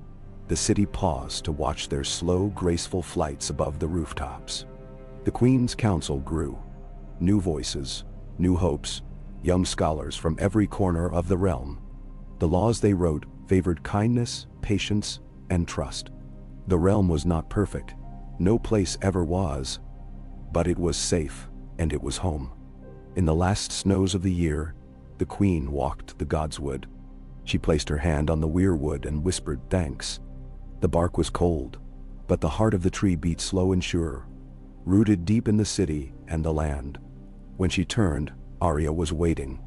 the city paused to watch their slow, graceful flights above the rooftops. The Queen's council grew. New voices, new hopes, young scholars from every corner of the realm. The laws they wrote favored kindness, patience, and trust. The realm was not perfect, no place ever was, but it was safe, and it was home. In the last snows of the year, the Queen walked the godswood. She placed her hand on the weirwood and whispered thanks. The bark was cold, but the heart of the tree beat slow and sure, rooted deep in the city and the land. When she turned, Arya was waiting.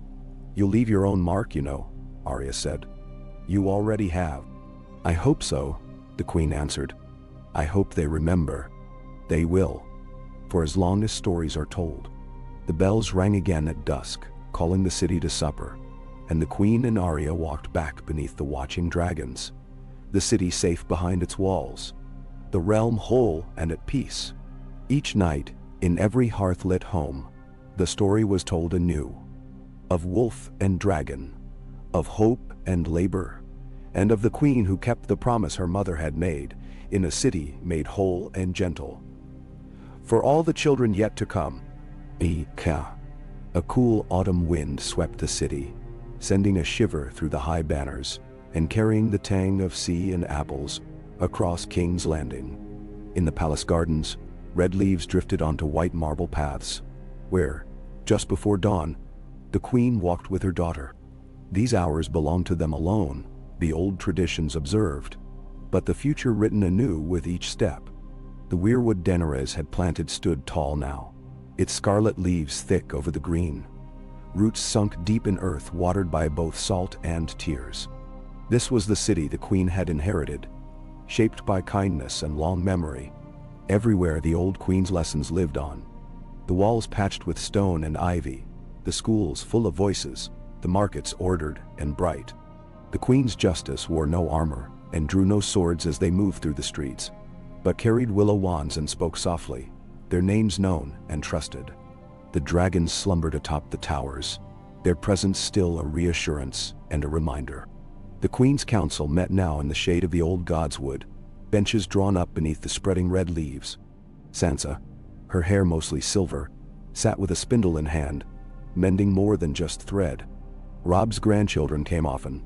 "You'll leave your own mark, you know," Arya said. "You already have." "I hope so," the Queen answered. "I hope they remember." They will, for as long as stories are told. The bells rang again at dusk, calling the city to supper, and the Queen and Arya walked back beneath the watching dragons. The city safe behind its walls, the realm whole and at peace. Each night, in every hearth-lit home, the story was told anew, of wolf and dragon, of hope and labor, and of the Queen who kept the promise her mother had made, in a city made whole and gentle. For all the children yet to come, a cool autumn wind swept the city, sending a shiver through the high banners and carrying the tang of sea and apples across King's Landing. In the palace gardens, red leaves drifted onto white marble paths, where, just before dawn, the Queen walked with her daughter. These hours belonged to them alone, the old traditions observed, but the future written anew with each step. The weirwood Daenerys had planted stood tall now, its scarlet leaves thick over the green, roots sunk deep in earth watered by both salt and tears. This was the city the Queen had inherited, shaped by kindness and long memory. Everywhere the old Queen's lessons lived on. The walls patched with stone and ivy, the schools full of voices, the markets ordered and bright. The Queen's justice wore no armor and drew no swords as they moved through the streets, but carried willow wands and spoke softly, their names known and trusted. The dragons slumbered atop the towers, their presence still a reassurance and a reminder. The Queen's council met now in the shade of the old godswood, benches drawn up beneath the spreading red leaves. Sansa, her hair mostly silver, sat with a spindle in hand, mending more than just thread. Robb's grandchildren came often.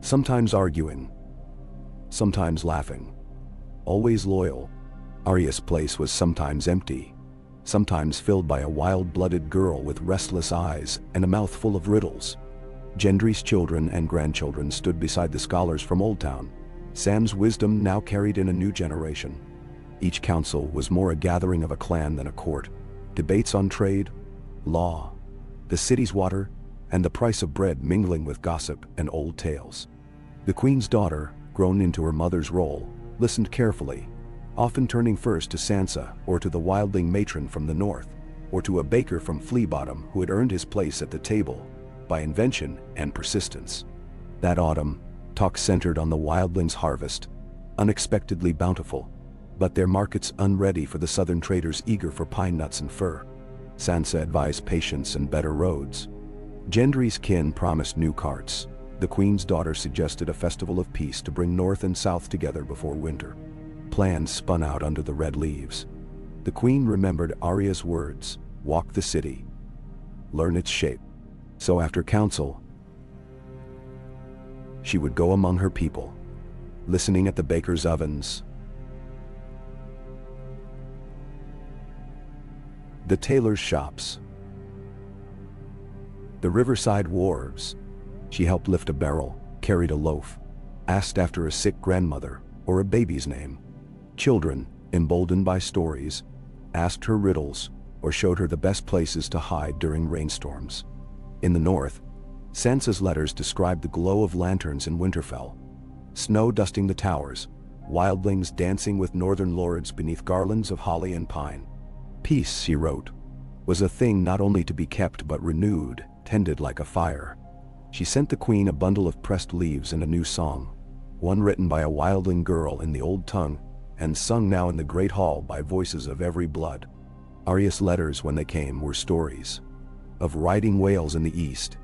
Sometimes arguing, sometimes laughing, always loyal. Arya's place was sometimes empty, sometimes filled by a wild-blooded girl with restless eyes and a mouth full of riddles. Gendry's children and grandchildren stood beside the scholars from Old Town, Sam's wisdom now carried in a new generation. Each council was more a gathering of a clan than a court. Debates on trade, law, the city's water, and the price of bread mingling with gossip and old tales. The Queen's daughter, grown into her mother's role, listened carefully, often turning first to Sansa or to the wildling matron from the north, or to a baker from Fleabottom who had earned his place at the table by invention and persistence. That autumn, Talk centered on the wildlings' harvest, unexpectedly bountiful, but their markets unready for the southern traders eager for pine nuts and fur. Sansa advised patience and better roads. Gendry's kin promised new carts. The queen's daughter suggested a festival of peace to bring north and south together before winter. Plans spun out under the red leaves. The queen remembered Arya's words, "Walk the city, learn its shape." So after council, she would go among her people, listening at the bakers' ovens, the tailors' shops, the riverside wharves. She helped lift a barrel, carried a loaf, asked after a sick grandmother or a baby's name. Children, emboldened by stories, asked her riddles or showed her the best places to hide during rainstorms. In the north, Sansa's letters described the glow of lanterns in Winterfell, snow dusting the towers, wildlings dancing with northern lords beneath garlands of holly and pine. Peace, she wrote, was a thing not only to be kept but renewed, tended like a fire. She sent the queen a bundle of pressed leaves and a new song, one written by a wildling girl in the old tongue, and sung now in the great hall by voices of every blood. Arya's letters, when they came, were stories of riding whales in the east,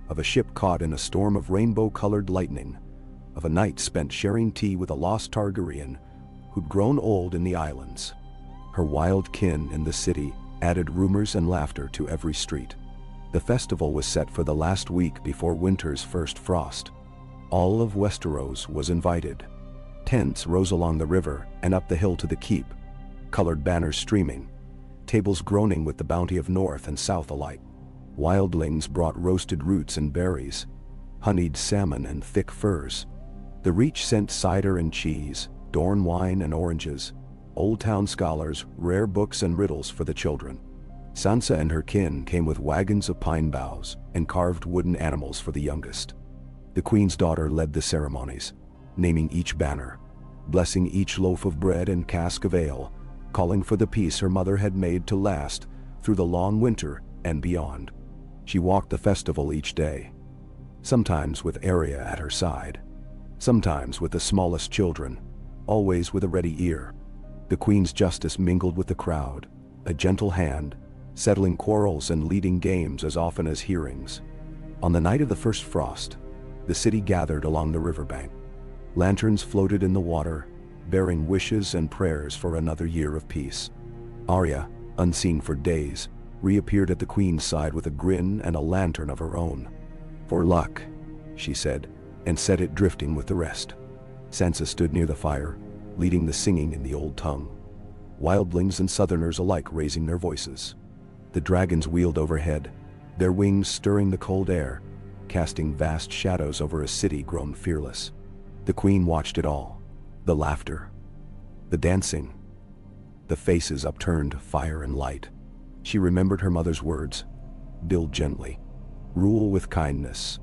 of a ship caught in a storm of rainbow-colored lightning, of a night spent sharing tea with a lost Targaryen who'd grown old in the islands. Her wild kin in the city added rumors and laughter to every street. The festival was set for the last week before winter's first frost. All of Westeros was invited. Tents rose along the river and up the hill to the keep, colored banners streaming, tables groaning with the bounty of north and south alike. Wildlings brought roasted roots and berries, honeyed salmon and thick furs. The Reach sent cider and cheese, Dorne wine and oranges, Old Town scholars, rare books and riddles for the children. Sansa and her kin came with wagons of pine boughs and carved wooden animals for the youngest. The queen's daughter led the ceremonies, naming each banner, blessing each loaf of bread and cask of ale, calling for the peace her mother had made to last through the long winter and beyond. She walked the festival each day, sometimes with Arya at her side, sometimes with the smallest children, always with a ready ear. The queen's justice mingled with the crowd, a gentle hand, settling quarrels and leading games as often as hearings. On the night of the first frost, the city gathered along the riverbank. Lanterns floated in the water, bearing wishes and prayers for another year of peace. Arya, unseen for days, reappeared at the queen's side with a grin and a lantern of her own. "For luck," she said, and set it drifting with the rest. Sansa stood near the fire, leading the singing in the old tongue, wildlings and southerners alike raising their voices. The dragons wheeled overhead, their wings stirring the cold air, casting vast shadows over a city grown fearless. The queen watched it all, the laughter, the dancing, the faces upturned to fire and light. She remembered her mother's words, "Build gently, rule with kindness."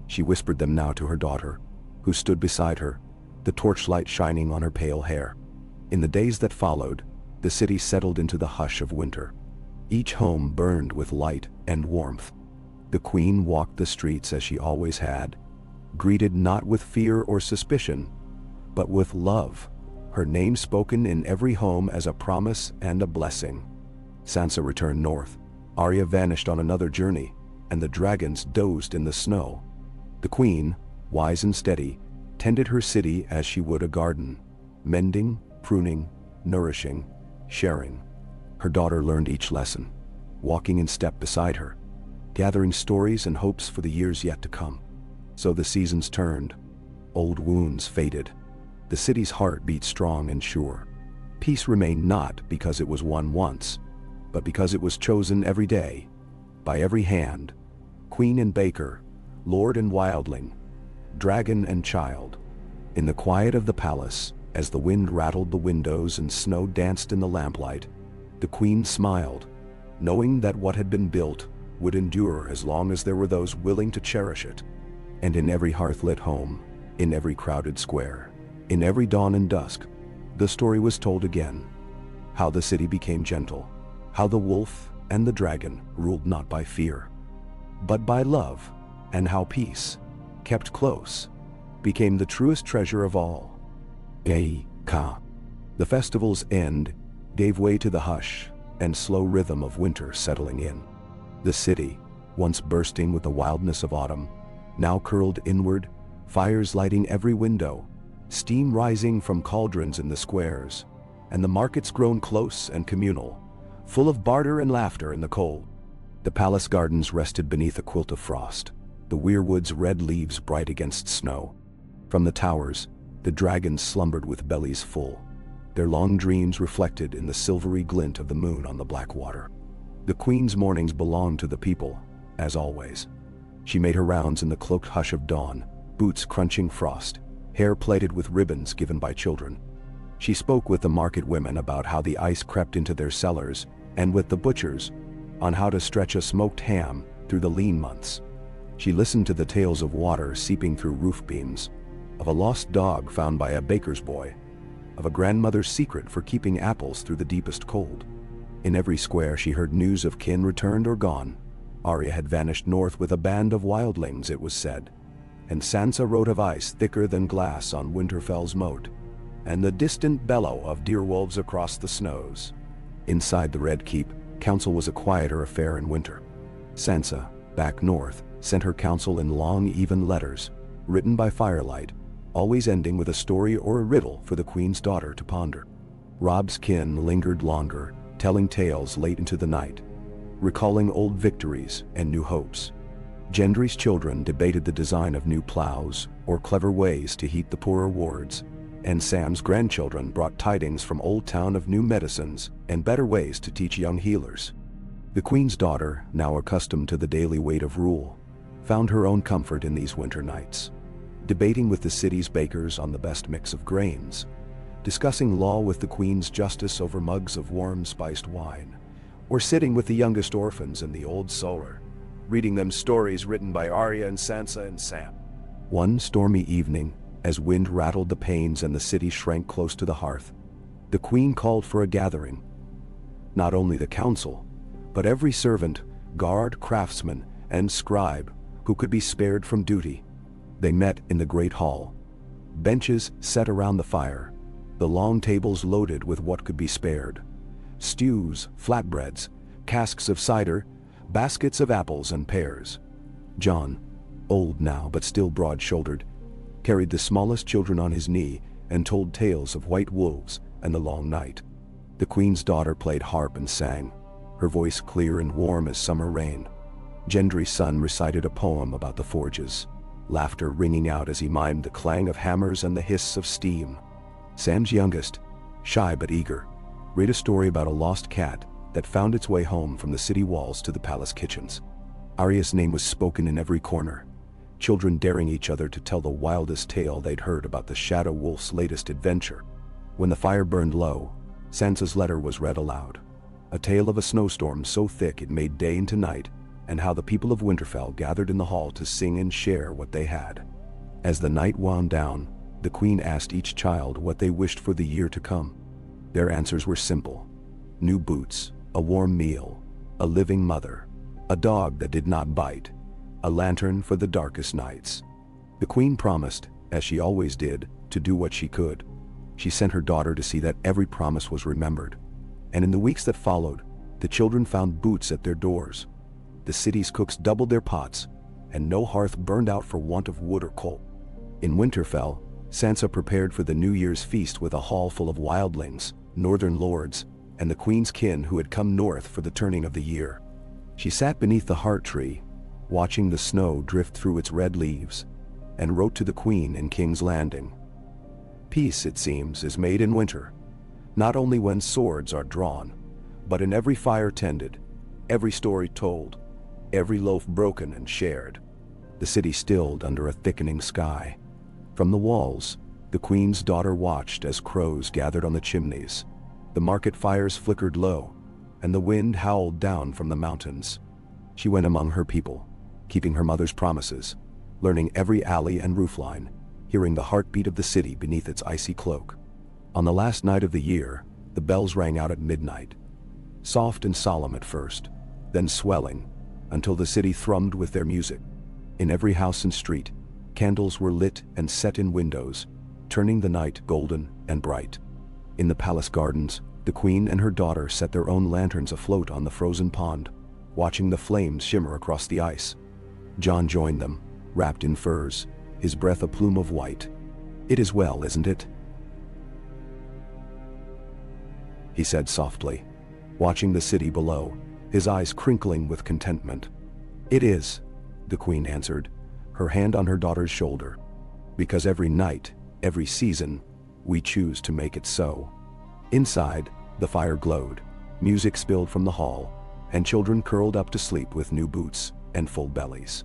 She whispered them now to her daughter, who stood beside her, the torchlight shining on her pale hair. In the days that followed, the city settled into the hush of winter. Each home burned with light and warmth. The queen walked the streets as she always had, greeted not with fear or suspicion, but with love, her name spoken in every home as a promise and a blessing. Sansa returned north. Arya vanished on another journey, and the dragons dozed in the snow. The queen, wise and steady, tended her city as she would a garden, mending, pruning, nourishing, sharing. Her daughter learned each lesson, walking in step beside her, gathering stories and hopes for the years yet to come. So the seasons turned, old wounds faded, the city's heart beat strong and sure. Peace remained not because it was won once, but because it was chosen every day, by every hand, queen and baker, lord and wildling, dragon and child. In the quiet of the palace, as the wind rattled the windows and snow danced in the lamplight, the queen smiled, knowing that what had been built would endure as long as there were those willing to cherish it. And in every hearth-lit home, in every crowded square, in every dawn and dusk, the story was told again, how the city became gentle, how the wolf and the dragon ruled not by fear, but by love, and how peace, kept close, became the truest treasure of all. Ka. The festival's end gave way to the hush and slow rhythm of winter settling in. The city, once bursting with the wildness of autumn, now curled inward, fires lighting every window, steam rising from cauldrons in the squares, and the markets grown close and communal, full of barter and laughter in the cold. The palace gardens rested beneath a quilt of frost, the weirwood's red leaves bright against snow. From the towers, the dragons slumbered with bellies full, their long dreams reflected in the silvery glint of the moon on the black water. The queen's mornings belonged to the people, as always. She made her rounds in the cloaked hush of dawn, boots crunching frost, hair plaited with ribbons given by children. She spoke with the market women about how the ice crept into their cellars, and with the butchers on how to stretch a smoked ham through the lean months. She listened to the tales of water seeping through roof beams, of a lost dog found by a baker's boy, of a grandmother's secret for keeping apples through the deepest cold. In every square she heard news of kin returned or gone. Arya had vanished north with a band of wildlings, it was said, and Sansa rode of ice thicker than glass on Winterfell's moat, and the distant bellow of deerwolves across the snows. Inside the Red Keep, council was a quieter affair in winter. Sansa, back north, sent her council in long, even letters, written by firelight, always ending with a story or a riddle for the queen's daughter to ponder. Robb's kin lingered longer, telling tales late into the night, recalling old victories and new hopes. Gendry's children debated the design of new plows or clever ways to heat the poorer wards, and Sam's grandchildren brought tidings from Old Town of new medicines and better ways to teach young healers. The queen's daughter, now accustomed to the daily weight of rule, found her own comfort in these winter nights, debating with the city's bakers on the best mix of grains, discussing law with the queen's justice over mugs of warm spiced wine, or sitting with the youngest orphans in the old solar, reading them stories written by Arya and Sansa and Sam. One stormy evening, as wind rattled the panes and the city shrank close to the hearth, the queen called for a gathering. Not only the council, but every servant, guard, craftsman, and scribe who could be spared from duty. They met in the great hall, benches set around the fire, the long tables loaded with what could be spared: stews, flatbreads, casks of cider, baskets of apples and pears. John, old now but still broad-shouldered, carried the smallest children on his knee and told tales of white wolves and the long night. The queen's daughter played harp and sang, her voice clear and warm as summer rain. Gendry's son recited a poem about the forges, laughter ringing out as he mimed the clang of hammers and the hiss of steam. Sam's youngest, shy but eager, read a story about a lost cat that found its way home from the city walls to the palace kitchens. Arya's name was spoken in every corner, children daring each other to tell the wildest tale they'd heard about the Shadow Wolf's latest adventure. When the fire burned low, Sansa's letter was read aloud, a tale of a snowstorm so thick it made day into night, and how the people of Winterfell gathered in the hall to sing and share what they had. As the night wound down, the queen asked each child what they wished for the year to come. Their answers were simple: new boots, a warm meal, a living mother, a dog that did not bite, a lantern for the darkest nights. The queen promised, as she always did, to do what she could. She sent her daughter to see that every promise was remembered. And in the weeks that followed, the children found boots at their doors. The city's cooks doubled their pots, and no hearth burned out for want of wood or coal. In Winterfell, Sansa prepared for the New Year's feast with a hall full of wildlings, northern lords, and the queen's kin who had come north for the turning of the year. She sat beneath the heart tree, watching the snow drift through its red leaves, and wrote to the queen in King's Landing. Peace, it seems, is made in winter, not only when swords are drawn, but in every fire tended, every story told, every loaf broken and shared. The city stilled under a thickening sky. From the walls, the queen's daughter watched as crows gathered on the chimneys. The market fires flickered low, and the wind howled down from the mountains. She went among her people, keeping her mother's promises, learning every alley and roofline, hearing the heartbeat of the city beneath its icy cloak. On the last night of the year, the bells rang out at midnight, soft and solemn at first, then swelling, until the city thrummed with their music. In every house and street, Candles were lit and set in windows, turning the night golden and bright. In the palace gardens, the queen and her daughter set their own lanterns afloat on the frozen pond, watching the flames shimmer across the ice. Jon joined them, wrapped in furs, his breath a plume of white. "It is well, isn't it?" he said softly, watching the city below, his eyes crinkling with contentment. "It is," the queen answered, her hand on her daughter's shoulder. "Because every night, every season, we choose to make it so." Inside, the fire glowed, music spilled from the hall, and children curled up to sleep with new boots and full bellies.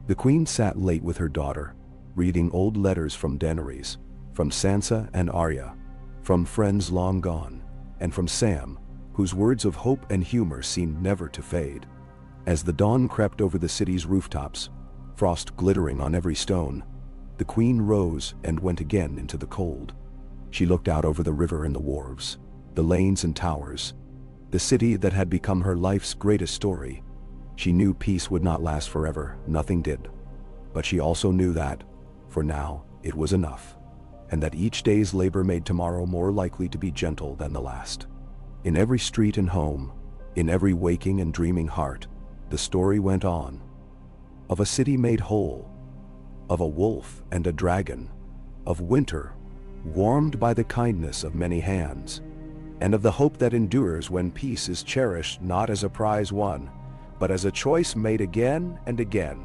The queen sat late with her daughter, reading old letters from Daenerys, from Sansa and Arya, from friends long gone, and from Sam, whose words of hope and humor seemed never to fade. As the dawn crept over the city's rooftops, frost glittering on every stone, the queen rose and went again into the cold. She looked out over the river and the wharves, the lanes and towers, the city that had become her life's greatest story. She knew peace would not last forever, nothing did. But she also knew that, for now, it was enough, and that each day's labor made tomorrow more likely to be gentle than the last. In every street and home, in every waking and dreaming heart, the story went on. Of a city made whole, of a wolf and a dragon, of winter, warmed by the kindness of many hands, and of the hope that endures when peace is cherished not as a prize won, but as a choice made again and again,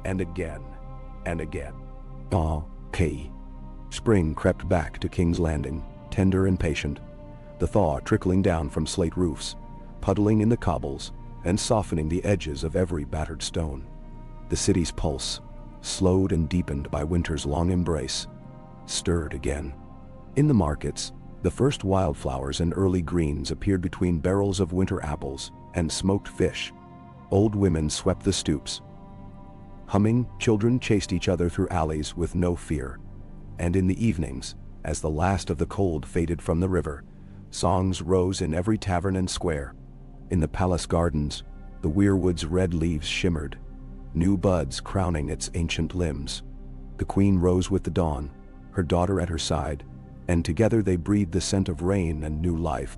and again and again. Okay. Spring crept back to King's Landing, tender and patient, the thaw trickling down from slate roofs, puddling in the cobbles, and softening the edges of every battered stone. The city's pulse, slowed and deepened by winter's long embrace, stirred again. In the markets, the first wildflowers and early greens appeared between barrels of winter apples and smoked fish. Old women swept the stoops. Humming, children chased each other through alleys with no fear. And in the evenings, as the last of the cold faded from the river, songs rose in every tavern and square. In the palace gardens, the weirwood's red leaves shimmered, new buds crowning its ancient limbs. The queen rose with the dawn, her daughter at her side, and together they breathed the scent of rain and new life.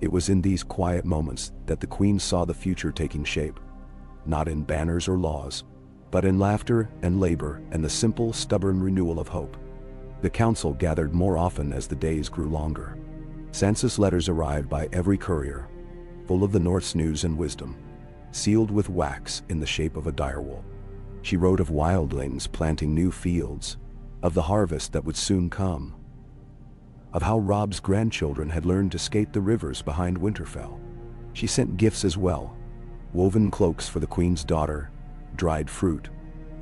It was in these quiet moments that the queen saw the future taking shape, not in banners or laws, but in laughter and labor and the simple, stubborn renewal of hope. The council gathered more often as the days grew longer. Sansa's letters arrived by every courier, full of the North's news and wisdom, sealed with wax in the shape of a direwolf. She wrote of wildlings planting new fields, of the harvest that would soon come, of how Robb's grandchildren had learned to skate the rivers behind Winterfell. She sent gifts as well, woven cloaks for the queen's daughter, dried fruit,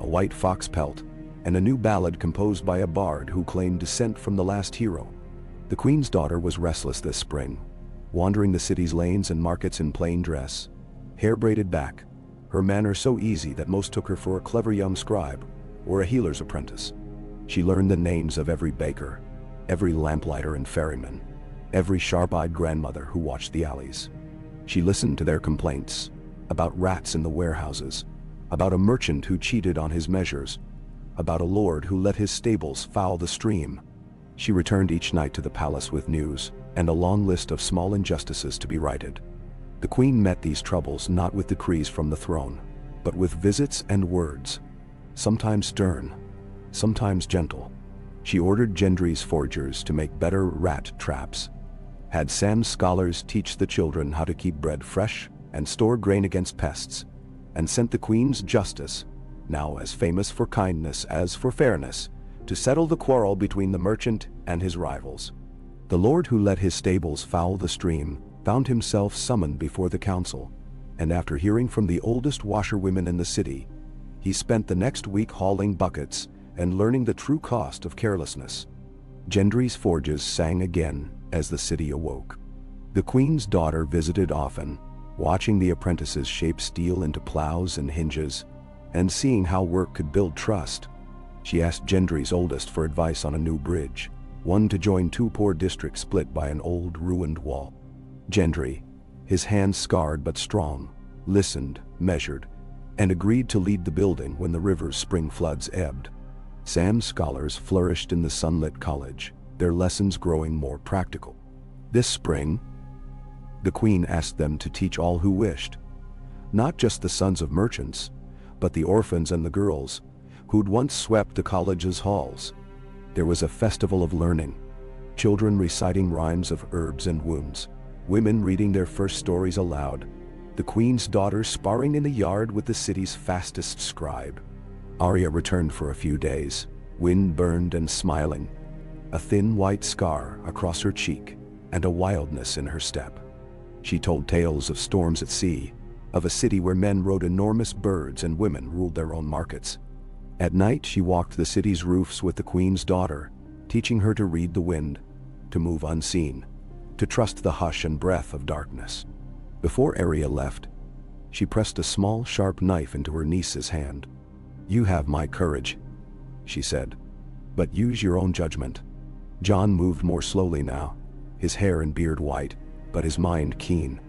a white fox pelt, and a new ballad composed by a bard who claimed descent from the last hero. The queen's daughter was restless this spring, wandering the city's lanes and markets in plain dress, hair braided back, her manner so easy that most took her for a clever young scribe or a healer's apprentice. She learned the names of every baker, every lamplighter and ferryman, every sharp-eyed grandmother who watched the alleys. She listened to their complaints about rats in the warehouses, about a merchant who cheated on his measures, about a lord who let his stables foul the stream. She returned each night to the palace with news and a long list of small injustices to be righted. The queen met these troubles not with decrees from the throne, but with visits and words, sometimes stern, sometimes gentle. She ordered Gendry's forgers to make better rat traps, had Sam's scholars teach the children how to keep bread fresh and store grain against pests, and sent the queen's justice, now as famous for kindness as for fairness, to settle the quarrel between the merchant and his rivals. The lord who let his stables foul the stream found himself summoned before the council, and after hearing from the oldest washerwomen in the city, he spent the next week hauling buckets and learning the true cost of carelessness. Gendry's forges sang again as the city awoke. The queen's daughter visited often, watching the apprentices shape steel into plows and hinges, and seeing how work could build trust. She asked Gendry's oldest for advice on a new bridge, one to join two poor districts split by an old ruined wall. Gendry, his hands scarred but strong, listened, measured, and agreed to lead the building when the river's spring floods ebbed. Sam's scholars flourished in the sunlit college, their lessons growing more practical. This spring, the queen asked them to teach all who wished, not just the sons of merchants, but the orphans and the girls who'd once swept the college's halls. There was a festival of learning, children reciting rhymes of herbs and wounds, women reading their first stories aloud, the queen's daughter sparring in the yard with the city's fastest scribe. Arya returned for a few days, wind-burned and smiling, a thin white scar across her cheek and a wildness in her step. She told tales of storms at sea, of a city where men rode enormous birds and women ruled their own markets. At night she walked the city's roofs with the queen's daughter, teaching her to read the wind, to move unseen, to trust the hush and breath of darkness. Before Arya left, she pressed a small, sharp knife into her niece's hand. "You have my courage," she said, "but use your own judgment." Jon moved more slowly now, his hair and beard white, but his mind keen.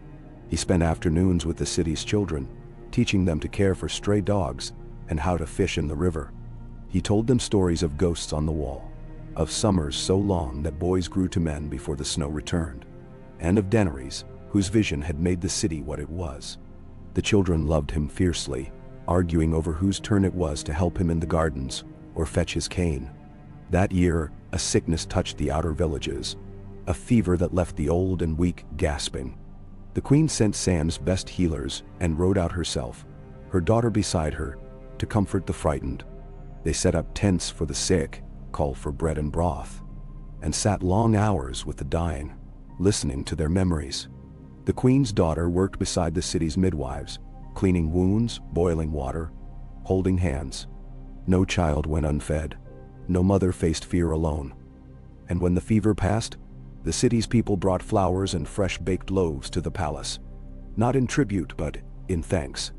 He spent afternoons with the city's children, teaching them to care for stray dogs and how to fish in the river. He told them stories of ghosts on the wall, of summers so long that boys grew to men before the snow returned, and of Daenerys, whose vision had made the city what it was. The children loved him fiercely, arguing over whose turn it was to help him in the gardens or fetch his cane. That year, a sickness touched the outer villages, a fever that left the old and weak gasping. The queen sent Sam's best healers and rode out herself, her daughter beside her, to comfort the frightened. They set up tents for the sick, called for bread and broth, and sat long hours with the dying, listening to their memories. The queen's daughter worked beside the city's midwives, cleaning wounds, boiling water, holding hands. No child went unfed. No mother faced fear alone. And when the fever passed, the city's people brought flowers and fresh baked loaves to the palace. Not in tribute, but in thanks.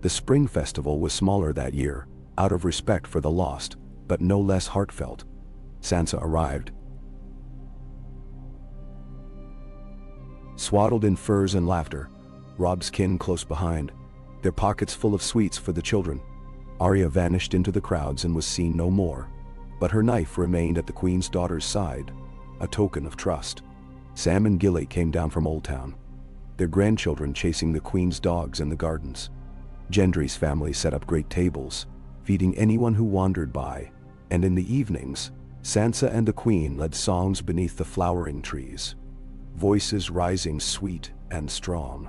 The spring festival was smaller that year, out of respect for the lost, but no less heartfelt. Sansa arrived, swaddled in furs and laughter, Robb's kin close behind, their pockets full of sweets for the children. Arya vanished into the crowds and was seen no more, but her knife remained at the queen's daughter's side, a token of trust. Sam and Gilly came down from Old Town, their grandchildren chasing the queen's dogs in the gardens. Gendry's family set up great tables, feeding anyone who wandered by, and in the evenings, Sansa and the queen led songs beneath the flowering trees, voices rising sweet and strong.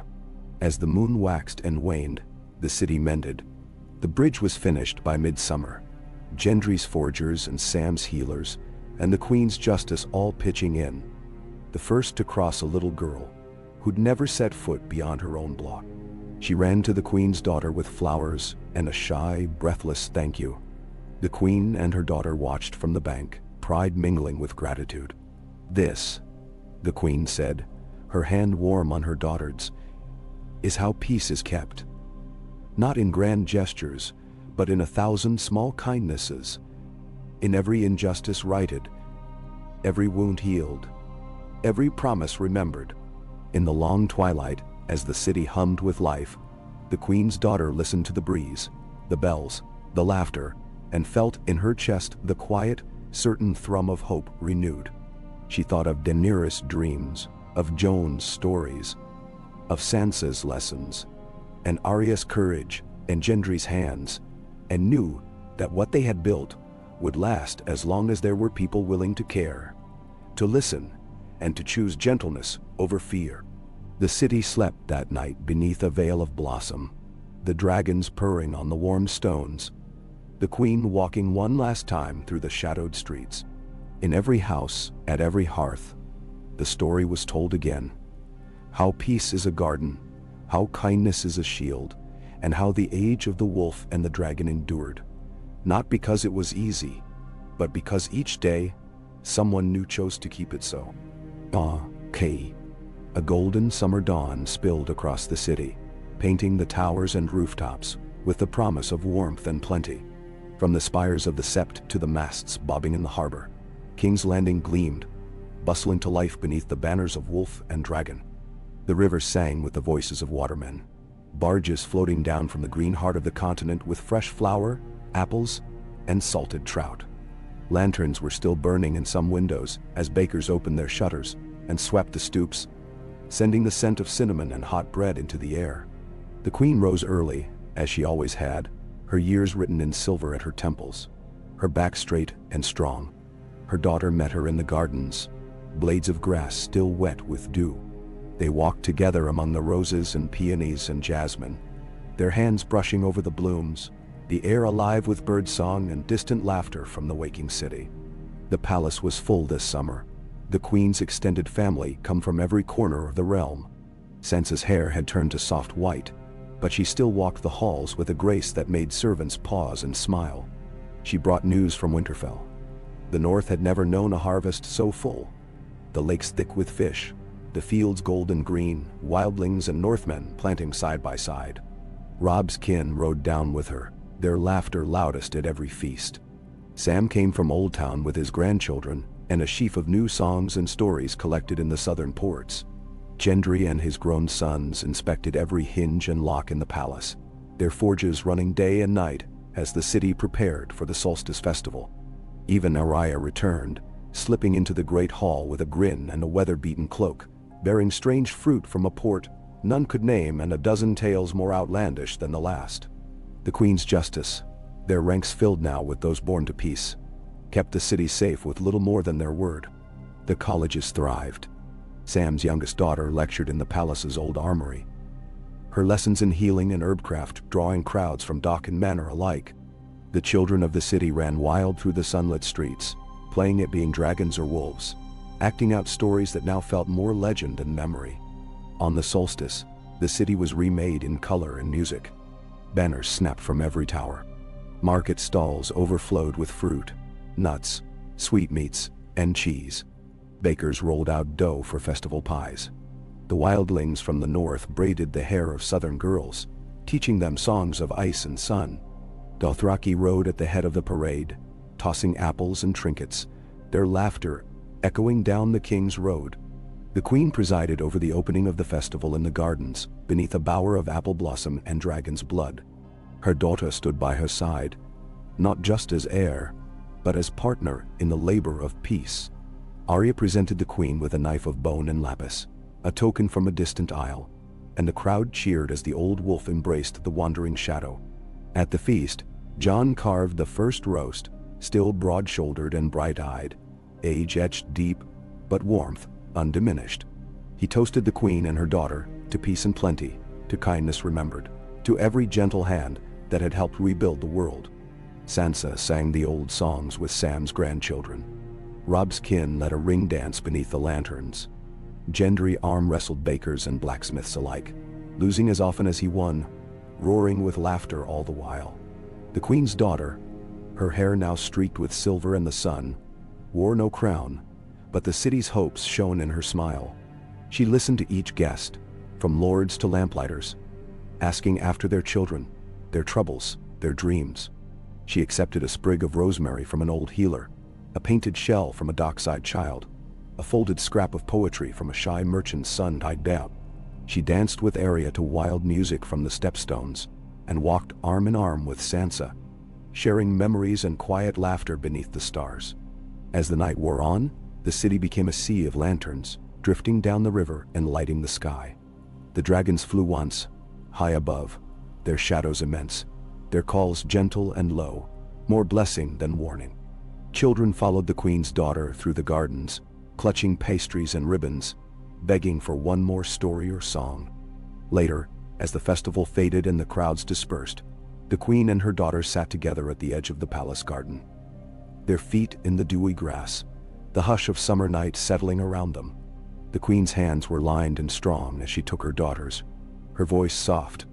As the moon waxed and waned, the city mended. The bridge was finished by midsummer, Gendry's forgers and Sam's healers, and the queen's justice all pitching in, the first to cross a little girl who'd never set foot beyond her own block. She ran to the queen's daughter with flowers and a shy, breathless thank you. The queen and her daughter watched from the bank, pride mingling with gratitude. "This," the queen said, her hand warm on her daughter's, "is how peace is kept. Not in grand gestures, but in 1,000 small kindnesses, in every injustice righted, every wound healed, every promise remembered." In the long twilight, as the city hummed with life, the queen's daughter listened to the breeze, the bells, the laughter, and felt in her chest the quiet, certain thrum of hope renewed. She thought of Daenerys' dreams, of Jon's stories, of Sansa's lessons, and Arya's courage and Gendry's hands, and knew that what they had built would last as long as there were people willing to care, to listen, and to choose gentleness over fear. The city slept that night beneath a veil of blossom, the dragons purring on the warm stones, the queen walking one last time through the shadowed streets. In every house, at every hearth, the story was told again. How peace is a garden, how kindness is a shield, and how the age of the wolf and the dragon endured, not because it was easy, but because each day, someone new chose to keep it so. A golden summer dawn spilled across the city, painting the towers and rooftops with the promise of warmth and plenty. From the spires of the Sept to the masts bobbing in the harbor, King's Landing gleamed, bustling to life beneath the banners of wolf and dragon. The river sang with the voices of watermen, barges floating down from the green heart of the continent with fresh flour, apples, and salted trout. Lanterns were still burning in some windows as bakers opened their shutters and swept the stoops, sending the scent of cinnamon and hot bread into the air. The queen rose early, as she always had, her years written in silver at her temples, her back straight and strong. Her daughter met her in the gardens, blades of grass still wet with dew. They walked together among the roses and peonies and jasmine, their hands brushing over the blooms, the air alive with birdsong and distant laughter from the waking city. The palace was full this summer. The queen's extended family come from every corner of the realm. Sansa's hair had turned to soft white, but she still walked the halls with a grace that made servants pause and smile. She brought news from Winterfell. The north had never known a harvest so full. The lakes thick with fish, the fields golden green, wildlings and Northmen planting side by side. Robb's kin rode down with her, their laughter loudest at every feast. Sam came from Old Town with his grandchildren and a sheaf of new songs and stories collected in the southern ports. Gendry and his grown sons inspected every hinge and lock in the palace, their forges running day and night as the city prepared for the solstice festival. Even Arya returned, slipping into the great hall with a grin and a weather-beaten cloak, bearing strange fruit from a port none could name and a dozen tales more outlandish than the last. The Queen's justice, their ranks filled now with those born to peace, kept the city safe with little more than their word. The colleges thrived. Sam's youngest daughter lectured in the palace's old armory, her lessons in healing and herbcraft drawing crowds from dock and manor alike. The children of the city ran wild through the sunlit streets, playing at being dragons or wolves, acting out stories that now felt more legend than memory. On the solstice, the city was remade in color and music. Banners snapped from every tower. Market stalls overflowed with fruit, nuts, sweetmeats, and cheese. Bakers rolled out dough for festival pies. The wildlings from the north braided the hair of southern girls, teaching them songs of ice and sun. Dothraki rode at the head of the parade, tossing apples and trinkets, their laughter echoing down the King's Road. The Queen presided over the opening of the festival in the gardens, beneath a bower of apple blossom and dragon's blood. Her daughter stood by her side, not just as heir, but as partner in the labor of peace. Arya presented the Queen with a knife of bone and lapis, a token from a distant isle, and the crowd cheered as the old wolf embraced the wandering shadow. At the feast, Jon carved the first roast, still broad-shouldered and bright-eyed, age etched deep, but warmth undiminished. He toasted the Queen and her daughter to peace and plenty, to kindness remembered, to every gentle hand that had helped rebuild the world. Sansa sang the old songs with Sam's grandchildren. Robb's kin led a ring dance beneath the lanterns. Gendry arm-wrestled bakers and blacksmiths alike, losing as often as he won, roaring with laughter all the while. The Queen's daughter, her hair now streaked with silver and the sun, wore no crown, but the city's hopes shone in her smile. She listened to each guest, from lords to lamplighters, asking after their children, their troubles, their dreams. She accepted a sprig of rosemary from an old healer, a painted shell from a dockside child, a folded scrap of poetry from a shy merchant's son tied down. She danced with Arya to wild music from the stepstones, and walked arm in arm with Sansa, sharing memories and quiet laughter beneath the stars. As the night wore on, the city became a sea of lanterns, drifting down the river and lighting the sky. The dragons flew once, high above, their shadows immense, their calls gentle and low, more blessing than warning. Children followed the Queen's daughter through the gardens, clutching pastries and ribbons, begging for one more story or song. Later, as the festival faded and the crowds dispersed, the Queen and her daughter sat together at the edge of the palace garden. Their feet in the dewy grass, the hush of summer night settling around them. The Queen's hands were lined and strong as she took her daughter's, her voice soft.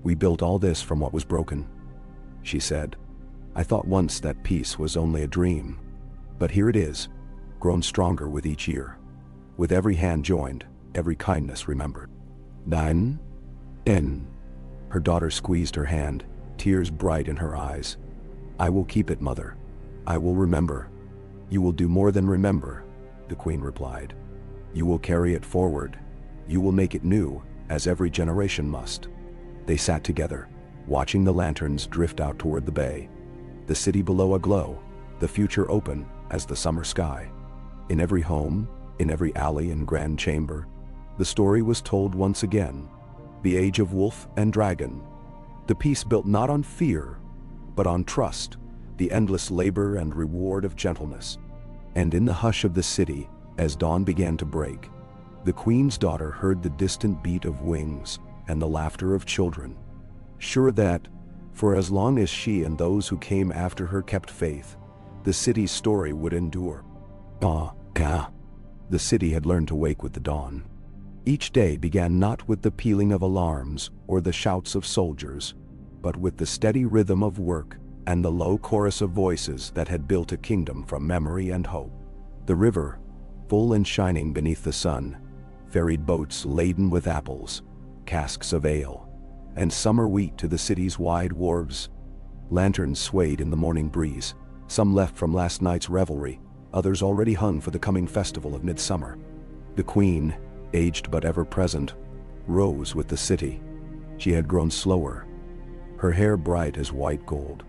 "We built all this from what was broken," she said. "I thought once that peace was only a dream. But here it is, grown stronger with each year. With every hand joined, every kindness remembered." "Nine? 10. Her daughter squeezed her hand, tears bright in her eyes. "I will keep it, mother. I will remember." "You will do more than remember," the Queen replied. "You will carry it forward. You will make it new, as every generation must." They sat together, watching the lanterns drift out toward the bay, the city below aglow, the future open as the summer sky. In every home, in every alley and grand chamber, the story was told once again. The age of wolf and dragon. The peace built not on fear, but on trust, the endless labor and reward of gentleness. And in the hush of the city, as dawn began to break, the queen's daughter heard the distant beat of wings and the laughter of children, sure that, for as long as she and those who came after her kept faith, the city's story would endure. The city had learned to wake with the dawn. Each day began not with the pealing of alarms or the shouts of soldiers, but with the steady rhythm of work and the low chorus of voices that had built a kingdom from memory and hope. The river, full and shining beneath the sun, ferried boats laden with apples, casks of ale, and summer wheat to the city's wide wharves. Lanterns swayed in the morning breeze, some left from last night's revelry, others already hung for the coming festival of midsummer. The queen, aged but ever present, rose with the city. She had grown slower, her hair bright as white gold,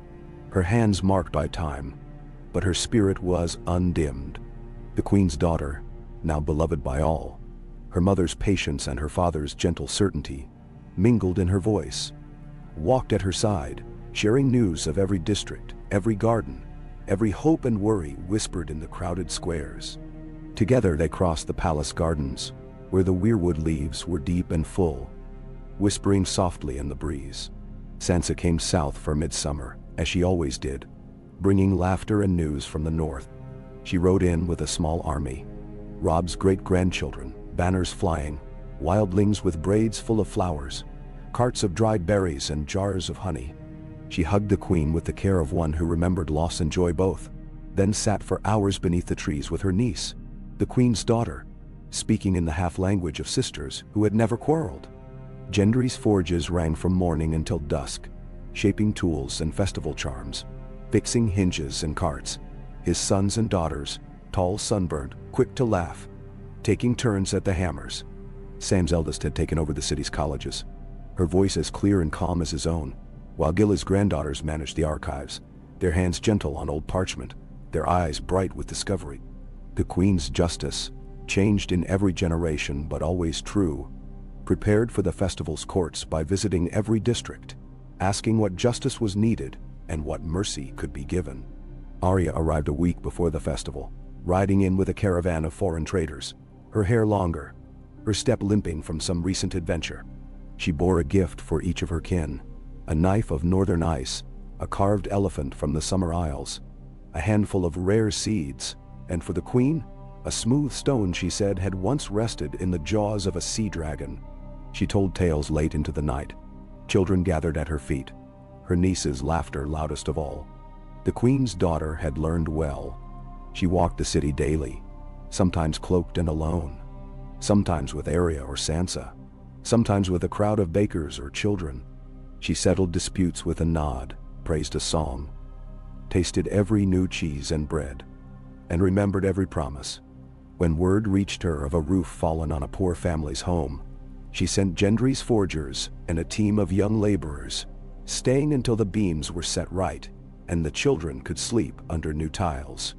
her hands marked by time, but her spirit was undimmed. The queen's daughter, now beloved by all, her mother's patience and her father's gentle certainty, mingled in her voice, walked at her side, sharing news of every district, every garden, every hope and worry whispered in the crowded squares. Together they crossed the palace gardens, where the weirwood leaves were deep and full, whispering softly in the breeze. Sansa came south for midsummer, as she always did, bringing laughter and news from the north. She rode in with a small army, Robb's great-grandchildren, banners flying, wildlings with braids full of flowers, carts of dried berries and jars of honey. She hugged the queen with the care of one who remembered loss and joy both, then sat for hours beneath the trees with her niece, the queen's daughter, speaking in the half-language of sisters who had never quarreled. Gendry's forges rang from morning until dusk, shaping tools and festival charms, fixing hinges and carts. His sons and daughters, tall, sunburned, quick to laugh, taking turns at the hammers. Sam's eldest had taken over the city's colleges, her voice as clear and calm as his own, while Gilla's granddaughters managed the archives, their hands gentle on old parchment, their eyes bright with discovery. The queen's justice, changed in every generation but always true, prepared for the festival's courts by visiting every district, asking what justice was needed and what mercy could be given. Arya arrived a week before the festival, riding in with a caravan of foreign traders, her hair longer, her step limping from some recent adventure. She bore a gift for each of her kin, a knife of northern ice, a carved elephant from the Summer Isles, a handful of rare seeds, and for the queen, a smooth stone she said had once rested in the jaws of a sea dragon. She told tales late into the night. Children gathered at her feet, her niece's laughter loudest of all. The queen's daughter had learned well. She walked the city daily, sometimes cloaked and alone, sometimes with Arya or Sansa, sometimes with a crowd of bakers or children. She settled disputes with a nod, praised a song, tasted every new cheese and bread, and remembered every promise. When word reached her of a roof fallen on a poor family's home, she sent Gendry's forgers and a team of young laborers, staying until the beams were set right and the children could sleep under new tiles.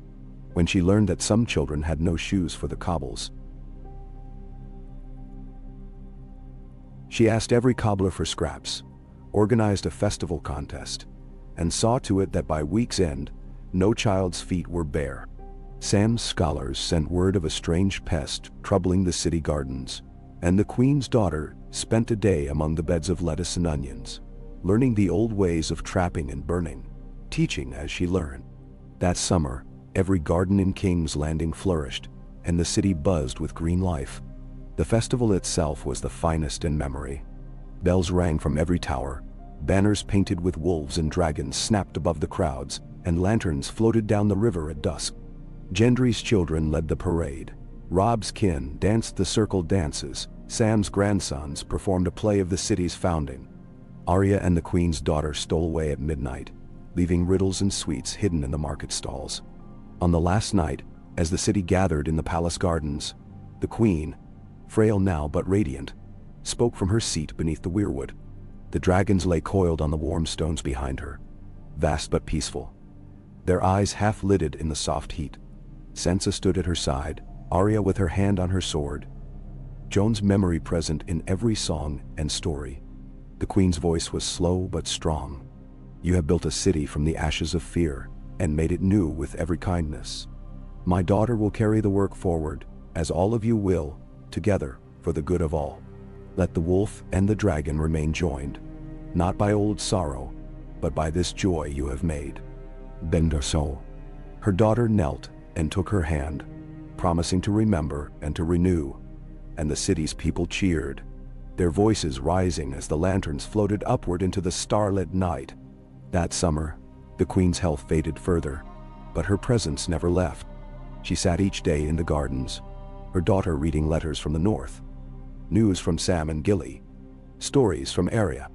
When she learned that some children had no shoes for the cobbles, she asked every cobbler for scraps, organized a festival contest, and saw to it that by week's end, no child's feet were bare. Sam's scholars sent word of a strange pest troubling the city gardens, and the queen's daughter spent a day among the beds of lettuce and onions, learning the old ways of trapping and burning, teaching as she learned. That summer, every garden in King's Landing flourished, and the city buzzed with green life. The festival itself was the finest in memory. Bells rang from every tower, banners painted with wolves and dragons snapped above the crowds, and lanterns floated down the river at dusk. Gendry's children led the parade. Robb's kin danced the circle dances. Sam's grandsons performed a play of the city's founding. Arya and the queen's daughter stole away at midnight, leaving riddles and sweets hidden in the market stalls. On the last night, as the city gathered in the palace gardens, the queen, frail now but radiant, spoke from her seat beneath the weirwood. The dragons lay coiled on the warm stones behind her, vast but peaceful. their eyes half-lidded in the soft heat. Sansa stood at her side, Arya with her hand on her sword, Jon's memory present in every song and story. The queen's voice was slow but strong. You have built a city from the ashes of fear, and made it new with every kindness. My daughter will carry the work forward, as all of you will, together, for the good of all. Let the wolf and the dragon remain joined, not by old sorrow, but by this joy you have made. Bend her soul. Her daughter knelt and took her hand, promising to remember and to renew, and the city's people cheered, their voices rising as the lanterns floated upward into the starlit night. That summer, the queen's health faded further, but her presence never left. She sat each day in the gardens, her daughter reading letters from the north, news from Sam and Gilly, stories from Arya.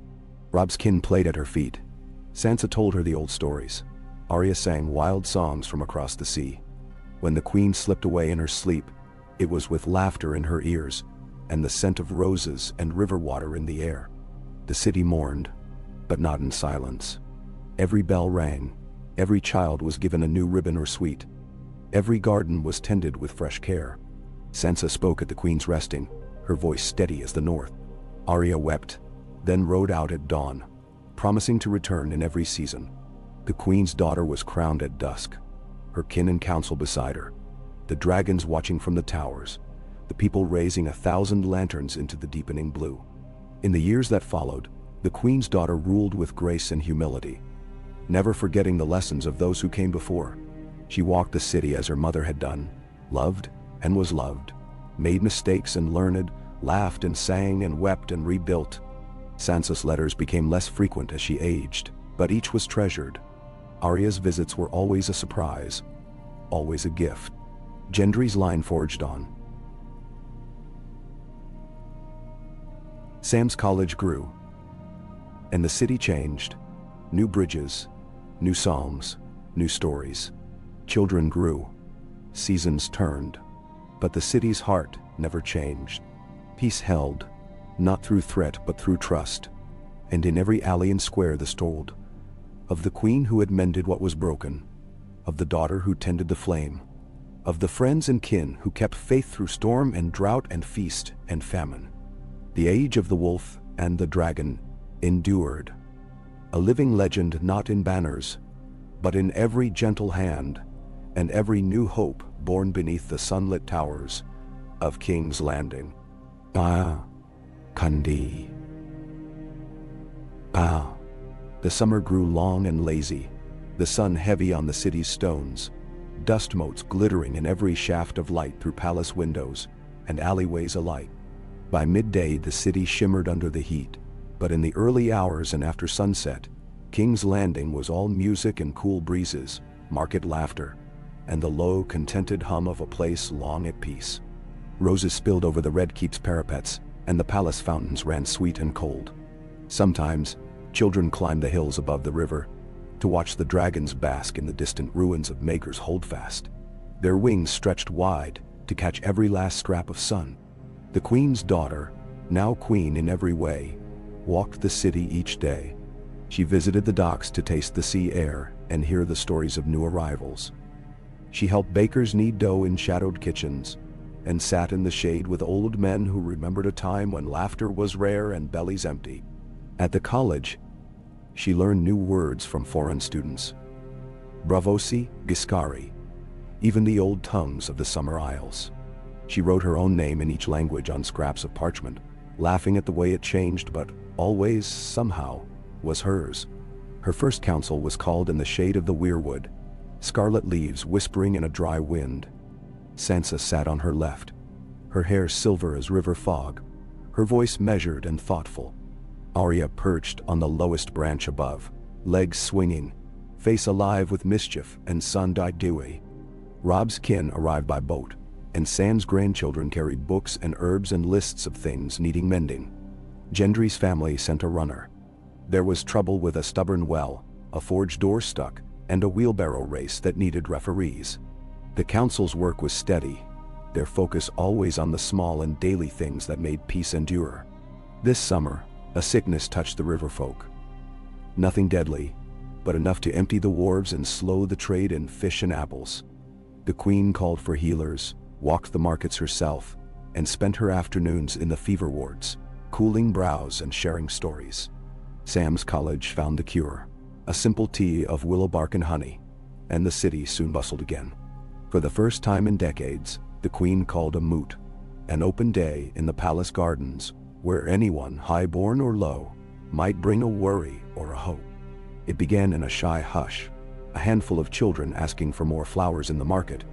Robb's kin played at her feet. Sansa told her the old stories. Arya sang wild songs from across the sea. When the queen slipped away in her sleep, it was with laughter in her ears, and the scent of roses and river water in the air. The city mourned, but not in silence. Every bell rang, every child was given a new ribbon or sweet. Every garden was tended with fresh care. Sansa spoke at the queen's resting, her voice steady as the north. Arya wept, then rode out at dawn, promising to return in every season. The queen's daughter was crowned at dusk, her kin and council beside her, the dragons watching from the towers, the people raising 1,000 lanterns into the deepening blue. In the years that followed, the queen's daughter ruled with grace and humility, never forgetting the lessons of those who came before. She walked the city as her mother had done, loved and was loved, made mistakes and learned, laughed and sang and wept and rebuilt. Sansa's letters became less frequent as she aged, but each was treasured. Arya's visits were always a surprise, always a gift. Gendry's line forged on. Sam's college grew, and the city changed. New bridges, new psalms, new stories. Children grew, seasons turned, but the city's heart never changed. Peace held, not through threat but through trust, and in every alley and square the story told of the queen who had mended what was broken, of the daughter who tended the flame, of the friends and kin who kept faith through storm and drought and feast and famine. The age of the wolf and the dragon endured, a living legend not in banners, but in every gentle hand, and every new hope born beneath the sunlit towers of King's Landing. Kandi. The summer grew long and lazy, the sun heavy on the city's stones, dust motes glittering in every shaft of light through palace windows and alleyways alike. By midday the city shimmered under the heat, but in the early hours and after sunset, King's Landing was all music and cool breezes, market laughter, and the low, contented hum of a place long at peace. Roses spilled over the Red Keep's parapets, and the palace fountains ran sweet and cold. Sometimes, children climbed the hills above the river to watch the dragons bask in the distant ruins of Maegor's Holdfast. Their wings stretched wide to catch every last scrap of sun. The queen's daughter, now queen in every way, walked the city each day. She visited the docks to taste the sea air and hear the stories of new arrivals. She helped bakers knead dough in shadowed kitchens, and sat in the shade with old men who remembered a time when laughter was rare and bellies empty. At the college, she learned new words from foreign students. Bravosi, Giscari, even the old tongues of the Summer Isles. She wrote her own name in each language on scraps of parchment, laughing at the way it changed but always, somehow, was hers. Her first council was called in the shade of the weirwood, scarlet leaves whispering in a dry wind. Sansa sat on her left, her hair silver as river fog, her voice measured and thoughtful. Arya perched on the lowest branch above, legs swinging, face alive with mischief and sun dyed dewy. Robb's kin arrived by boat, and Sam's grandchildren carried books and herbs and lists of things needing mending. Gendry's family sent a runner. There was trouble with a stubborn well, a forge door stuck, and a wheelbarrow race that needed referees. The council's work was steady, their focus always on the small and daily things that made peace endure. This summer, a sickness touched the river folk. Nothing deadly, but enough to empty the wharves and slow the trade in fish and apples. The queen called for healers, walked the markets herself, and spent her afternoons in the fever wards, cooling brows and sharing stories. Sam's college found the cure, a simple tea of willow bark and honey, and the city soon bustled again. For the first time in decades, the queen called a moot, an open day in the palace gardens, where anyone, high-born or low, might bring a worry or a hope. It began in a shy hush, a handful of children asking for more flowers in the market,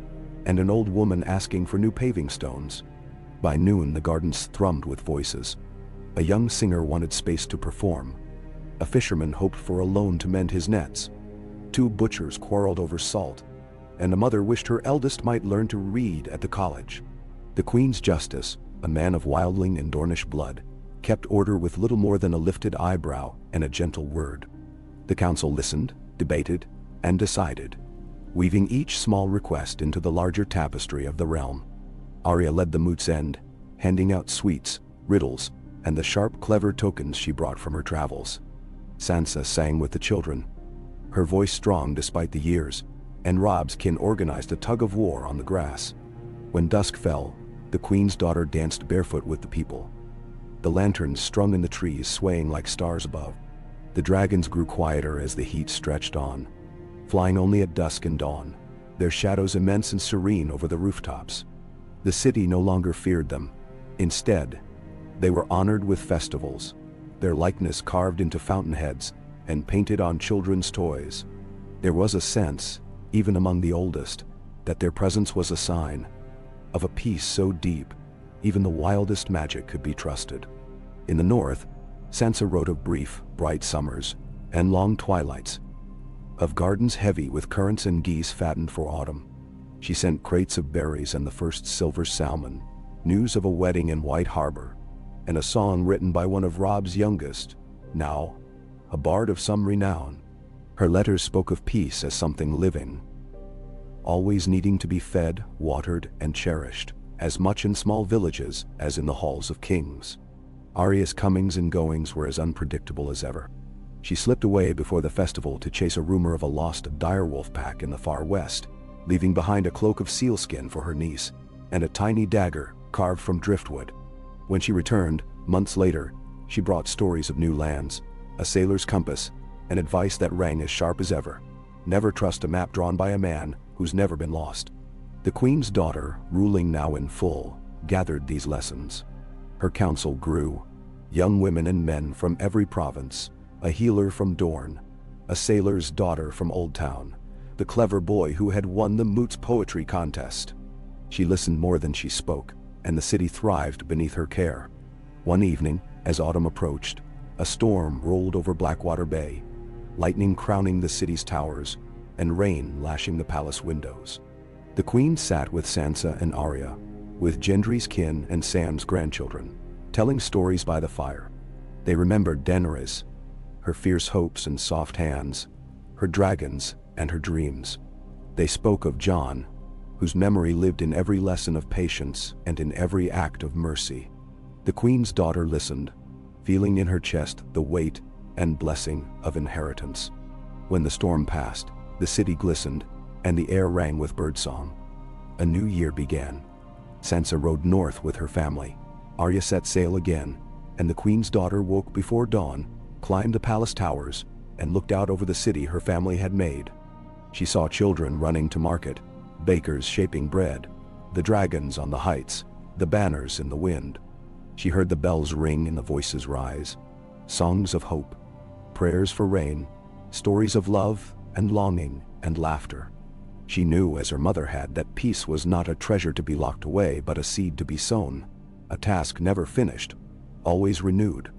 and an old woman asking for new paving stones. By noon the gardens thrummed with voices. A young singer wanted space to perform. A fisherman hoped for a loan to mend his nets. Two butchers quarreled over salt, and a mother wished her eldest might learn to read at the college. The Queen's Justice, a man of wildling and Dornish blood, kept order with little more than a lifted eyebrow and a gentle word. The council listened, debated, and decided, weaving each small request into the larger tapestry of the realm. Arya led the moot's end, handing out sweets, riddles, and the sharp, clever tokens she brought from her travels. Sansa sang with the children, her voice strong despite the years, and Robb's kin organized a tug-of-war on the grass. When dusk fell, the queen's daughter danced barefoot with the people, the lanterns strung in the trees swaying like stars above. The dragons grew quieter as the heat stretched on, flying only at dusk and dawn, their shadows immense and serene over the rooftops. The city no longer feared them. Instead, they were honored with festivals, their likeness carved into fountainheads and painted on children's toys. There was a sense, even among the oldest, that their presence was a sign of a peace so deep, even the wildest magic could be trusted. In the north, Sansa wrote of brief, bright summers and long twilights, of gardens heavy with currants and geese fattened for autumn. She sent crates of berries and the first silver salmon, news of a wedding in White Harbor, and a song written by one of Robb's youngest, now a bard of some renown. Her letters spoke of peace as something living, always needing to be fed, watered, and cherished, as much in small villages as in the halls of kings. Arya's comings and goings were as unpredictable as ever. She slipped away before the festival to chase a rumor of a lost direwolf pack in the far west, leaving behind a cloak of sealskin for her niece and a tiny dagger carved from driftwood. When she returned, months later, she brought stories of new lands, a sailor's compass, and advice that rang as sharp as ever. Never trust a map drawn by a man who's never been lost. The queen's daughter, ruling now in full, gathered these lessons. Her council grew. Young women and men from every province, a healer from Dorne, a sailor's daughter from Old Town, the clever boy who had won the Moot's poetry contest. She listened more than she spoke, and the city thrived beneath her care. One evening, as autumn approached, a storm rolled over Blackwater Bay, lightning crowning the city's towers, and rain lashing the palace windows. The queen sat with Sansa and Arya, with Gendry's kin and Sam's grandchildren, telling stories by the fire. They remembered Daenerys, her fierce hopes and soft hands, her dragons and her dreams. They spoke of Jon, whose memory lived in every lesson of patience and in every act of mercy. The queen's daughter listened, feeling in her chest the weight and blessing of inheritance. When the storm passed, the city glistened, and the air rang with birdsong. A new year began. Sansa rode north with her family. Arya set sail again, and the queen's daughter woke before dawn, climbed the palace towers, and looked out over the city her family had made. She saw children running to market, bakers shaping bread, the dragons on the heights, the banners in the wind. She heard the bells ring and the voices rise, songs of hope, prayers for rain, stories of love and longing and laughter. She knew, as her mother had, that peace was not a treasure to be locked away, but a seed to be sown, a task never finished, always renewed.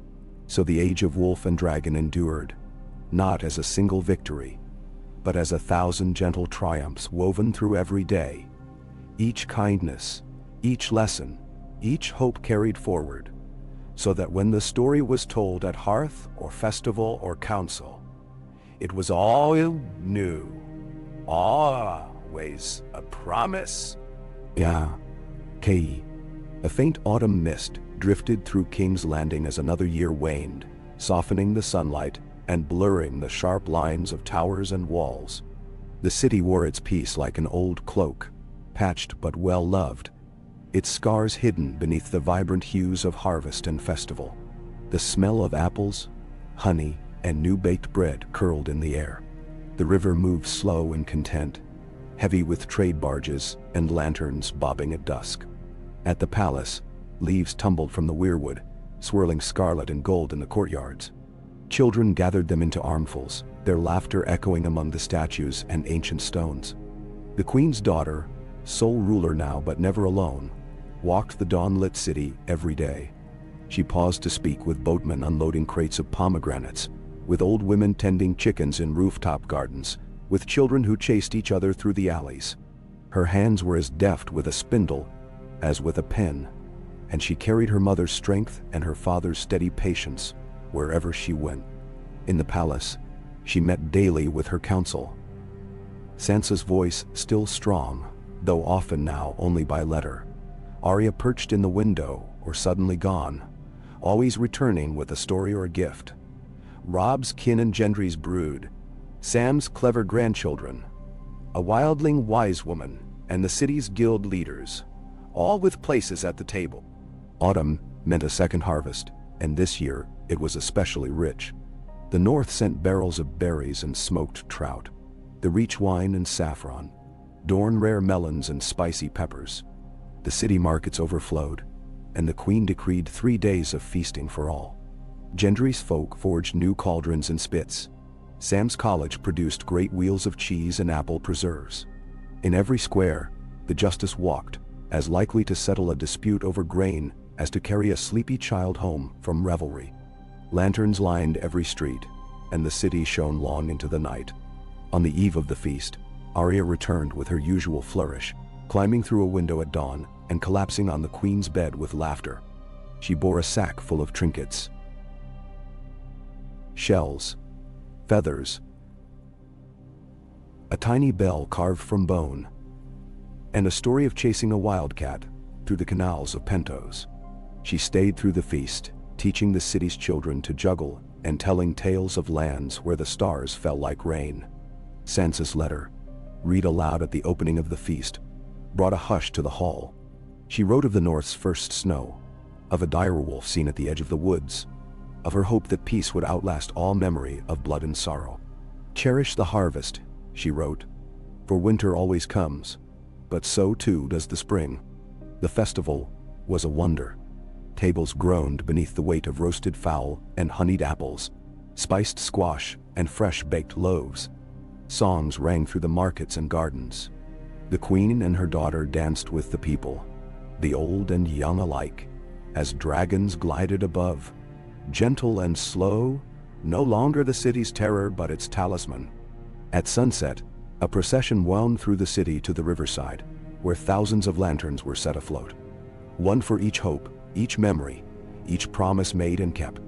So the age of wolf and dragon endured, not as a single victory, but as 1,000 gentle triumphs woven through every day. Each kindness, each lesson, each hope carried forward, so that when the story was told at hearth or festival or council, it was all new, always a promise. Yeah, K. A faint autumn mist drifted through King's Landing as another year waned, softening the sunlight and blurring the sharp lines of towers and walls. The city wore its peace like an old cloak, patched but well-loved, its scars hidden beneath the vibrant hues of harvest and festival. The smell of apples, honey, and new-baked bread curled in the air. The river moved slow and content, heavy with trade barges and lanterns bobbing at dusk. At the palace, leaves tumbled from the weirwood, swirling scarlet and gold in the courtyards. Children gathered them into armfuls, their laughter echoing among the statues and ancient stones. The queen's daughter, sole ruler now but never alone, walked the dawn-lit city every day. She paused to speak with boatmen unloading crates of pomegranates, with old women tending chickens in rooftop gardens, with children who chased each other through the alleys. Her hands were as deft with a spindle as with a pen, and she carried her mother's strength and her father's steady patience wherever she went. In the palace, she met daily with her council. Sansa's voice still strong, though often now only by letter. Arya perched in the window or suddenly gone, always returning with a story or a gift. Robb's kin and Gendry's brood, Sam's clever grandchildren, a wildling wise woman, and the city's guild leaders, all with places at the table. Autumn meant a second harvest, and this year it was especially rich. The north sent barrels of berries and smoked trout, the Reach wine and saffron, Dorne rare melons and spicy peppers. The city markets overflowed, and the queen decreed 3 days of feasting for all. Gendry's folk forged new cauldrons and spits. Sam's college produced great wheels of cheese and apple preserves. In every square, the justice walked, as likely to settle a dispute over grain as to carry a sleepy child home from revelry. Lanterns lined every street, and the city shone long into the night. On the eve of the feast, Arya returned with her usual flourish, climbing through a window at dawn and collapsing on the queen's bed with laughter. She bore a sack full of trinkets, shells, feathers, a tiny bell carved from bone, and a story of chasing a wildcat through the canals of Pentos. She stayed through the feast, teaching the city's children to juggle and telling tales of lands where the stars fell like rain. Sansa's letter, read aloud at the opening of the feast, brought a hush to the hall. She wrote of the North's first snow, of a direwolf seen at the edge of the woods, of her hope that peace would outlast all memory of blood and sorrow. Cherish the harvest, she wrote, for winter always comes, but so too does the spring. The festival was a wonder. Tables groaned beneath the weight of roasted fowl and honeyed apples, spiced squash and fresh baked loaves. Songs rang through the markets and gardens. The queen and her daughter danced with the people, the old and young alike, as dragons glided above, gentle and slow, no longer the city's terror but its talisman. At sunset, a procession wound through the city to the riverside, where thousands of lanterns were set afloat. One for each hope, each memory, each promise made and kept.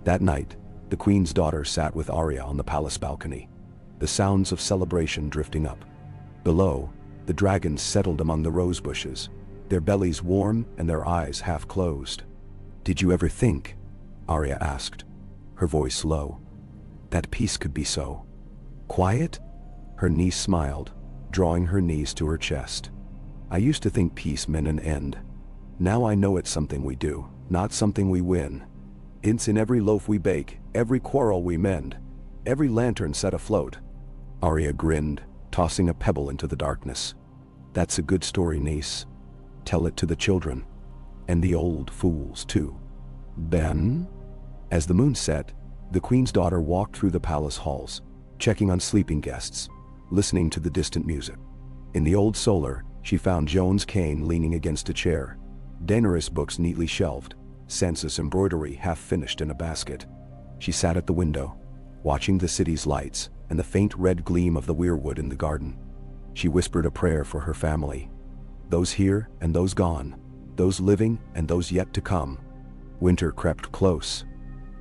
That night, the queen's daughter sat with Arya on the palace balcony, the sounds of celebration drifting up. Below, the dragons settled among the rose bushes, their bellies warm and their eyes half closed. "Did you ever think," Arya asked, her voice low, "that peace could be so quiet?" Her niece smiled, drawing her knees to her chest. "I used to think peace meant an end. Now I know it's something we do, not something we win. It's in every loaf we bake, every quarrel we mend, every lantern set afloat." Arya grinned, tossing a pebble into the darkness. "That's a good story, niece. Tell it to the children. And the old fools, too." "Ben?" As the moon set, the queen's daughter walked through the palace halls, checking on sleeping guests, listening to the distant music. In the old solar, she found Joan's cane leaning against a chair, Daenerys' books neatly shelved, Sansa's embroidery half finished in a basket. She sat at the window, watching the city's lights and the faint red gleam of the weirwood in the garden. She whispered a prayer for her family, those here and those gone, those living and those yet to come. Winter crept close,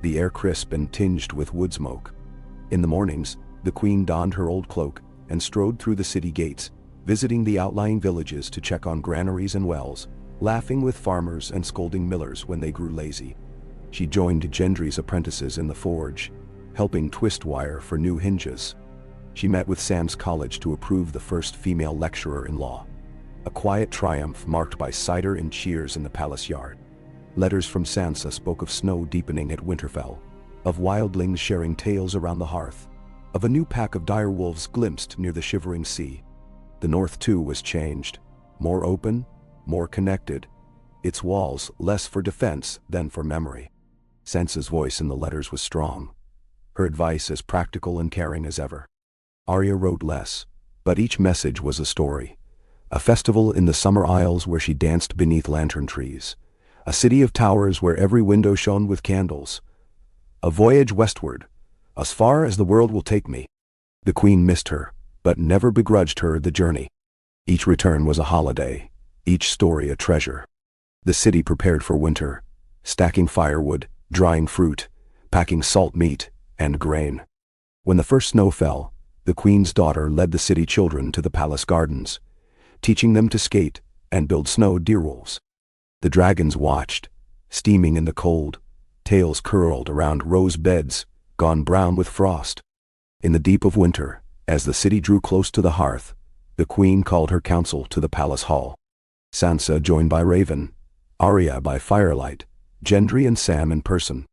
the air crisp and tinged with wood smoke. In the mornings, the queen donned her old cloak and strode through the city gates, visiting the outlying villages to check on granaries and wells, laughing with farmers and scolding millers when they grew lazy. She joined Gendry's apprentices in the forge, helping twist wire for new hinges. She met with Sam's college to approve the first female lecturer in law. A quiet triumph marked by cider and cheers in the palace yard. Letters from Sansa spoke of snow deepening at Winterfell, of wildlings sharing tales around the hearth, of a new pack of dire wolves glimpsed near the shivering sea. The North too was changed, more open, more connected, its walls less for defense than for memory. Sansa's voice in the letters was strong, her advice as practical and caring as ever. Arya wrote less, but each message was a story. A festival in the summer isles where she danced beneath lantern trees. A city of towers where every window shone with candles. A voyage westward, as far as the world will take me. The queen missed her, but never begrudged her the journey. Each return was a holiday, each story a treasure. The city prepared for winter, stacking firewood, drying fruit, packing salt meat and grain. When the first snow fell, the queen's daughter led the city children to the palace gardens, teaching them to skate and build snow deerwolves. The dragons watched, steaming in the cold, tails curled around rose beds, gone brown with frost. In the deep of winter, as the city drew close to the hearth, the queen called her council to the palace hall. Sansa joined by Raven, Arya by firelight, Gendry and Sam in person.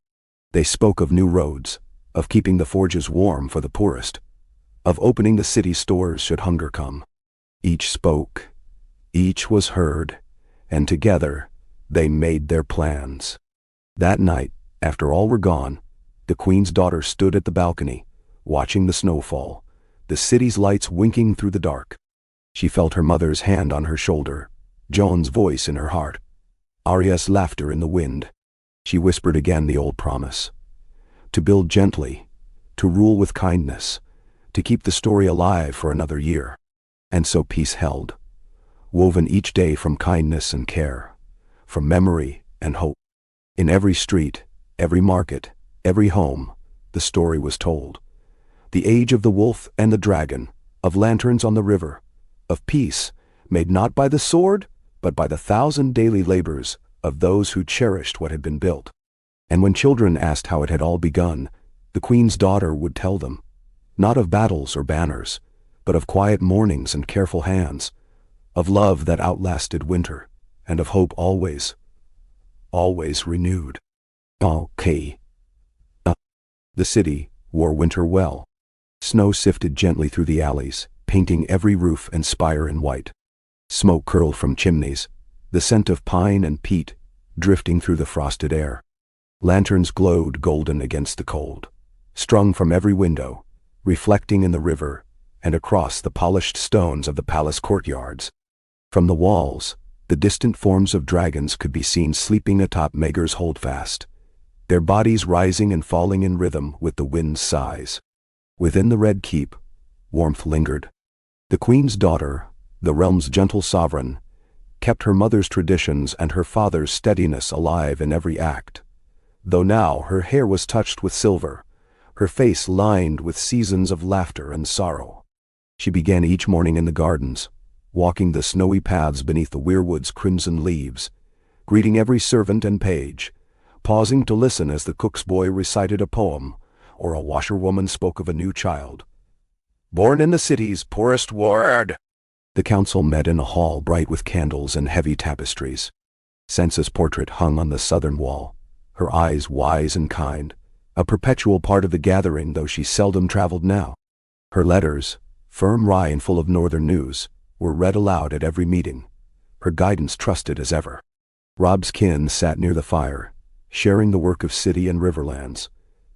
They spoke of new roads, of keeping the forges warm for the poorest, of opening the city's stores should hunger come. Each spoke, each was heard, and together they made their plans. That night, after all were gone, the queen's daughter stood at the balcony, watching the snowfall, the city's lights winking through the dark. She felt her mother's hand on her shoulder, Jon's voice in her heart, Arya's laughter in the wind. She whispered again the old promise. To build gently, to rule with kindness, to keep the story alive for another year. And so peace held, woven each day from kindness and care, from memory and hope. In every street, every market, every home, the story was told. The age of the wolf and the dragon, of lanterns on the river, of peace, made not by the sword, but by the 1,000 daily labors of those who cherished what had been built. And when children asked how it had all begun, the queen's daughter would tell them, not of battles or banners, but of quiet mornings and careful hands, of love that outlasted winter, and of hope always, always renewed. Okay. The city wore winter well. Snow sifted gently through the alleys, painting every roof and spire in white. Smoke curled from chimneys, the scent of pine and peat drifting through the frosted air. Lanterns glowed golden against the cold, strung from every window, reflecting in the river and across the polished stones of the palace courtyards. From the walls, the distant forms of dragons could be seen sleeping atop Maegor's holdfast, their bodies rising and falling in rhythm with the wind's sighs. Within the Red Keep, warmth lingered. The queen's daughter, the realm's gentle sovereign, kept her mother's traditions and her father's steadiness alive in every act. Though now her hair was touched with silver, her face lined with seasons of laughter and sorrow. She began each morning in the gardens, walking the snowy paths beneath the weirwood's crimson leaves, greeting every servant and page, pausing to listen as the cook's boy recited a poem, or a washerwoman spoke of a new child. Born in the city's poorest ward. The council met in a hall bright with candles and heavy tapestries. Sansa's portrait hung on the southern wall, her eyes wise and kind, a perpetual part of the gathering though she seldom traveled now. Her letters, firm wry and full of northern news, were read aloud at every meeting, her guidance trusted as ever. Robb's kin sat near the fire, sharing the work of city and riverlands.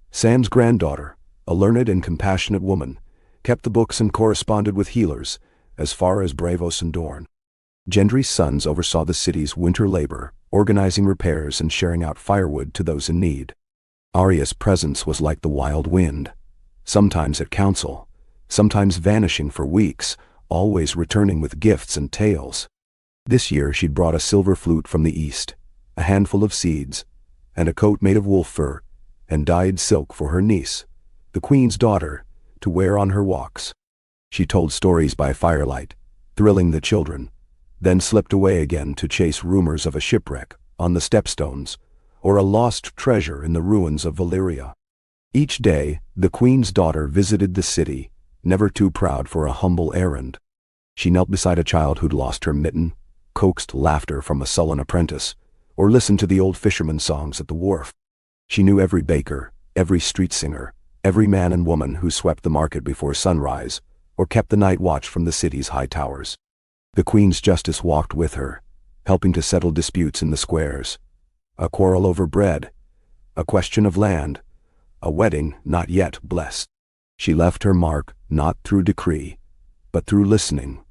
Sam's granddaughter, a learned and compassionate woman, kept the books and corresponded with healers, as far as Bravos and Dorne. Gendry's sons oversaw the city's winter labor, organizing repairs and sharing out firewood to those in need. Arya's presence was like the wild wind, sometimes at council, sometimes vanishing for weeks, always returning with gifts and tales. This year she'd brought a silver flute from the east, a handful of seeds, and a coat made of wolf fur and dyed silk for her niece, the queen's daughter, to wear on her walks. She told stories by firelight, thrilling the children, then slipped away again to chase rumors of a shipwreck on the stepstones, or a lost treasure in the ruins of Valyria. Each day, the queen's daughter visited the city, never too proud for a humble errand. She knelt beside a child who'd lost her mitten, coaxed laughter from a sullen apprentice, or listened to the old fisherman's songs at the wharf. She knew every baker, every street singer, every man and woman who swept the market before sunrise, or kept the night watch from the city's high towers. The queen's justice walked with her, helping to settle disputes in the squares. A quarrel over bread, a question of land, a wedding not yet blessed. She left her mark not through decree, but through listening,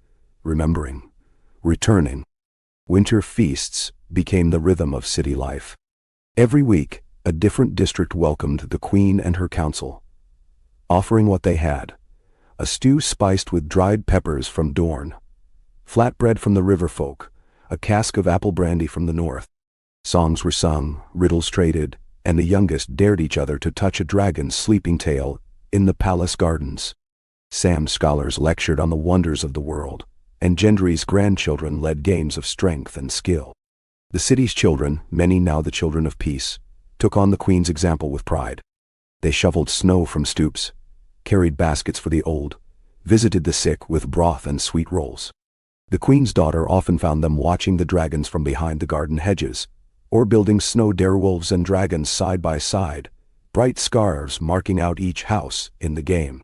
remembering, returning. Winter feasts became the rhythm of city life. Every week, a different district welcomed the queen and her council, offering what they had: a stew spiced with dried peppers from Dorne, flatbread from the river folk, a cask of apple brandy from the north. Songs were sung, riddles traded, and the youngest dared each other to touch a dragon's sleeping tail in the palace gardens. Sam's scholars lectured on the wonders of the world, and Gendry's grandchildren led games of strength and skill. The city's children, many now the children of peace, took on the queen's example with pride. They shoveled snow from stoops, carried baskets for the old, visited the sick with broth and sweet rolls. The queen's daughter often found them watching the dragons from behind the garden hedges, or building snow direwolves and dragons side by side, bright scarves marking out each house in the game.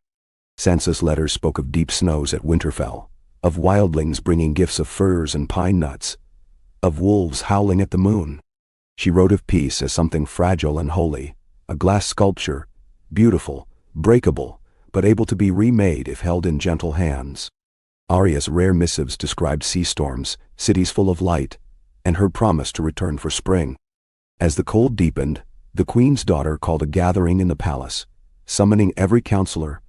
Sansa's letters spoke of deep snows at Winterfell, of wildlings bringing gifts of furs and pine nuts, of wolves howling at the moon. She wrote of peace as something fragile and holy, a glass sculpture, beautiful, breakable, but able to be remade if held in gentle hands. Arya's rare missives described sea storms, cities full of light, and her promise to return for spring. As the cold deepened, the queen's daughter called a gathering in the palace, summoning every counselor,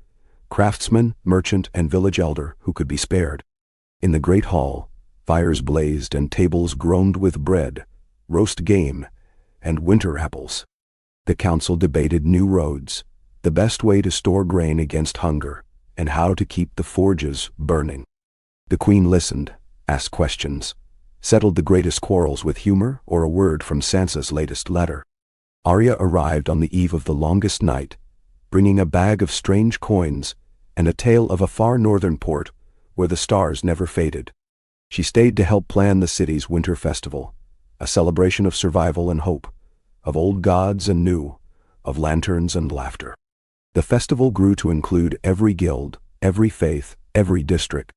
craftsman, merchant, and village elder who could be spared. In the great hall, fires blazed and tables groaned with bread, roast game, and winter apples. The council debated new roads, the best way to store grain against hunger, and how to keep the forges burning. The queen listened, asked questions, settled the greatest quarrels with humor or a word from Sansa's latest letter. Arya arrived on the eve of the longest night, bringing a bag of strange coins and a tale of a far northern port where the stars never faded. She stayed to help plan the city's winter festival, a celebration of survival and hope, of old gods and new, of lanterns and laughter. The festival grew to include every guild, every faith, every district.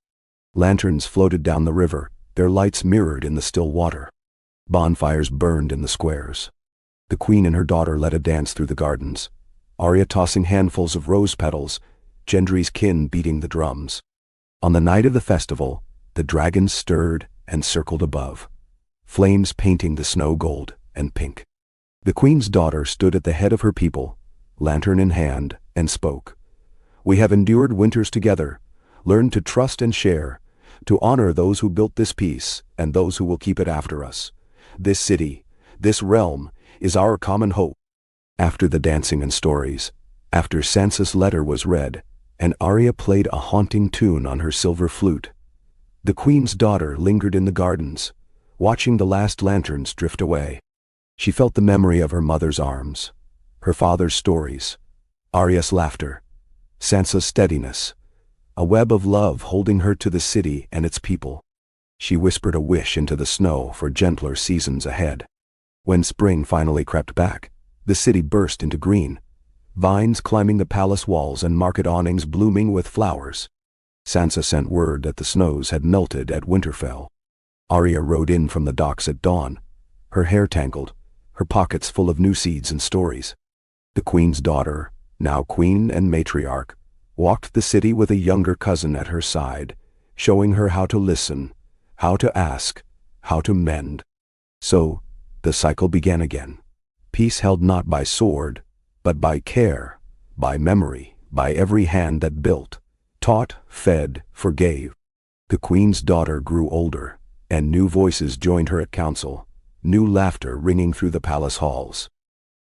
Lanterns floated down the river, their lights mirrored in the still water. Bonfires burned in the squares. The queen and her daughter led a dance through the gardens, Arya tossing handfuls of rose petals, Gendry's kin beating the drums. On the night of the festival, the dragons stirred and circled above, flames painting the snow gold and pink. The queen's daughter stood at the head of her people, lantern in hand, and spoke. "We have endured winters together, learned to trust and share, to honor those who built this peace and those who will keep it after us. This city, this realm, is our common hope." After the dancing and stories, after Sansa's letter was read, and Arya played a haunting tune on her silver flute, the queen's daughter lingered in the gardens, watching the last lanterns drift away. She felt the memory of her mother's arms, her father's stories, Arya's laughter, Sansa's steadiness, a web of love holding her to the city and its people. She whispered a wish into the snow for gentler seasons ahead. When spring finally crept back, the city burst into green, vines climbing the palace walls and market awnings blooming with flowers. Sansa sent word that the snows had melted at Winterfell. Arya rode in from the docks at dawn, her hair tangled, her pockets full of new seeds and stories. The queen's daughter, now queen and matriarch, walked the city with a younger cousin at her side, showing her how to listen, how to ask, how to mend. So, the cycle began again. Peace held not by sword, but by care, by memory, by every hand that built, taught, fed, forgave. The queen's daughter grew older, and new voices joined her at council, new laughter ringing through the palace halls.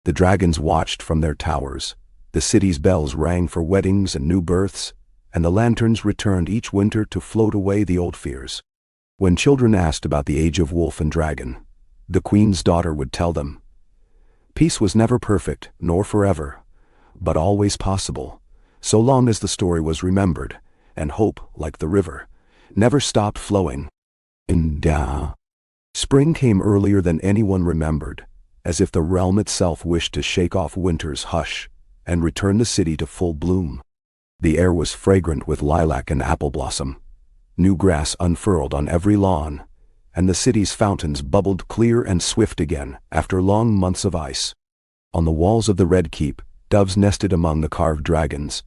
The dragons watched from their towers, the city's bells rang for weddings and new births, and the lanterns returned each winter to float away the old fears. When children asked about the age of wolf and dragon, the queen's daughter would tell them, "Peace was never perfect, nor forever, but always possible, so long as the story was remembered, and hope, like the river, never stopped flowing. Spring came earlier than anyone remembered, as if the realm itself wished to shake off winter's hush and return the city to full bloom. The air was fragrant with lilac and apple blossom. New grass unfurled on every lawn, and the city's fountains bubbled clear and swift again after long months of ice. On the walls of the Red Keep, doves nested among the carved dragons.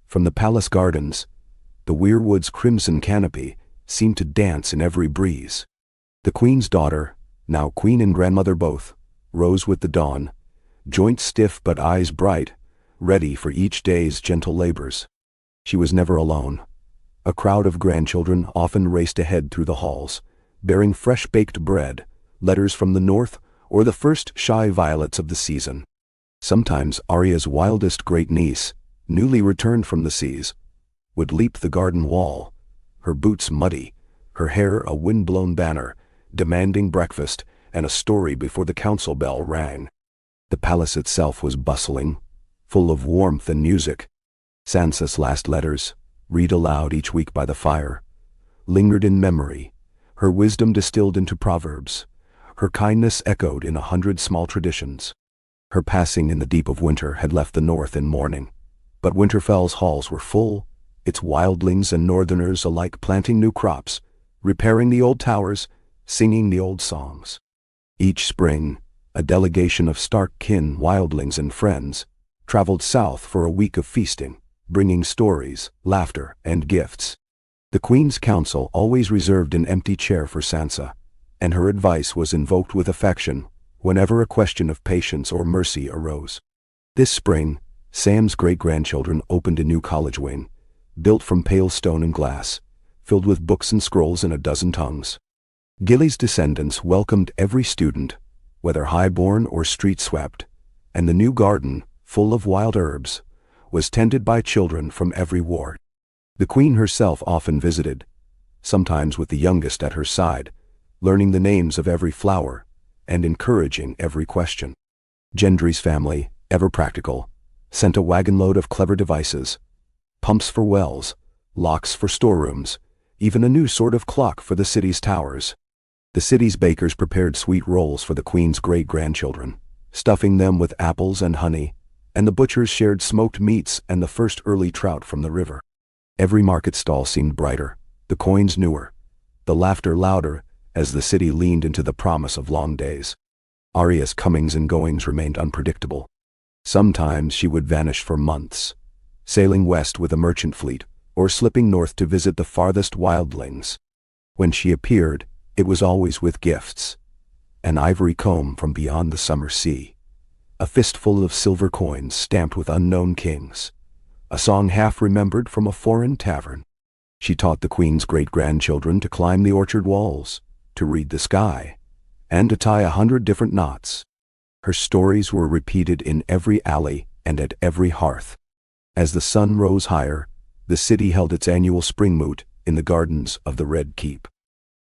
From the palace gardens, the weirwood's crimson canopy seemed to dance in every breeze. The queen's daughter, now queen and grandmother both, rose with the dawn, joints stiff but eyes bright, ready for each day's gentle labors. She was never alone. A crowd of grandchildren often raced ahead through the halls, bearing fresh-baked bread, letters from the north, or the first shy violets of the season. Sometimes Arya's wildest great-niece, newly returned from the seas, would leap the garden wall, her boots muddy, her hair a wind-blown banner, demanding breakfast and a story before the council bell rang. The palace itself was bustling, full of warmth and music. Sansa's last letters, read aloud each week by the fire, lingered in memory, her wisdom distilled into proverbs, her kindness echoed in 100 small traditions. Her passing in the deep of winter had left the north in mourning, but Winterfell's halls were full, its wildlings and northerners alike planting new crops, repairing the old towers, singing the old songs. Each spring, a delegation of Stark-kin wildlings and friends traveled south for a week of feasting, bringing stories, laughter, and gifts. The Queen's Council always reserved an empty chair for Sansa, and her advice was invoked with affection whenever a question of patience or mercy arose. This spring, Sam's great-grandchildren opened a new college wing, built from pale stone and glass, filled with books and scrolls in a dozen tongues. Gilly's descendants welcomed every student, whether high-born or street-swept, and the new garden, full of wild herbs, was tended by children from every ward. The Queen herself often visited, sometimes with the youngest at her side, learning the names of every flower and encouraging every question. Gendry's family, ever practical, sent a wagon-load of clever devices, pumps for wells, locks for storerooms, even a new sort of clock for the city's towers. The city's bakers prepared sweet rolls for the Queen's great-grandchildren, stuffing them with apples and honey, and the butchers shared smoked meats and the first early trout from the river. Every market stall seemed brighter, the coins newer, the laughter louder as the city leaned into the promise of long days. Arya's comings and goings remained unpredictable. Sometimes she would vanish for months, sailing west with a merchant fleet, or slipping north to visit the farthest wildlings. When she appeared, it was always with gifts: an ivory comb from beyond the summer sea, a fistful of silver coins stamped with unknown kings, a song half remembered from a foreign tavern. She taught the Queen's great-grandchildren to climb the orchard walls, to read the sky, and to tie 100 different knots. Her stories were repeated in every alley and at every hearth. As the sun rose higher, the city held its annual spring moot in the gardens of the Red Keep.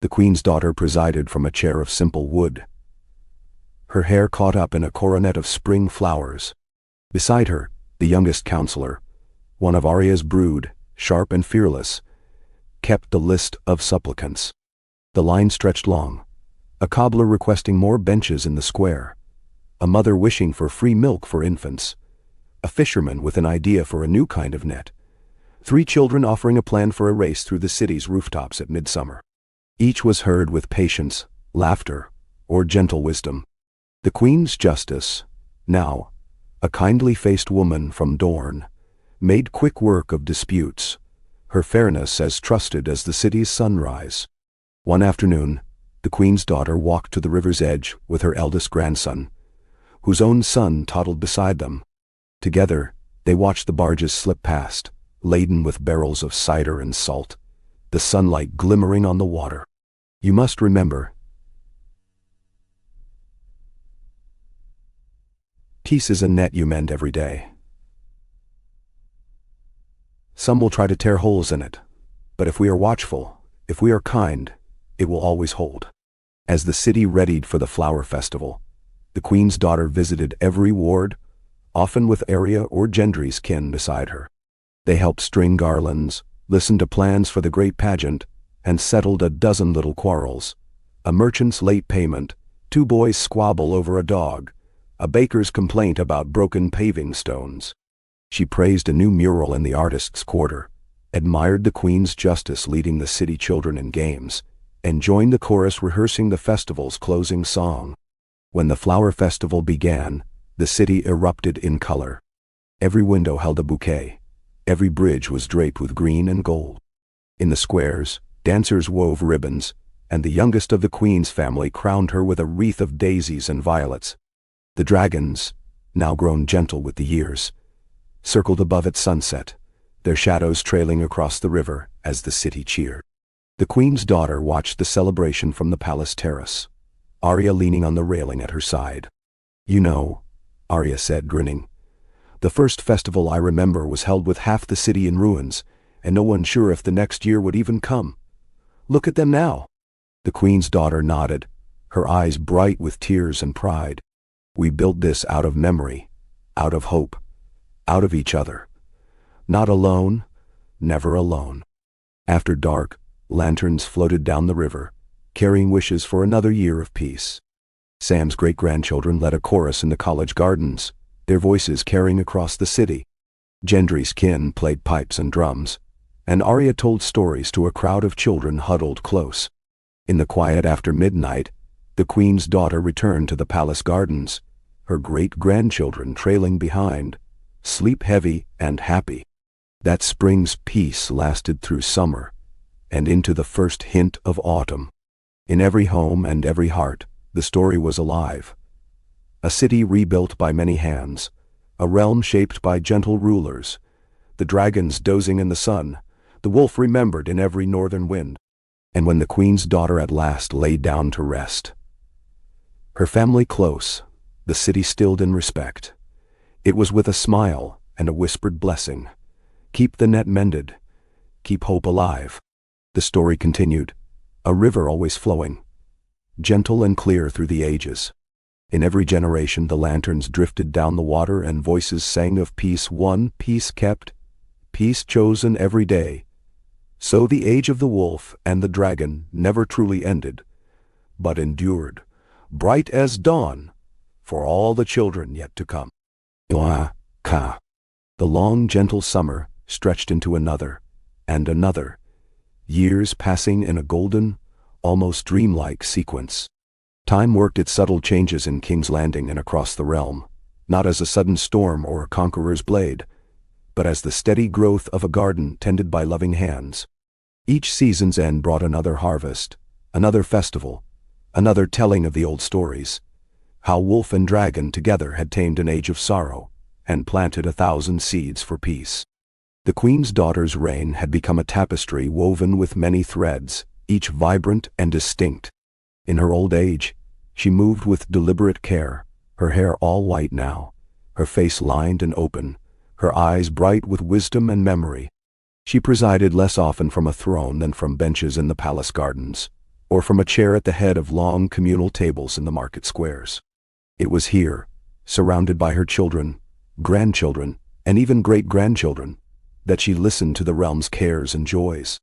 The Queen's daughter presided from a chair of simple wood, her hair caught up in a coronet of spring flowers. Beside her, the youngest counselor, one of Arya's brood, sharp and fearless, kept the list of supplicants. The line stretched long, a cobbler requesting more benches in the square, a mother wishing for free milk for infants, a fisherman with an idea for a new kind of net, 3 children offering a plan for a race through the city's rooftops at midsummer. Each was heard with patience, laughter, or gentle wisdom. The Queen's Justice, now a kindly-faced woman from Dorne, made quick work of disputes, her fairness as trusted as the city's sunrise. One afternoon, the Queen's daughter walked to the river's edge with her eldest grandson, whose own son toddled beside them. Together, they watched the barges slip past, laden with barrels of cider and salt, the sunlight glimmering on the water. You must remember, peace is a net you mend every day. Some will try to tear holes in it, but if we are watchful, if we are kind, it will always hold. As the city readied for the flower festival, the Queen's daughter visited every ward, often with Arya or Gendry's kin beside her. They helped string garlands, listened to plans for the great pageant, and settled a dozen little quarrels. A merchant's late payment, two boys' squabble over a dog, a baker's complaint about broken paving stones. She praised a new mural in the artists' quarter, admired the Queen's justice leading the city children in games, and joined the chorus rehearsing the festival's closing song. When the flower festival began, the city erupted in color. Every window held a bouquet. Every bridge was draped with green and gold. In the squares, dancers wove ribbons, and the youngest of the Queen's family crowned her with a wreath of daisies and violets. The dragons, now grown gentle with the years, circled above at sunset, their shadows trailing across the river as the city cheered. The Queen's daughter watched the celebration from the palace terrace, Arya leaning on the railing at her side. "You know," Arya said, grinning, "the first festival I remember was held with half the city in ruins, and no one sure if the next year would even come. Look at them now." The Queen's daughter nodded, her eyes bright with tears and pride. "We built this out of memory, out of hope, out of each other. Not alone, never alone." After dark, lanterns floated down the river, carrying wishes for another year of peace. Sam's great-grandchildren led a chorus in the college gardens, their voices carrying across the city. Gendry's kin played pipes and drums, and Arya told stories to a crowd of children huddled close. In the quiet after midnight, the Queen's daughter returned to the palace gardens, her great-grandchildren trailing behind, sleep-heavy and happy. That spring's peace lasted through summer, and into the first hint of autumn. In every home and every heart, the story was alive. A city rebuilt by many hands, a realm shaped by gentle rulers, the dragons dozing in the sun, the wolf remembered in every northern wind. And when the Queen's daughter at last lay down to rest, her family close, the city stilled in respect. It was with a smile and a whispered blessing. Keep the net mended, keep hope alive. The story continued, a river always flowing, gentle and clear through the ages. In every generation the lanterns drifted down the water and voices sang of peace won, peace kept, peace chosen every day. So the age of the wolf and the dragon never truly ended, but endured, bright as dawn, for all the children yet to come. The long gentle summer stretched into another, and another, years passing in a golden, almost dreamlike sequence. Time worked its subtle changes in King's Landing and across the realm, not as a sudden storm or a conqueror's blade, but as the steady growth of a garden tended by loving hands. Each season's end brought another harvest, another festival, another telling of the old stories, how wolf and dragon together had tamed an age of sorrow and planted 1,000 seeds for peace. The Queen's daughter's reign had become a tapestry woven with many threads, each vibrant and distinct. In her old age, she moved with deliberate care, her hair all white now, her face lined and open, her eyes bright with wisdom and memory. She presided less often from a throne than from benches in the palace gardens, or from a chair at the head of long communal tables in the market squares. It was here, surrounded by her children, grandchildren, and even great-grandchildren, that she listened to the realm's cares and joys.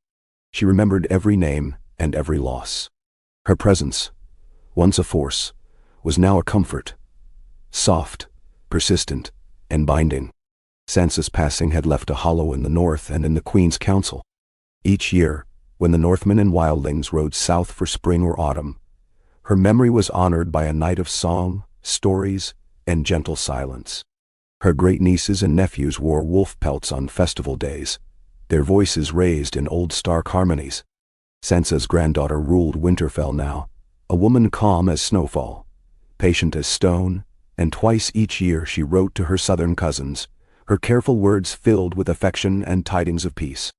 She remembered every name and every loss. Her presence, once a force, was now a comfort, soft, persistent, and binding. Sansa's passing had left a hollow in the north and in the Queen's council. Each year, when the Northmen and wildlings rode south for spring or autumn, her memory was honored by a night of song, stories, and gentle silence. Her great-nieces and nephews wore wolf pelts on festival days, their voices raised in old stark harmonies. Sansa's granddaughter ruled Winterfell now, a woman calm as snowfall, patient as stone, and twice each year she wrote to her southern cousins, her careful words filled with affection and tidings of peace.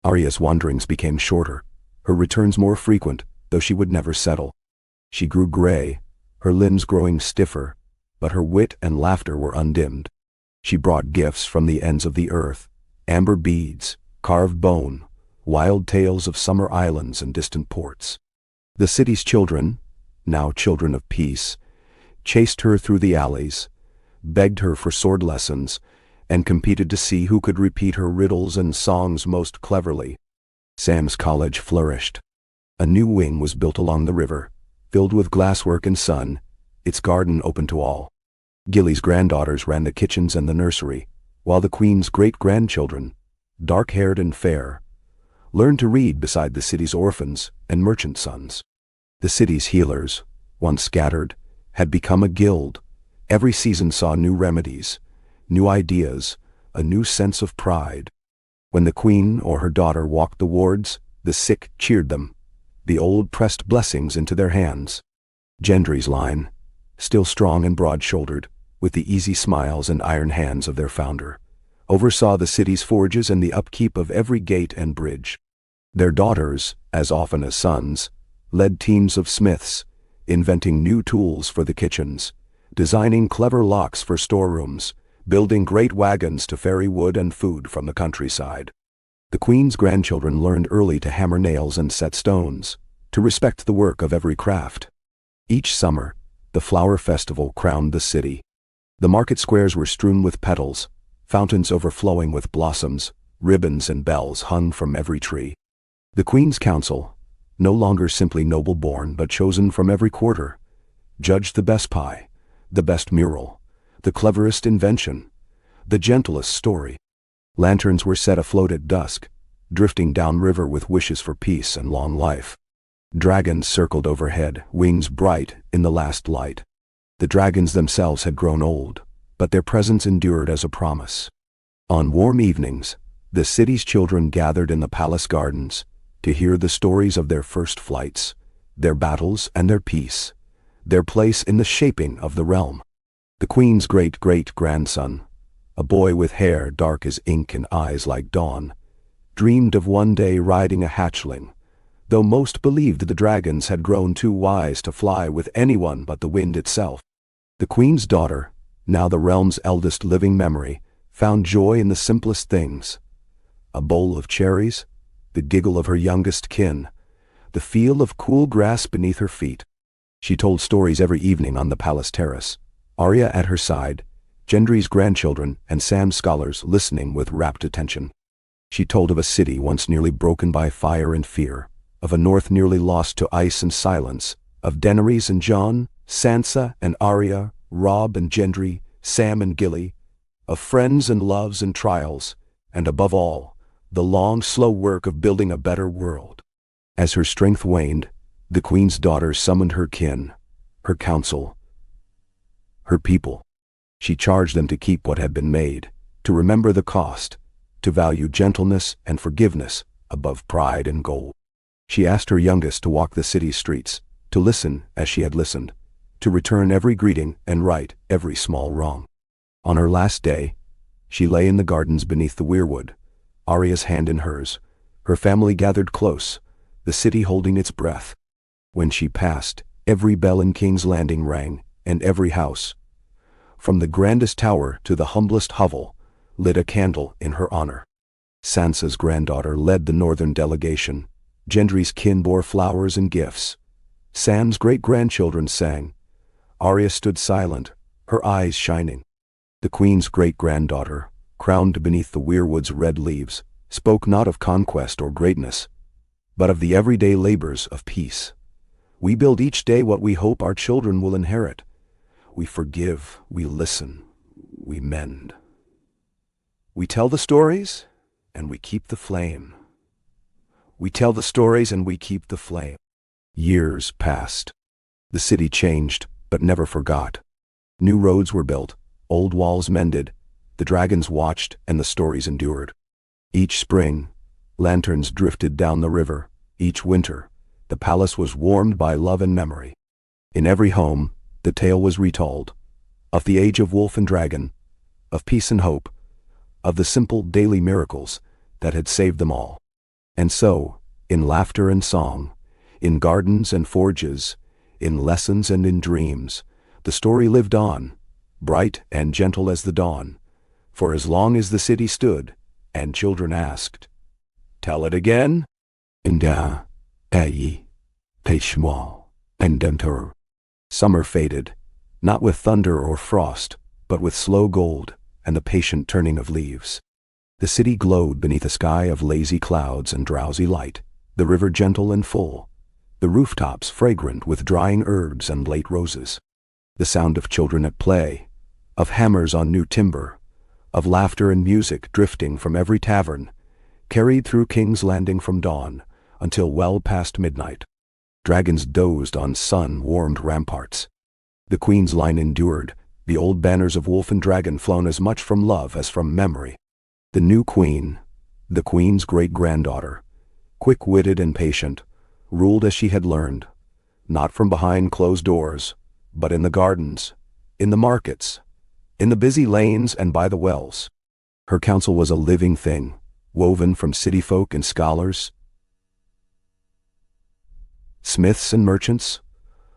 Arya's wanderings became shorter, her returns more frequent, though she would never settle. She grew gray, her limbs growing stiffer, but her wit and laughter were undimmed. She brought gifts from the ends of the earth, amber beads, carved bone, wild tales of summer islands and distant ports. The city's children, now children of peace, chased her through the alleys, begged her for sword lessons, and competed to see who could repeat her riddles and songs most cleverly. Sam's college flourished. A new wing was built along the river, filled with glasswork and sun, its garden open to all. Gilly's granddaughters ran the kitchens and the nursery, while the queen's great-grandchildren, dark-haired and fair, learned to read beside the city's orphans and merchant sons. The city's healers, once scattered, had become a guild. Every season saw new remedies, new ideas, a new sense of pride. When the queen or her daughter walked the wards, the sick cheered them. The old pressed blessings into their hands. Gendry's line, still strong and broad-shouldered, with the easy smiles and iron hands of their founder, oversaw the city's forges and the upkeep of every gate and bridge. Their daughters, as often as sons, led teams of smiths, inventing new tools for the kitchens, designing clever locks for storerooms, building great wagons to ferry wood and food from the countryside. The queen's grandchildren learned early to hammer nails and set stones, to respect the work of every craft. Each summer, the flower festival crowned the city. The market squares were strewn with petals, fountains overflowing with blossoms, ribbons and bells hung from every tree. The Queen's Council, no longer simply noble-born but chosen from every quarter, judged the best pie, the best mural, the cleverest invention, the gentlest story. Lanterns were set afloat at dusk, drifting downriver with wishes for peace and long life. Dragons circled overhead, wings bright in the last light. The dragons themselves had grown old, but their presence endured as a promise. On warm evenings, the city's children gathered in the palace gardens to hear the stories of their first flights, their battles and their peace, their place in the shaping of the realm. The queen's great-great-grandson, a boy with hair dark as ink and eyes like dawn, dreamed of one day riding a hatchling, though most believed the dragons had grown too wise to fly with anyone but the wind itself. The queen's daughter, now the realm's eldest living memory, found joy in the simplest things: a bowl of cherries, the giggle of her youngest kin, the feel of cool grass beneath her feet. She told stories every evening on the palace terrace, Arya at her side, Gendry's grandchildren and Sam's scholars listening with rapt attention. She told of a city once nearly broken by fire and fear, of a north nearly lost to ice and silence, of Daenerys and Jon, Sansa and Arya, Robb and Gendry, Sam and Gilly, of friends and loves and trials, and above all, the long, slow work of building a better world. As her strength waned, the queen's daughter summoned her kin, her council, her people. She charged them to keep what had been made, to remember the cost, to value gentleness and forgiveness above pride and gold. She asked her youngest to walk the city's streets, to listen as she had listened, to return every greeting and right every small wrong. On her last day, she lay in the gardens beneath the weirwood, Arya's hand in hers, her family gathered close, the city holding its breath. When she passed, every bell in King's Landing rang, and every house, from the grandest tower to the humblest hovel, lit a candle in her honor. Sansa's granddaughter led the northern delegation. Gendry's kin bore flowers and gifts. Sam's great-grandchildren sang. Arya stood silent, her eyes shining. The queen's great-granddaughter, crowned beneath the weirwood's red leaves, spoke not of conquest or greatness, but of the everyday labors of peace. We build each day what we hope our children will inherit. We forgive, we listen, we mend. We tell the stories, and we keep the flame. We tell the stories and we keep the flame. Years passed. The city changed, but never forgot. New roads were built, old walls mended, the dragons watched and the stories endured. Each spring, lanterns drifted down the river. Each winter, the palace was warmed by love and memory. In every home, the tale was retold, of the age of wolf and dragon, of peace and hope, of the simple daily miracles that had saved them all. And so, in laughter and song, in gardens and forges, in lessons and in dreams, the story lived on, bright and gentle as the dawn, for as long as the city stood, and children asked, "Tell it again?" Inda, Ayi, Peishmal, and Dentur. Summer faded, not with thunder or frost, but with slow gold and the patient turning of leaves. The city glowed beneath a sky of lazy clouds and drowsy light, the river gentle and full, the rooftops fragrant with drying herbs and late roses. The sound of children at play, of hammers on new timber, of laughter and music drifting from every tavern, carried through King's Landing from dawn until well past midnight. Dragons dozed on sun-warmed ramparts. The Queen's line endured, the old banners of wolf and dragon flown as much from love as from memory. The new queen, the Queen's great-granddaughter, quick-witted and patient, ruled as she had learned, not from behind closed doors, but in the gardens, in the markets, in the busy lanes and by the wells. Her counsel was a living thing, woven from city folk and scholars, smiths and merchants,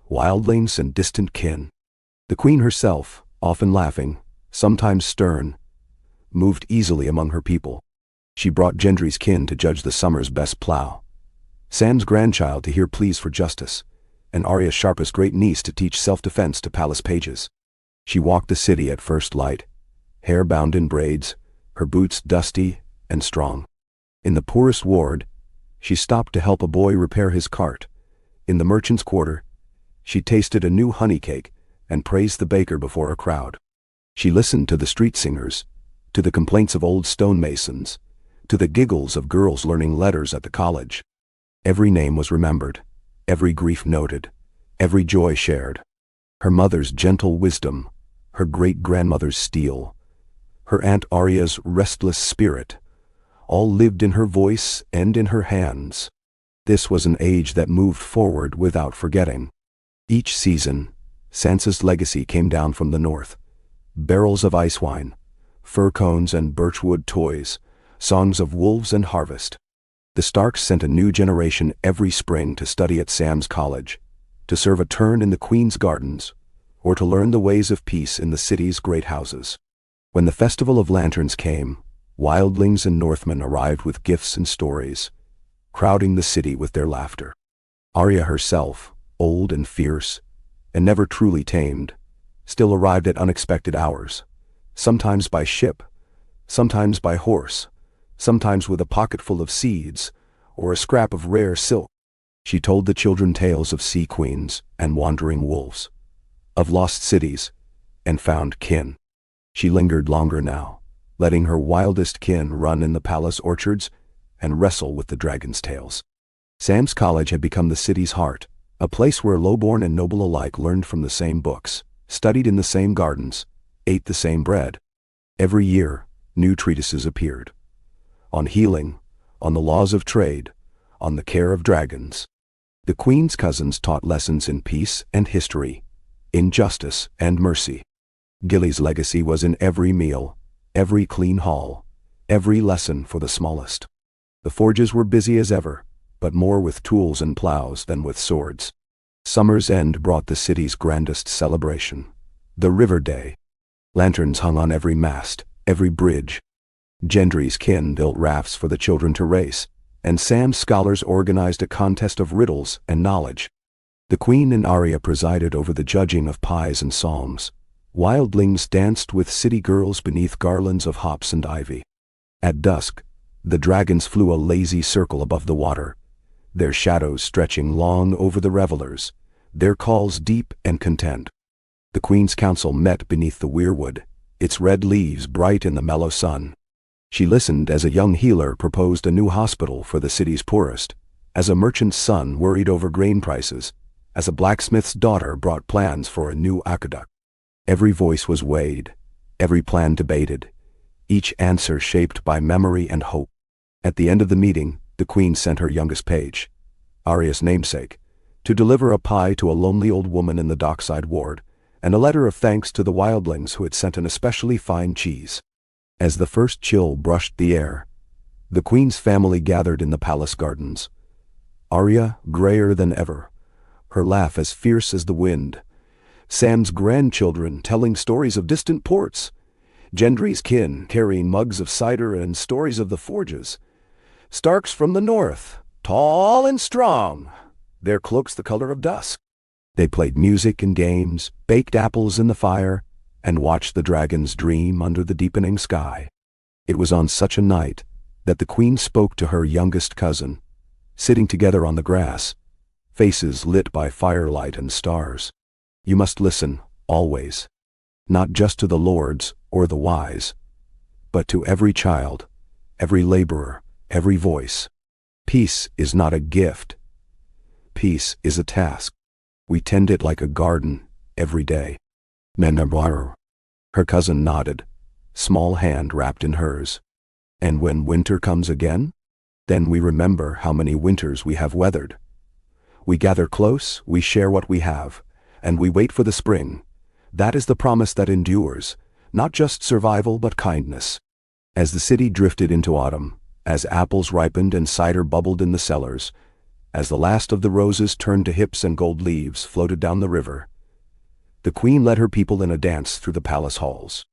wildlings and distant kin. The Queen herself, often laughing, sometimes stern, moved easily among her people. She brought Gendry's kin to judge the summer's best plough, Sam's grandchild to hear pleas for justice, and Arya's sharpest great-niece to teach self-defense to palace pages. She walked the city at first light, hair bound in braids, her boots dusty and strong. In the poorest ward, she stopped to help a boy repair his cart. In the merchant's quarter, she tasted a new honey cake and praised the baker before a crowd. She listened to the street singers, to the complaints of old stonemasons, to the giggles of girls learning letters at the college. Every name was remembered, every grief noted, every joy shared. Her mother's gentle wisdom, her great-grandmother's steel, her Aunt Arya's restless spirit, all lived in her voice and in her hands. This was an age that moved forward without forgetting. Each season, Sansa's legacy came down from the north. Barrels of ice wine, fir cones and birchwood toys, songs of wolves and harvest. The Starks sent a new generation every spring to study at Sam's college, to serve a turn in the Queen's gardens, or to learn the ways of peace in the city's great houses. When the Festival of Lanterns came, wildlings and Northmen arrived with gifts and stories, crowding the city with their laughter. Arya herself, old and fierce, and never truly tamed, still arrived at unexpected hours, sometimes by ship, sometimes by horse, sometimes with a pocketful of seeds or a scrap of rare silk. She told the children tales of sea queens and wandering wolves, of lost cities and found kin. She lingered longer now, letting her wildest kin run in the palace orchards and wrestle with the dragon's tails. Sam's college had become the city's heart, a place where lowborn and noble alike learned from the same books, studied in the same gardens, ate the same bread. Every year, new treatises appeared. On healing, on the laws of trade, on the care of dragons. The Queen's cousins taught lessons in peace and history, in justice and mercy. Gilly's legacy was in every meal, every clean hall, every lesson for the smallest. The forges were busy as ever, but more with tools and plows than with swords. Summer's end brought the city's grandest celebration, the River Day. Lanterns hung on every mast, every bridge. Gendry's kin built rafts for the children to race, and Sam's scholars organized a contest of riddles and knowledge. The Queen and Arya presided over the judging of pies and psalms. Wildlings danced with city girls beneath garlands of hops and ivy. At dusk, the dragons flew a lazy circle above the water, their shadows stretching long over the revelers, their calls deep and content. The Queen's council met beneath the weirwood, its red leaves bright in the mellow sun. She listened as a young healer proposed a new hospital for the city's poorest, as a merchant's son worried over grain prices, as a blacksmith's daughter brought plans for a new aqueduct. Every voice was weighed, every plan debated, each answer shaped by memory and hope. At the end of the meeting, the Queen sent her youngest page, Arya's namesake, to deliver a pie to a lonely old woman in the dockside ward, and a letter of thanks to the wildlings who had sent an especially fine cheese. As the first chill brushed the air, the Queen's family gathered in the palace gardens. Arya grayer than ever, her laugh as fierce as the wind. Sam's grandchildren telling stories of distant ports. Gendry's kin carrying mugs of cider and stories of the forges. Starks from the north, tall and strong, their cloaks the color of dusk. They played music and games, baked apples in the fire, and watched the dragons dream under the deepening sky. It was on such a night that the queen spoke to her youngest cousin, sitting together on the grass, faces lit by firelight and stars. You must listen, always, not just to the lords or the wise, but to every child, every laborer, every voice. Peace is not a gift. Peace is a task. We tend it like a garden, every day. Menabar. Her cousin nodded, small hand wrapped in hers. And when winter comes again? Then we remember how many winters we have weathered. We gather close, we share what we have, and we wait for the spring. That is the promise that endures, not just survival but kindness. As the city drifted into autumn, as apples ripened and cider bubbled in the cellars, as the last of the roses turned to hips and gold leaves floated down the river, the queen led her people in a dance through the palace halls.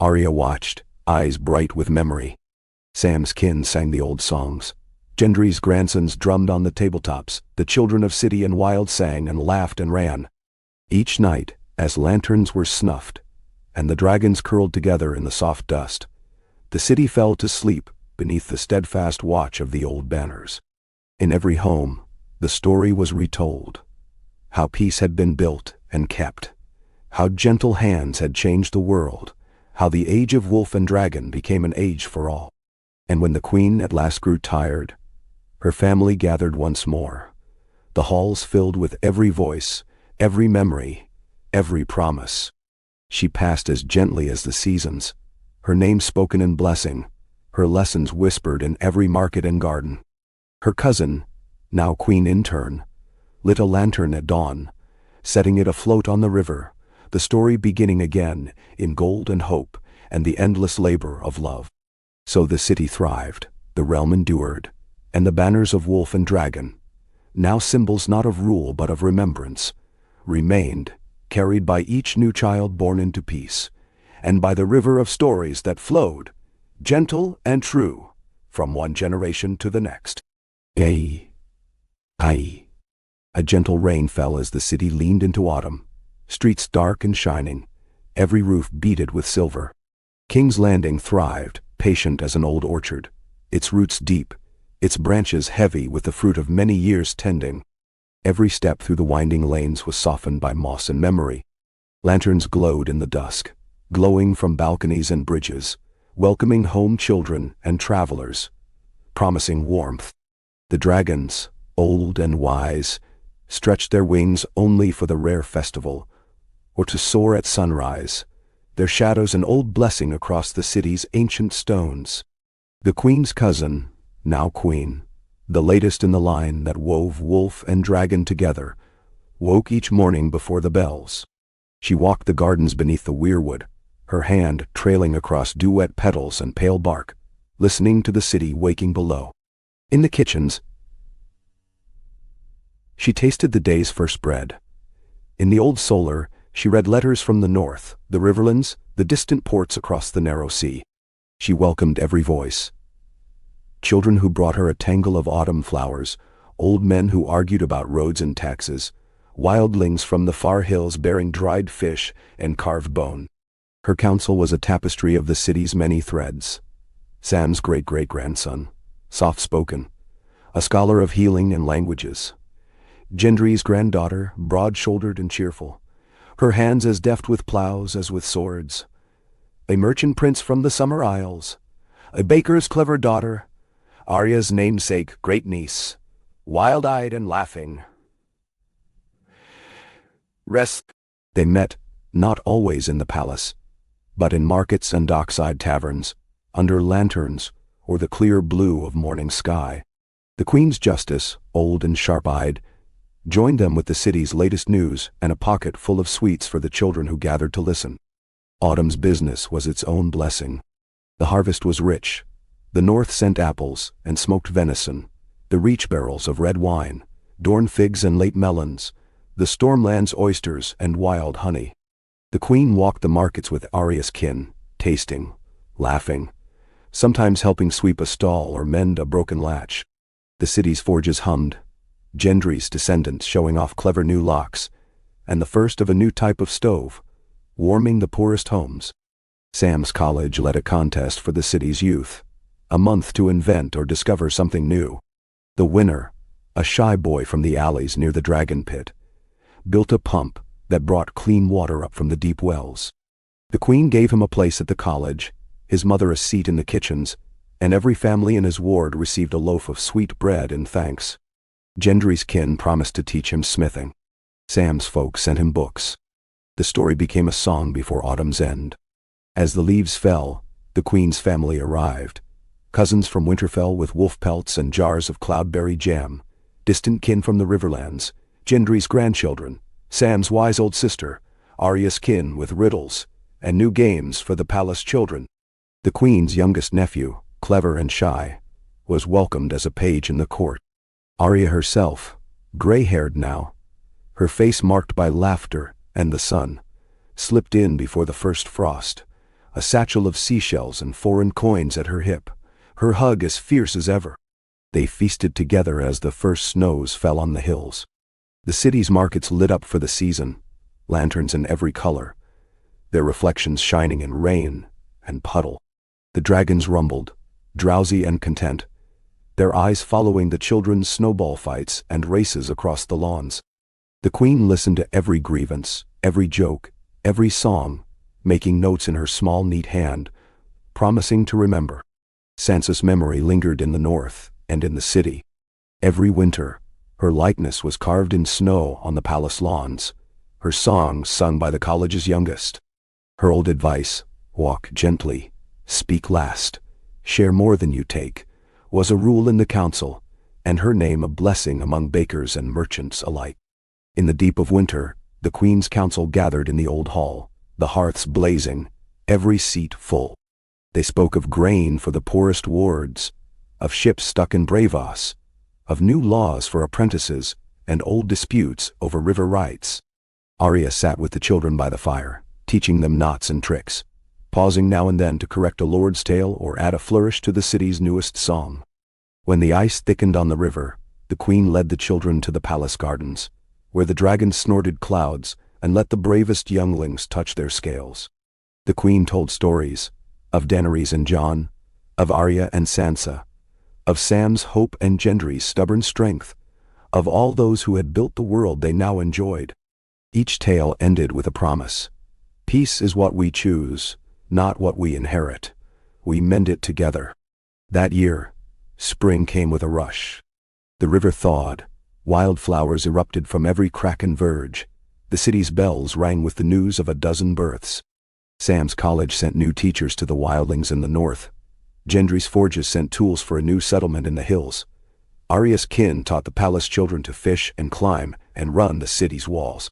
Arya watched, eyes bright with memory. Sam's kin sang the old songs. Gendry's grandsons drummed on the tabletops. The children of city and wild sang and laughed and ran. Each night, as lanterns were snuffed, and the dragons curled together in the soft dust, the city fell to sleep beneath the steadfast watch of the old banners. In every home, the story was retold. How peace had been built and kept. How gentle hands had changed the world. How the age of wolf and dragon became an age for all. And when the queen at last grew tired, her family gathered once more. The halls filled with every voice, every memory, every promise. She passed as gently as the seasons, her name spoken in blessing, her lessons whispered in every market and garden. Her cousin, now queen in turn, lit a lantern at dawn, setting it afloat on the river, the story beginning again in gold and hope and the endless labor of love. So the city thrived, the realm endured, and the banners of wolf and dragon, now symbols not of rule but of remembrance, remained, carried by each new child born into peace, and by the river of stories that flowed, gentle and true, from one generation to the next. Ay. A gentle rain fell as the city leaned into autumn, streets dark and shining, every roof beaded with silver. King's Landing thrived, patient as an old orchard, its roots deep, its branches heavy with the fruit of many years tending. Every step through the winding lanes was softened by moss and memory. Lanterns glowed in the dusk, glowing from balconies and bridges, welcoming home children and travelers, promising warmth. The dragons, old and wise, stretched their wings only for the rare festival, or to soar at sunrise, their shadows an old blessing across the city's ancient stones. The queen's cousin, now queen, the latest in the line that wove wolf and dragon together, woke each morning before the bells. She walked the gardens beneath the weirwood, her hand trailing across dew-wet petals and pale bark, listening to the city waking below. In the kitchens, she tasted the day's first bread. In the old solar, she read letters from the north, the riverlands, the distant ports across the narrow sea. She welcomed every voice. Children who brought her a tangle of autumn flowers, old men who argued about roads and taxes, wildlings from the far hills bearing dried fish and carved bone. Her counsel was a tapestry of the city's many threads. Sam's great-great-grandson, soft-spoken, a scholar of healing and languages. Gendry's granddaughter, broad-shouldered and cheerful, her hands as deft with plows as with swords. A merchant prince from the summer isles, a baker's clever daughter, Arya's namesake great-niece, wild-eyed and laughing. They met, not always in the palace, but in markets and dockside taverns, under lanterns or the clear blue of morning sky. The Queen's Justice, old and sharp-eyed, joined them with the city's latest news and a pocket full of sweets for the children who gathered to listen. Autumn's business was its own blessing. The harvest was rich. The north sent apples and smoked venison, the reach barrels of red wine, Dorn figs and late melons, the Stormland's oysters and wild honey. The queen walked the markets with Arya's kin, tasting, laughing, sometimes helping sweep a stall or mend a broken latch. The city's forges hummed, Gendry's descendants showing off clever new locks, and the first of a new type of stove, warming the poorest homes. Sam's college led a contest for the city's youth, a month to invent or discover something new. The winner, a shy boy from the alleys near the Dragon Pit, built a pump that brought clean water up from the deep wells. The queen gave him a place at the college, his mother a seat in the kitchens, and every family in his ward received a loaf of sweet bread in thanks. Gendry's kin promised to teach him smithing. Sam's folk sent him books. The story became a song before autumn's end. As the leaves fell, the queen's family arrived. Cousins from Winterfell with wolf pelts and jars of cloudberry jam, distant kin from the Riverlands, Gendry's grandchildren, Sam's wise old sister, Arya's kin with riddles, and new games for the palace children. The queen's youngest nephew, clever and shy, was welcomed as a page in the court. Arya herself, gray-haired now, her face marked by laughter and the sun, slipped in before the first frost, a satchel of seashells and foreign coins at her hip, her hug as fierce as ever. They feasted together as the first snows fell on the hills. The city's markets lit up for the season, lanterns in every color, their reflections shining in rain and puddle. The dragons rumbled, drowsy and content, their eyes following the children's snowball fights and races across the lawns. The queen listened to every grievance, every joke, every song, making notes in her small, neat hand, promising to remember. Sansa's memory lingered in the north and in the city. Every winter, her likeness was carved in snow on the palace lawns, her songs sung by the college's youngest. Her old advice, walk gently, speak last, share more than you take, was a rule in the council, and her name a blessing among bakers and merchants alike. In the deep of winter, the Queen's council gathered in the old hall, the hearths blazing, every seat full. They spoke of grain for the poorest wards, of ships stuck in Bravos, of new laws for apprentices, and old disputes over river rights. Arya sat with the children by the fire, teaching them knots and tricks, pausing now and then to correct a lord's tale or add a flourish to the city's newest song. When the ice thickened on the river, the queen led the children to the palace gardens, where the dragons snorted clouds and let the bravest younglings touch their scales. The queen told stories, of Daenerys and Jon, of Arya and Sansa, of Sam's hope and Gendry's stubborn strength, of all those who had built the world they now enjoyed. Each tale ended with a promise. Peace is what we choose, not what we inherit. We mend it together. That year, spring came with a rush. The river thawed, wildflowers erupted from every crack and verge, the city's bells rang with the news of a dozen births. Sam's college sent new teachers to the wildlings in the north. Gendry's forges sent tools for a new settlement in the hills. Arya's kin taught the palace children to fish and climb and run the city's walls.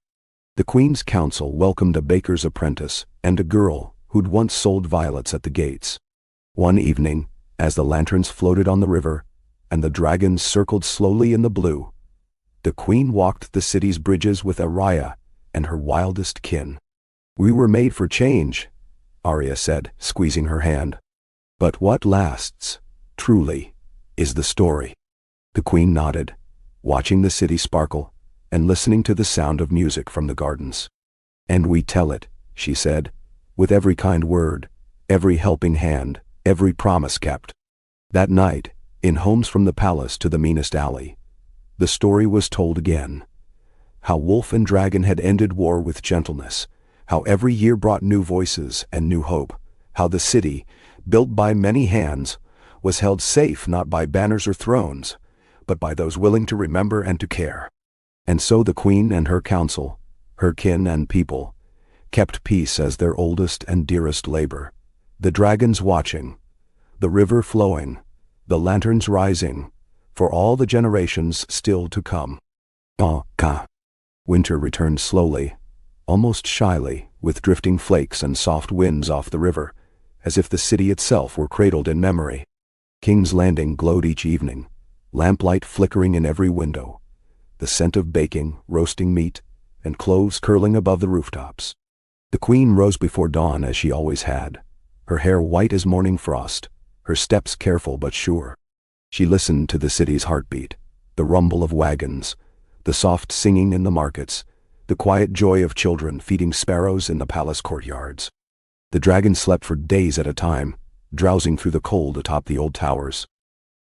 The Queen's council welcomed a baker's apprentice and a girl who'd once sold violets at the gates. One evening, as the lanterns floated on the river and the dragons circled slowly in the blue, the Queen walked the city's bridges with Arya and her wildest kin. "We were made for change," Arya said, squeezing her hand. "But what lasts, truly, is the story." The Queen nodded, watching the city sparkle and listening to the sound of music from the gardens. "And we tell it," she said, "with every kind word, every helping hand, every promise kept." That night, in Homes from the Palace to the Meanest Alley, the story was told again. How wolf and dragon had ended war with gentleness, how every year brought new voices and new hope, how the city, built by many hands, was held safe not by banners or thrones, but by those willing to remember and to care. And so the Queen and her council, her kin and people, kept peace as their oldest and dearest labor, the dragons watching, the river flowing, the lanterns rising, for all the generations still to come. Winter returned slowly, almost shyly, with drifting flakes and soft winds off the river, as if the city itself were cradled in memory. King's Landing glowed each evening, lamplight flickering in every window, the scent of baking, roasting meat, and cloves curling above the rooftops. The Queen rose before dawn as she always had, her hair white as morning frost, her steps careful but sure. She listened to the city's heartbeat, the rumble of wagons, the soft singing in the markets, the quiet joy of children feeding sparrows in the palace courtyards. The dragons slept for days at a time, drowsing through the cold atop the old towers.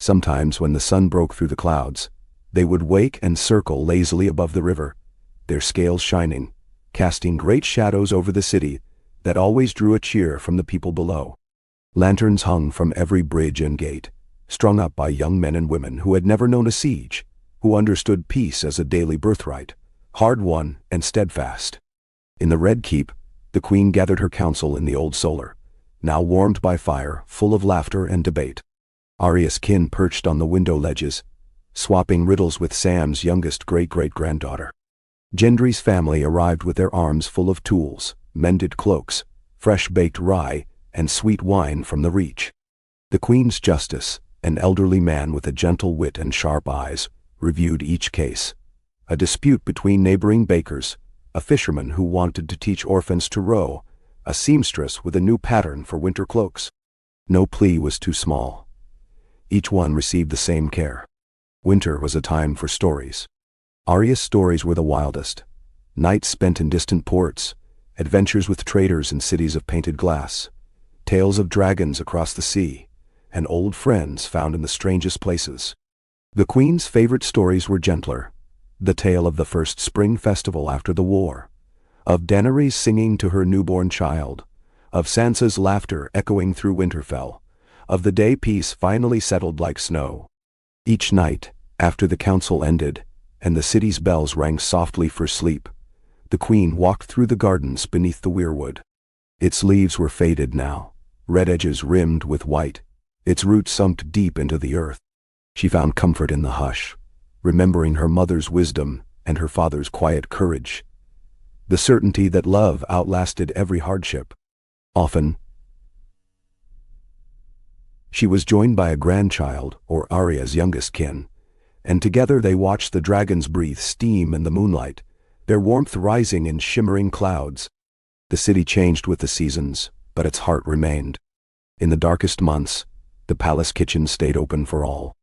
Sometimes, when the sun broke through the clouds, they would wake and circle lazily above the river, their scales shining, casting great shadows over the city that always drew a cheer from the people below. Lanterns hung from every bridge and gate, strung up by young men and women who had never known a siege, who understood peace as a daily birthright, hard-won and steadfast. In the Red Keep, the queen gathered her council in the old solar, now warmed by fire, full of laughter and debate. Arya's kin perched on the window ledges, swapping riddles with Sam's youngest great-great-granddaughter. Gendry's family arrived with their arms full of tools, mended cloaks, fresh-baked rye, and sweet wine from the Reach. The Queen's Justice, an elderly man with a gentle wit and sharp eyes, reviewed each case. A dispute between neighboring bakers, a fisherman who wanted to teach orphans to row, a seamstress with a new pattern for winter cloaks. No plea was too small. Each one received the same care. Winter was a time for stories. Arya's stories were the wildest. Nights spent in distant ports, adventures with traders in cities of painted glass, tales of dragons across the sea, and old friends found in the strangest places. The Queen's favorite stories were gentler. The tale of the first spring festival after the war, of Daenerys singing to her newborn child, of Sansa's laughter echoing through Winterfell, of the day peace finally settled like snow. Each night, after the council ended, and the city's bells rang softly for sleep, the Queen walked through the gardens beneath the weirwood. Its leaves were faded now, red edges rimmed with white, its roots sunk deep into the earth. She found comfort in the hush, remembering her mother's wisdom and her father's quiet courage, the certainty that love outlasted every hardship. Often, she was joined by a grandchild, or Arya's youngest kin, and together they watched the dragons breathe steam in the moonlight, their warmth rising in shimmering clouds. The city changed with the seasons, but its heart remained. In the darkest months, the palace kitchen stayed open for all.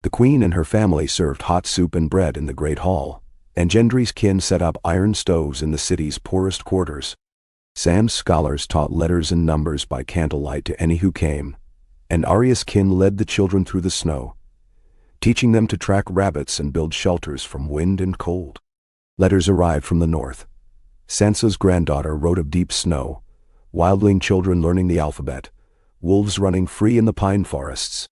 The Queen and her family served hot soup and bread in the Great Hall, and Gendry's kin set up iron stoves in the city's poorest quarters. Sam's scholars taught letters and numbers by candlelight to any who came, and Arya's kin led the children through the snow, teaching them to track rabbits and build shelters from wind and cold. Letters arrived from the north. Sansa's granddaughter wrote of deep snow, wildling children learning the alphabet, wolves running free in the pine forests.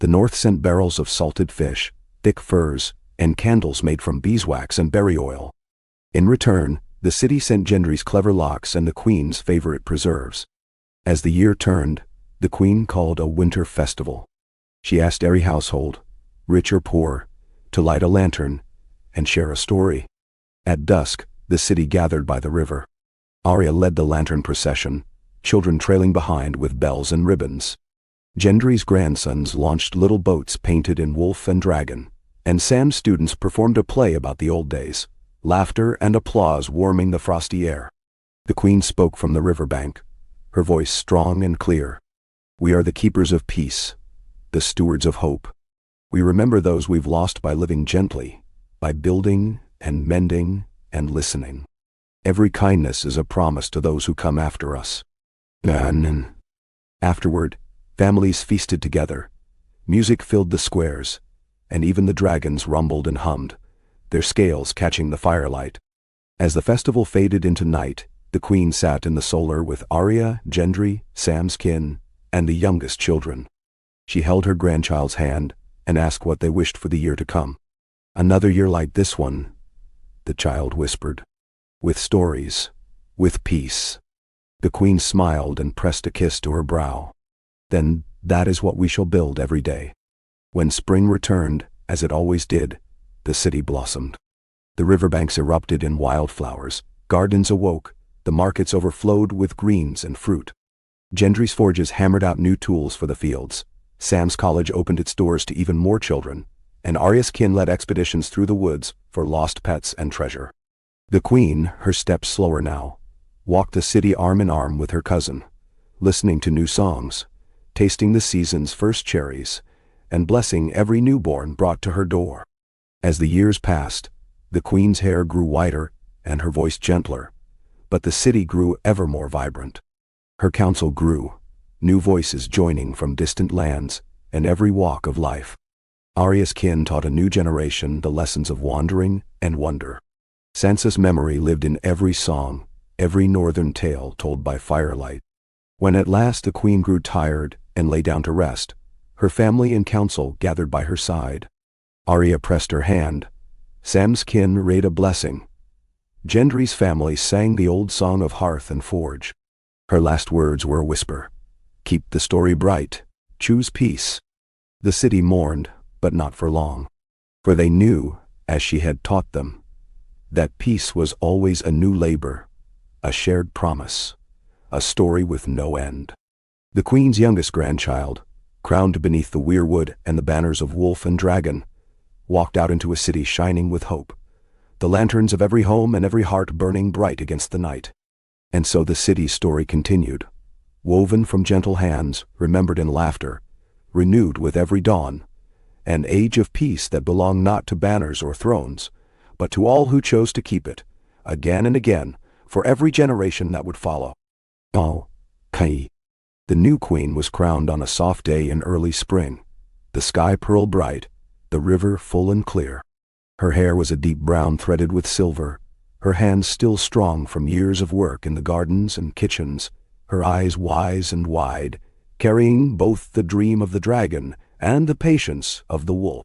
The north sent barrels of salted fish, thick furs, and candles made from beeswax and berry oil. In return, the city sent Gendry's clever locks and the Queen's favorite preserves. As the year turned, the Queen called a winter festival. She asked every household, rich or poor, to light a lantern and share a story. At dusk, the city gathered by the river. Arya led the lantern procession, children trailing behind with bells and ribbons. Gendry's grandsons launched little boats painted in wolf and dragon, and Sam's students performed a play about the old days, laughter and applause warming the frosty air. The Queen spoke from the riverbank, her voice strong and clear. We are the keepers of peace, the stewards of hope. We remember those we've lost by living gently, by building and mending and listening. Every kindness is a promise to those who come after us. Afterward, families feasted together. Music filled the squares, and even the dragons rumbled and hummed, their scales catching the firelight. As the festival faded into night, the Queen sat in the solar with Arya, Gendry, Sam's kin, and the youngest children. She held her grandchild's hand and asked what they wished for the year to come. Another year like this one, the child whispered. With stories, with peace. The Queen smiled and pressed a kiss to her brow. Then that is what we shall build every day. When spring returned, as it always did, the city blossomed. The riverbanks erupted in wildflowers, gardens awoke, the markets overflowed with greens and fruit. Gendry's forges hammered out new tools for the fields. Sam's college opened its doors to even more children, and Arya's kin led expeditions through the woods for lost pets and treasure. The Queen, her steps slower now, walked the city arm in arm with her cousin, listening to new songs, tasting the season's first cherries, and blessing every newborn brought to her door. As the years passed, the Queen's hair grew whiter and her voice gentler, but the city grew ever more vibrant. Her council grew, new voices joining from distant lands and every walk of life. Arya's kin taught a new generation the lessons of wandering and wonder. Sansa's memory lived in every song, every northern tale told by firelight. When at last the queen grew tired and lay down to rest, her family and council gathered by her side. Arya pressed her hand. Sam's kin read a blessing. Gendry's family sang the old song of hearth and forge. Her last words were a whisper. Keep the story bright. Choose peace. The city mourned, but not for long. For they knew, as she had taught them, that peace was always a new labor, a shared promise, a story with no end. The queen's youngest grandchild, crowned beneath the weirwood and the banners of wolf and dragon, walked out into a city shining with hope, the lanterns of every home and every heart burning bright against the night. And so the city's story continued, woven from gentle hands, remembered in laughter, renewed with every dawn, an age of peace that belonged not to banners or thrones, but to all who chose to keep it, again and again, for every generation that would follow. Kai. The new queen was crowned on a soft day in early spring, the sky pearl bright, the river full and clear. Her hair was a deep brown threaded with silver, her hands still strong from years of work in the gardens and kitchens, her eyes wise and wide, carrying both the dream of the dragon and the patience of the wolf.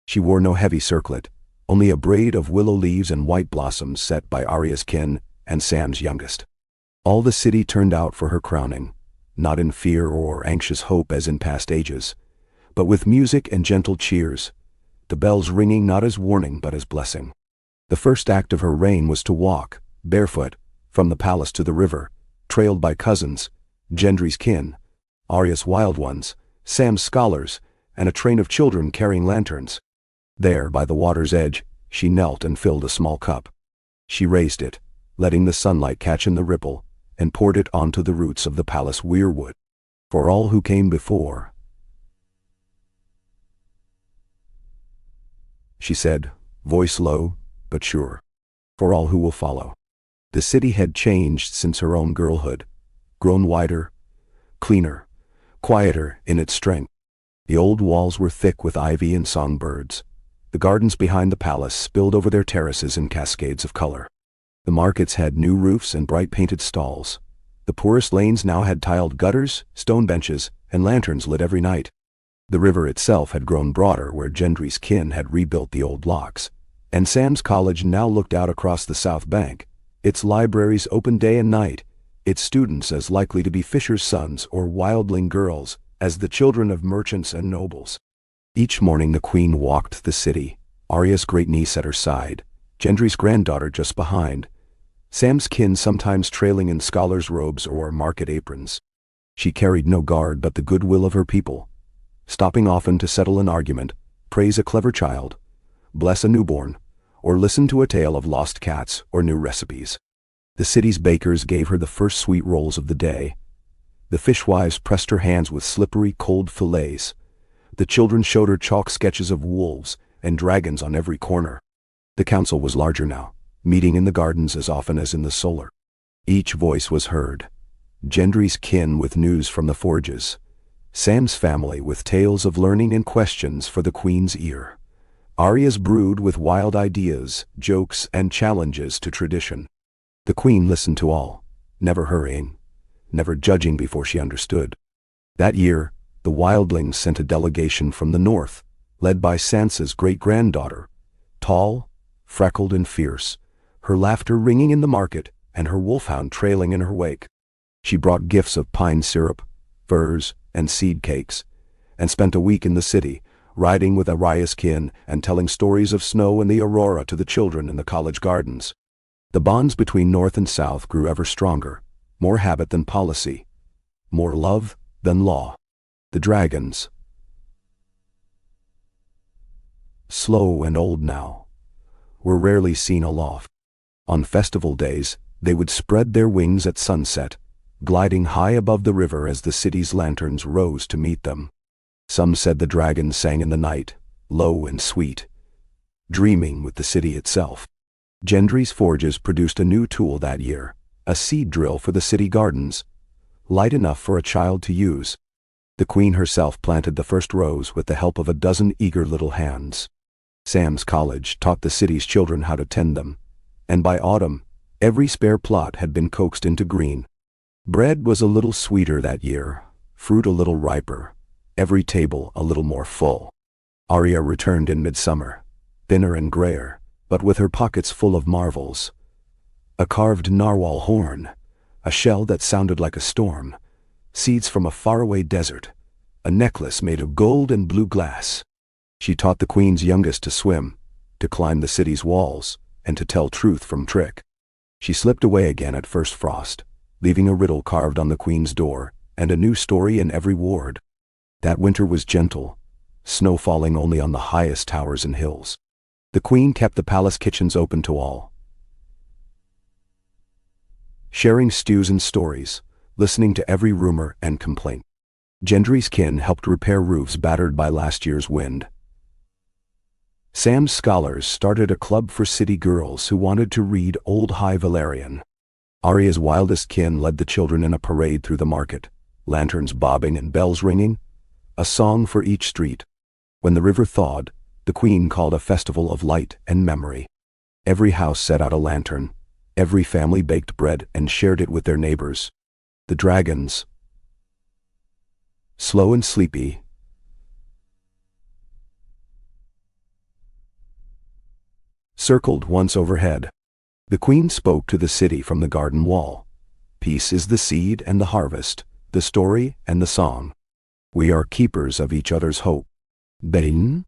She wore no heavy circlet, only a braid of willow leaves and white blossoms set by Arya's kin and Sam's youngest. All the city turned out for her crowning, not in fear or anxious hope as in past ages, but with music and gentle cheers, the bells ringing not as warning but as blessing. The first act of her reign was to walk, barefoot, from the palace to the river, trailed by cousins, Gendry's kin, Arya's wild ones, Sam's scholars, and a train of children carrying lanterns. There, by the water's edge, she knelt and filled a small cup. She raised it, letting the sunlight catch in the ripple, and poured it onto the roots of the palace weirwood. For all who came before, she said, voice low, but sure. For all who will follow. The city had changed since her own girlhood, grown wider, cleaner, quieter in its strength. The old walls were thick with ivy and songbirds. The gardens behind the palace spilled over their terraces in cascades of color. The markets had new roofs and bright painted stalls. The poorest lanes now had tiled gutters, stone benches, and lanterns lit every night. The river itself had grown broader where Gendry's kin had rebuilt the old locks, and Sam's college now looked out across the south bank, its libraries open day and night, its students as likely to be fishers' sons or wildling girls as the children of merchants and nobles. Each morning the queen walked the city, Arya's great niece at her side, Gendry's granddaughter just behind, Sam's kin sometimes trailing in scholars' robes or market aprons. She carried no guard but the goodwill of her people, stopping often to settle an argument, praise a clever child, bless a newborn, or listen to a tale of lost cats or new recipes. The city's bakers gave her the first sweet rolls of the day. The fishwives pressed her hands with slippery, cold fillets. The children showed her chalk sketches of wolves and dragons on every corner. The council was larger now, meeting in the gardens as often as in the solar. Each voice was heard. Gendry's kin with news from the forges, Sam's family with tales of learning and questions for the queen's ear, Arya's brood with wild ideas, jokes, and challenges to tradition. The queen listened to all, never hurrying, never judging before she understood. That year, the wildlings sent a delegation from the north, led by Sansa's great-granddaughter, tall, freckled, and fierce, her laughter ringing in the market and her wolfhound trailing in her wake. She brought gifts of pine syrup, furs, and seed cakes, and spent a week in the city, riding with Arya's kin and telling stories of snow and the aurora to the children in the college gardens. The bonds between North and South grew ever stronger, more habit than policy, more love than law. The dragons, slow and old now, were rarely seen aloft. On festival days, they would spread their wings at sunset, gliding high above the river as the city's lanterns rose to meet them. Some said the dragons sang in the night, low and sweet, dreaming with the city itself. Gendry's forges produced a new tool that year, a seed drill for the city gardens, light enough for a child to use. The queen herself planted the first rows with the help of a dozen eager little hands. Sam's college taught the city's children how to tend them, and by autumn, every spare plot had been coaxed into green. Bread was a little sweeter that year, fruit a little riper, every table a little more full. Arya returned in midsummer, thinner and grayer, but with her pockets full of marvels. A carved narwhal horn, a shell that sounded like a storm, seeds from a faraway desert, a necklace made of gold and blue glass. She taught the queen's youngest to swim, to climb the city's walls, and to tell truth from trick. She slipped away again at first frost, leaving a riddle carved on the queen's door and a new story in every ward. That winter was gentle, snow falling only on the highest towers and hills. The queen kept the palace kitchens open to all, sharing stews and stories, listening to every rumor and complaint. Gendry's kin helped repair roofs battered by last year's wind. Sam's scholars started a club for city girls who wanted to read Old High Valyrian. Arya's wildest kin led the children in a parade through the market, lanterns bobbing and bells ringing, a song for each street. When the river thawed, the queen called a festival of light and memory. Every house set out a lantern, every family baked bread and shared it with their neighbors. The dragons, slow and sleepy, circled once overhead. The queen spoke to the city from the garden wall. Peace is the seed and the harvest, the story and the song. We are keepers of each other's hope. Then,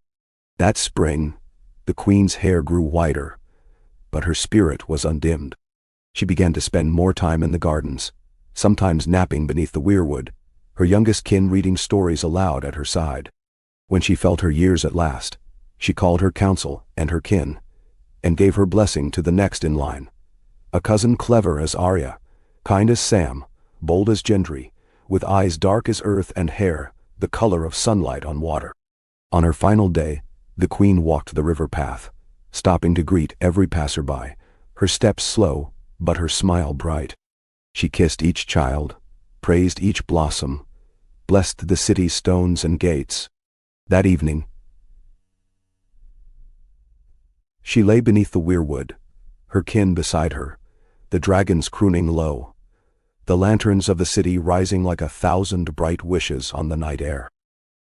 that spring, the queen's hair grew whiter, but her spirit was undimmed. She began to spend more time in the gardens, sometimes napping beneath the weirwood, her youngest kin reading stories aloud at her side. When she felt her years at last, she called her council and her kin, and gave her blessing to the next in line. A cousin clever as Arya, kind as Sam, bold as Gendry, with eyes dark as earth and hair the color of sunlight on water. On her final day, the queen walked the river path, stopping to greet every passerby, her steps slow, but her smile bright. She kissed each child, praised each blossom, blessed the city's stones and gates. That evening, she lay beneath the weirwood, her kin beside her, the dragons crooning low, the lanterns of the city rising like 1,000 bright wishes on the night air.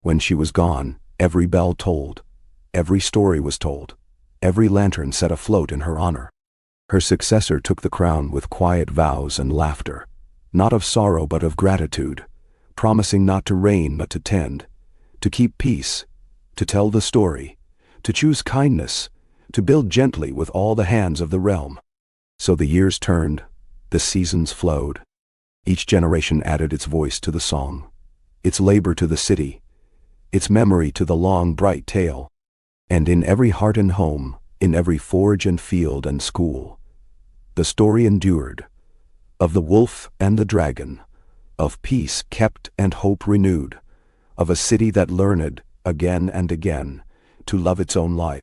When she was gone, every bell tolled, every story was told, every lantern set afloat in her honor. Her successor took the crown with quiet vows and laughter, not of sorrow but of gratitude, promising not to reign but to tend, to keep peace, to tell the story, to choose kindness, to build gently with all the hands of the realm. So the years turned, the seasons flowed. Each generation added its voice to the song, its labor to the city, its memory to the long bright tale. And in every heart and home, in every forge and field and school, the story endured, of the wolf and the dragon, of peace kept and hope renewed, of a city that learned, again and again, to love its own life.